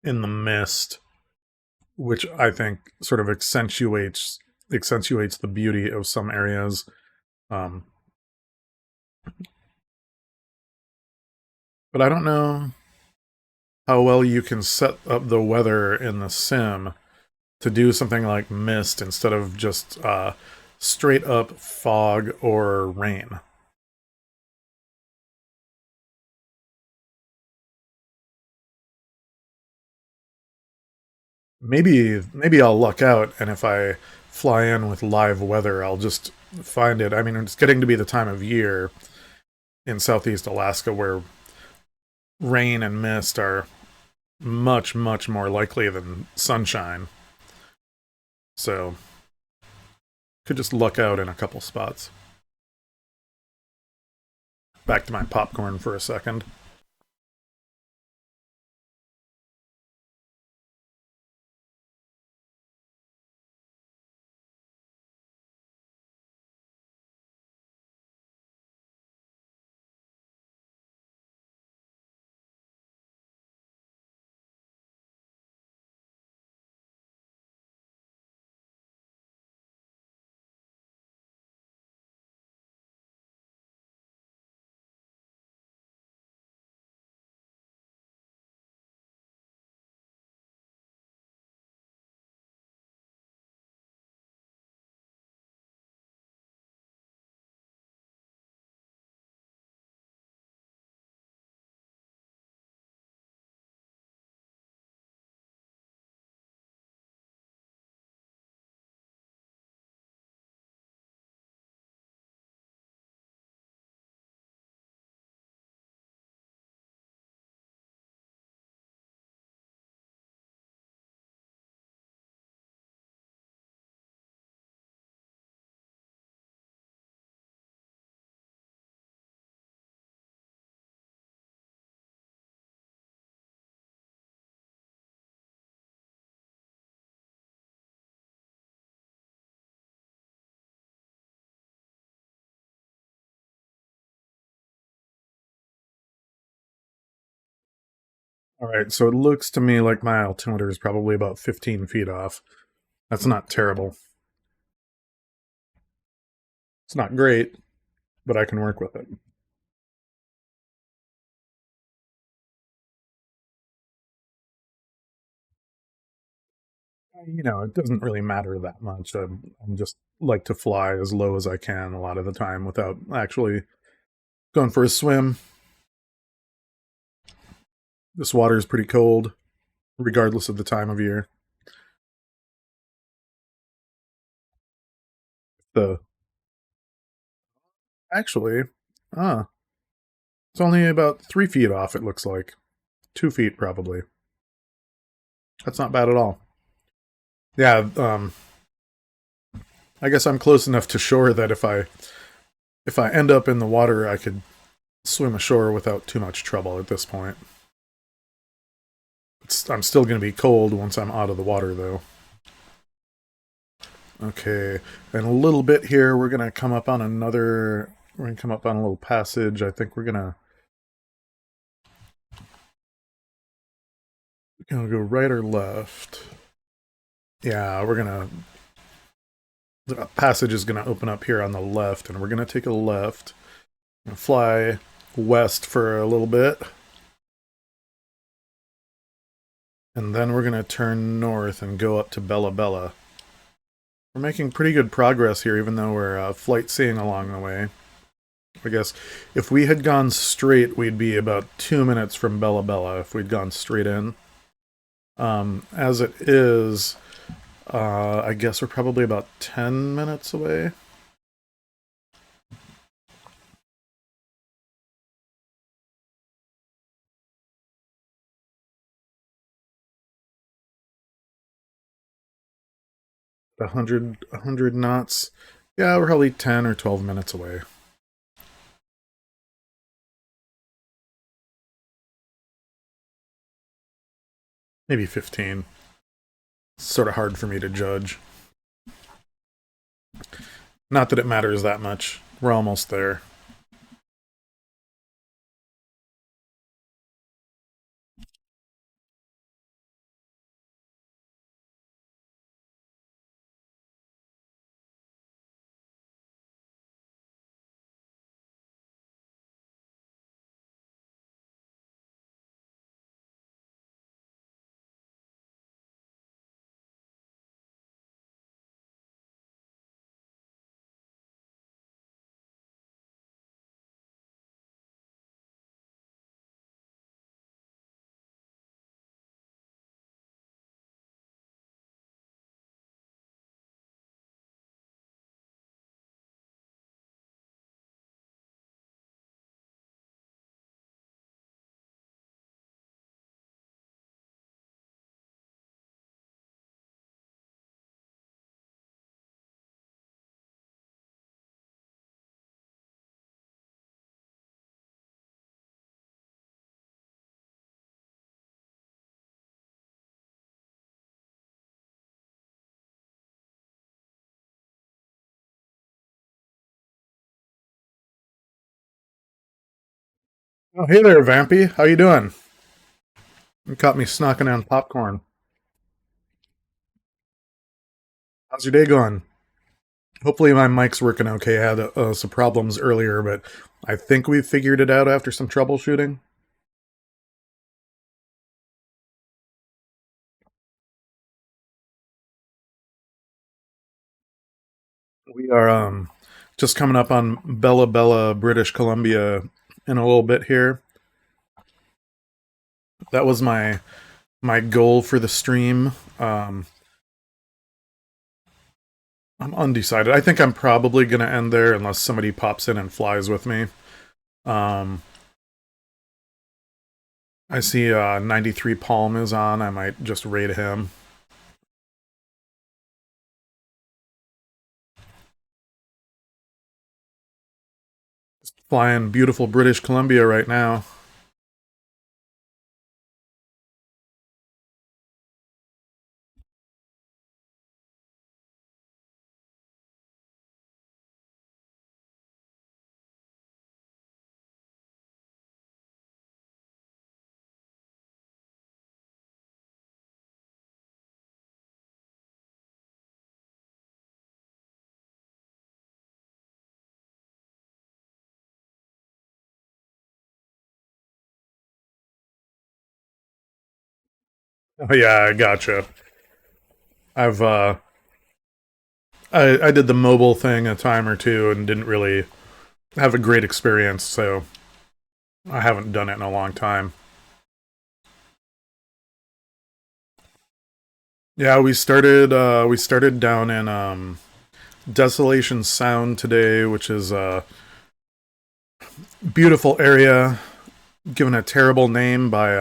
in the mist, which I think sort of accentuates the beauty of some areas. Um, but I don't know how well you can set up the weather in the sim to do something like mist instead of just straight up fog or rain. Maybe I'll luck out, and if I fly in with live weather, I'll just find it. I mean, it's getting to be the time of year in Southeast Alaska where rain and mist are much more likely than sunshine. So could just luck out in a couple spots. Back to my popcorn for a second. All right, so it looks to me like my altimeter is probably about 15 feet off. That's not terrible. It's not great, but I can work with it. It doesn't really matter that much. I'm just like to fly as low as I can a lot of the time without actually going for a swim. This water is pretty cold, regardless of the time of year. The Actually, ah, it's only about 3 feet off. It looks like 2 feet probably. That's not bad at all. Yeah, I guess I'm close enough to shore that if I end up in the water, I could swim ashore without too much trouble at this point. I'm still going to be cold once I'm out of the water, though. Okay, and a little bit here, we're going to come up on another. We're going to come up on a little passage. I think we're gonna go right or left. Yeah, we're gonna. The passage is going to open up here on the left, and we're going to take a left and fly west for a little bit. And then we're going to turn north and go up to Bella Bella. We're making pretty good progress here, even though we're flight seeing along the way. I guess if we had gone straight, we'd be about 2 minutes from Bella Bella if we'd gone straight in. As it is, I guess we're probably about 10 minutes away. A hundred knots. Yeah, we're probably 10 or 12 minutes away. Maybe 15. It's sort of hard for me to judge. Not that it matters that much. We're almost there. Oh, hey there, Vampy. How you doing? You caught me snocking on popcorn. How's your day going? Hopefully my mic's working okay. I had some problems earlier, but I think we figured it out after some troubleshooting. We are just coming up on Bella Bella, British Columbia in a little bit here. That was my goal for the stream. Um, I'm undecided. I think I'm probably going to end there unless somebody pops in and flies with me. Um, I see 93 Palm is on. I might just raid him. Flying beautiful British Columbia right now. Oh yeah, I gotcha. I've I did the mobile thing a time or two and didn't really have a great experience, so I haven't done it in a long time. Yeah, we started down in Desolation Sound today, which is a beautiful area given a terrible name by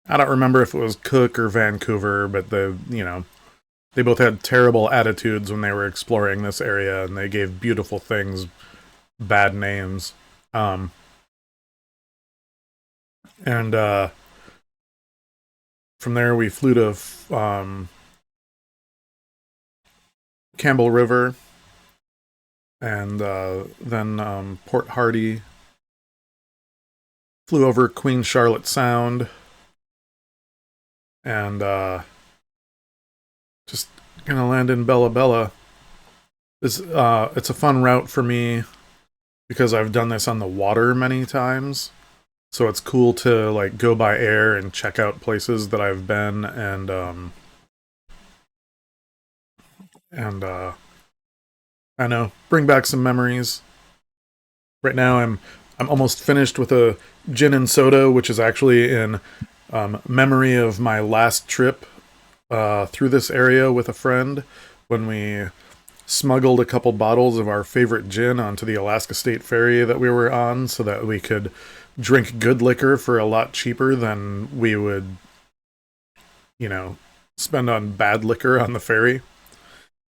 I don't remember if it was Cook or Vancouver, but they both had terrible attitudes when they were exploring this area, and they gave beautiful things bad names. Um, and From there, we flew to Campbell River, and then Port Hardy. Flew over Queen Charlotte Sound, and just gonna land in Bella Bella. It's a fun route for me because I've done this on the water many times. So it's cool to like go by air and check out places that I've been and I know bring back some memories. Right now I'm almost finished with a gin and soda, which is actually in memory of my last trip through this area with a friend when we smuggled a couple bottles of our favorite gin onto the Alaska State Ferry that we were on so that we could drink good liquor for a lot cheaper than we would, you know, spend on bad liquor on the ferry.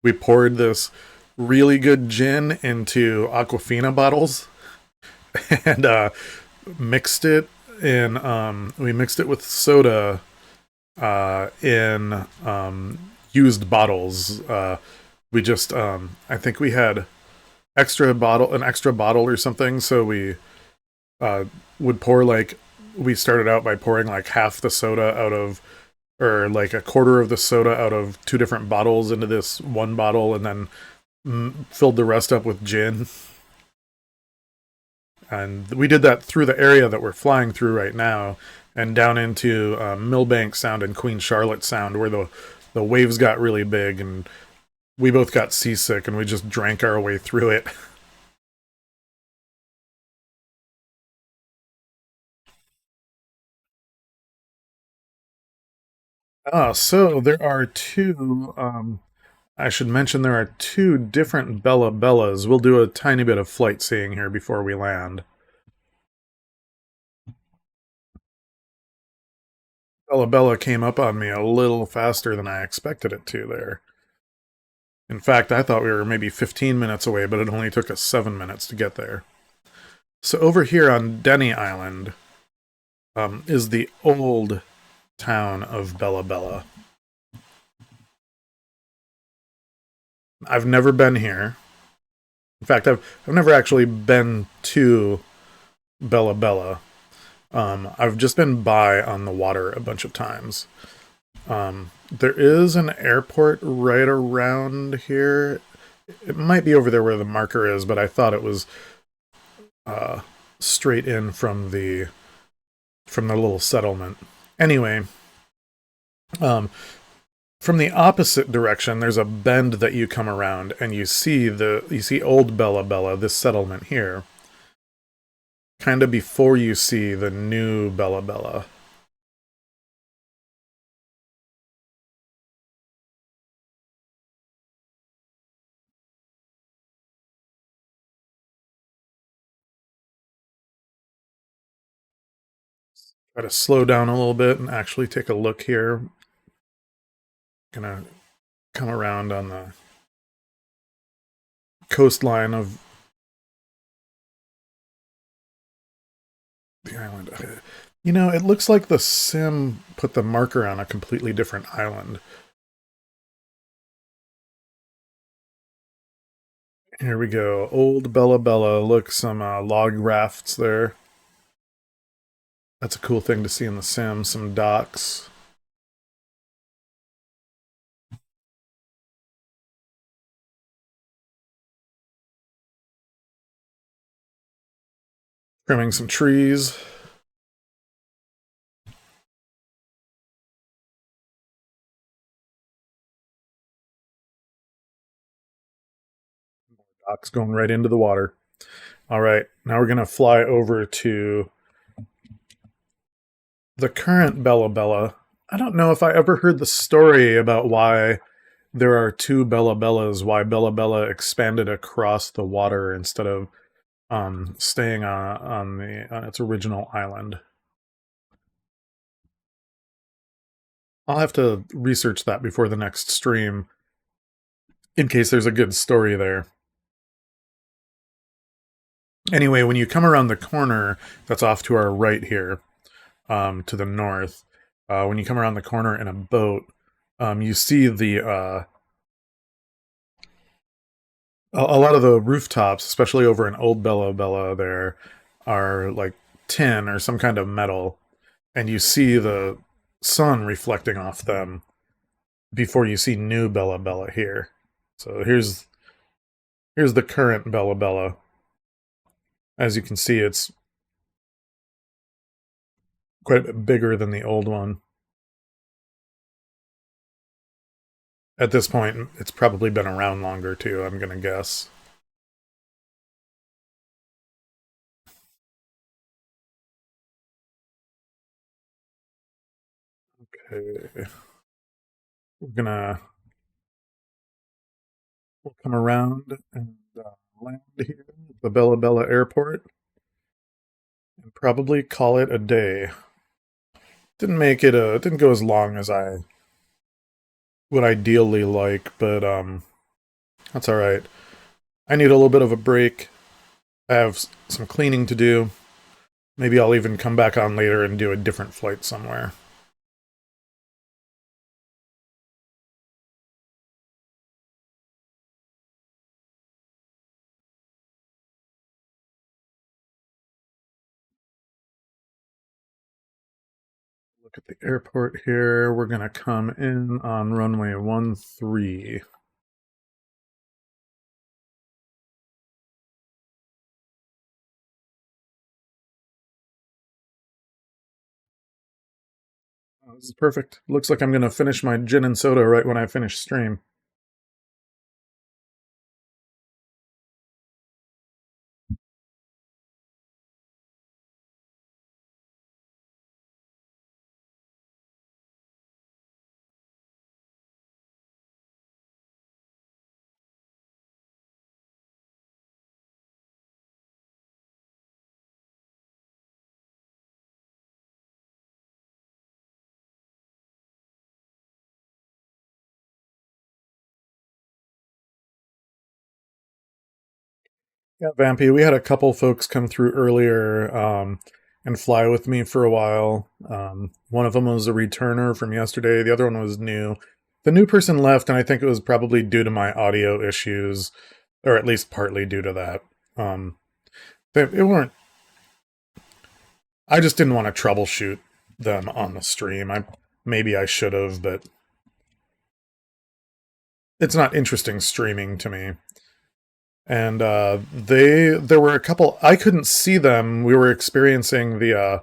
We poured this really good gin into Aquafina bottles and mixed it in we mixed it with soda in used bottles. We just I think we had an extra bottle or something, so we uh would pour like we started out by pouring like half the soda out of or like a quarter of the soda out of two different bottles into this one bottle, and then filled the rest up with gin. And we did that through the area that we're flying through right now, and down into Millbank Sound and Queen Charlotte Sound, where the waves got really big, and we both got seasick, and we just drank our way through it. So there are two. I should mention there are two different Bella Bellas. We'll do a tiny bit of flight seeing here before we land. Bella Bella came up on me a little faster than I expected it to there. In fact, I thought we were maybe 15 minutes away, but it only took us 7 minutes to get there. So over here on Denny Island is the old town of Bella Bella. I've never been here. In fact, I've never actually been to Bella Bella. I've just been by on the water a bunch of times. There is an airport right around here. It might be over there where the marker is, but I thought it was uh, straight in from the little settlement. Anyway, um, from the opposite direction, there's a bend that you come around, and you see old Bella Bella, this settlement here, kind of before you see the new Bella Bella. Try to slow down a little bit and actually take a look here. Gonna come around on the coastline of the island. You know, it looks like the sim put the marker on a completely different island. Here we go. Old Bella Bella. Look, some log rafts there. That's a cool thing to see in the sim. Some docks. Trimming some trees. Docks going right into the water. All right, now we're going to fly over to the current Bella Bella. I don't know if I ever heard the story about why there are two Bella Bellas, why Bella Bella expanded across the water instead of staying on its original island. I'll have to research that before the next stream in case there's a good story there. Anyway, when you come around the corner that's off to our right here, to the north, when you come around the corner in a boat, you see a lot of the rooftops, especially over in Old Bella Bella, there are like tin or some kind of metal, and you see the sun reflecting off them before you see New Bella Bella here. So here's the current Bella Bella. As you can see, it's quite a bit bigger than the old one. At this point, it's probably been around longer too, I'm gonna guess. Okay. We're gonna we'll come around and land here at the Bella Bella Airport and probably call it a day. Didn't go as long as I would ideally like, but that's all right. I need a little bit of a break. I have some cleaning to do. Maybe I'll even come back on later and do a different flight somewhere. Look at the airport here. We're gonna come in on runway 13. Oh, this is perfect. Looks like I'm gonna finish my gin and soda right when I finish stream. Yeah, Vampy, we had a couple folks come through earlier and fly with me for a while. One of them was a returner from yesterday. The other one was new. The new person left, and I think it was probably due to my audio issues, or at least partly due to that. It weren't I just didn't want to troubleshoot them on the stream. Maybe I should have, but it's not interesting streaming to me. And there were a couple I couldn't see them. We were experiencing the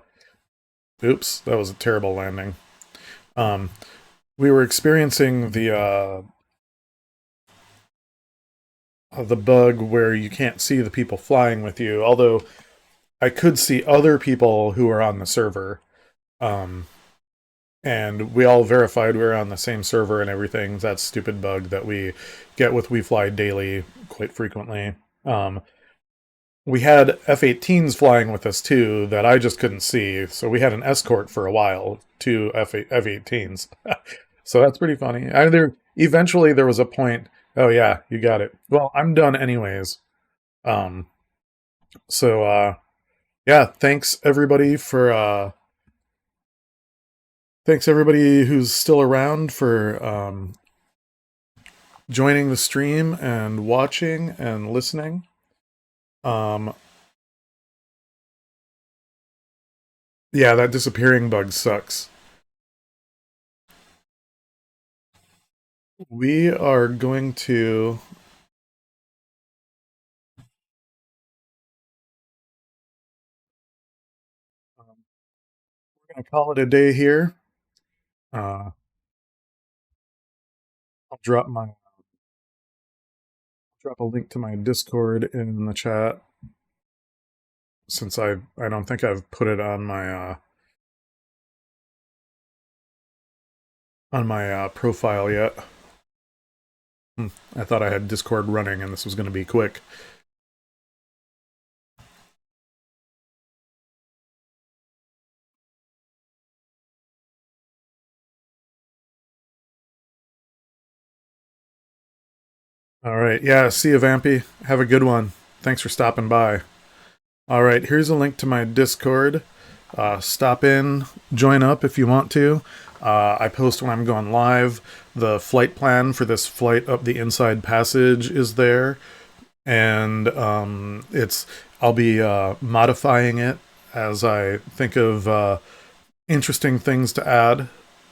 oops, that was a terrible landing. Um, we were experiencing the bug where you can't see the people flying with you, although I could see other people who were on the server. Um, and we all verified we were on the same server and everything. That stupid bug that we get with We Fly Daily quite frequently. Um, we had F-18s flying with us too that I just couldn't see, so we had an escort for a while, two F-18s. So that's pretty funny. Eventually there was a point. Oh yeah, you got it. Well, I'm done anyways. Um, so yeah, thanks everybody who's still around for joining the stream and watching and listening. Yeah, that disappearing bug sucks. We are going to we're gonna call it a day here. I'll drop a link to my Discord in the chat since I don't think I've put it on my profile yet. I thought I had Discord running and this was going to be quick. All right. Yeah, see you, Vampy. Have a good one. Thanks for stopping by. All right, here's a link to my Discord. Stop in, join up if you want to. I post when I'm going live. The flight plan for this flight up the Inside Passage is there, and I'll be modifying it as I think of interesting things to add.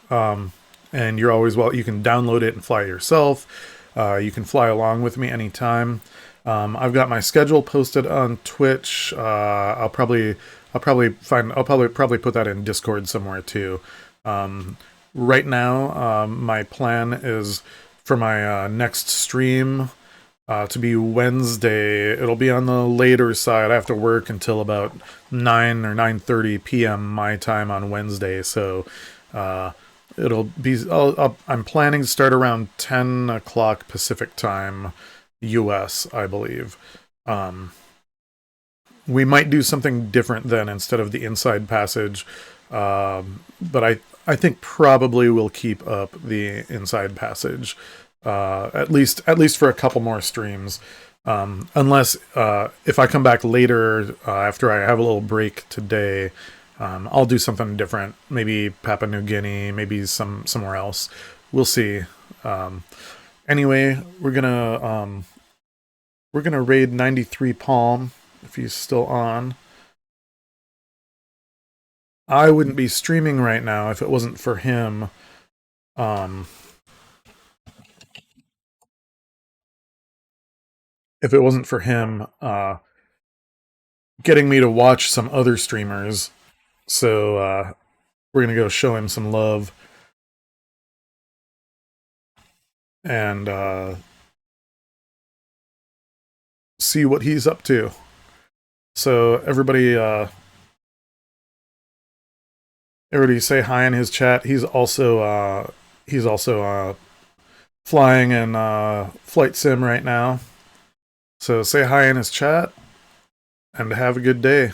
And you're always you can download it and fly yourself. You can fly along with me anytime. I've got my schedule posted on Twitch. I'll probably put that in Discord somewhere too. Right now, my plan is for my next stream to be Wednesday. It'll be on the later side. I have to work until about 9 or 9:30 p.m. my time on Wednesday, so it'll be. I'm planning to start around 10 o'clock Pacific time, U.S. I believe. We might do something different then instead of the Inside Passage, but I think probably we'll keep up the Inside Passage at least for a couple more streams. Unless if I come back later after I have a little break today, I'll do something different. Maybe Papua New Guinea, maybe somewhere else. We'll see. Anyway, we're gonna raid 93 Palm if he's still on. I wouldn't be streaming right now if it wasn't for him. If it wasn't for him getting me to watch some other streamers. So we're going to go show him some love. And see what he's up to. So everybody say hi in his chat. He's also flying in Flight Sim right now. So say hi in his chat and have a good day.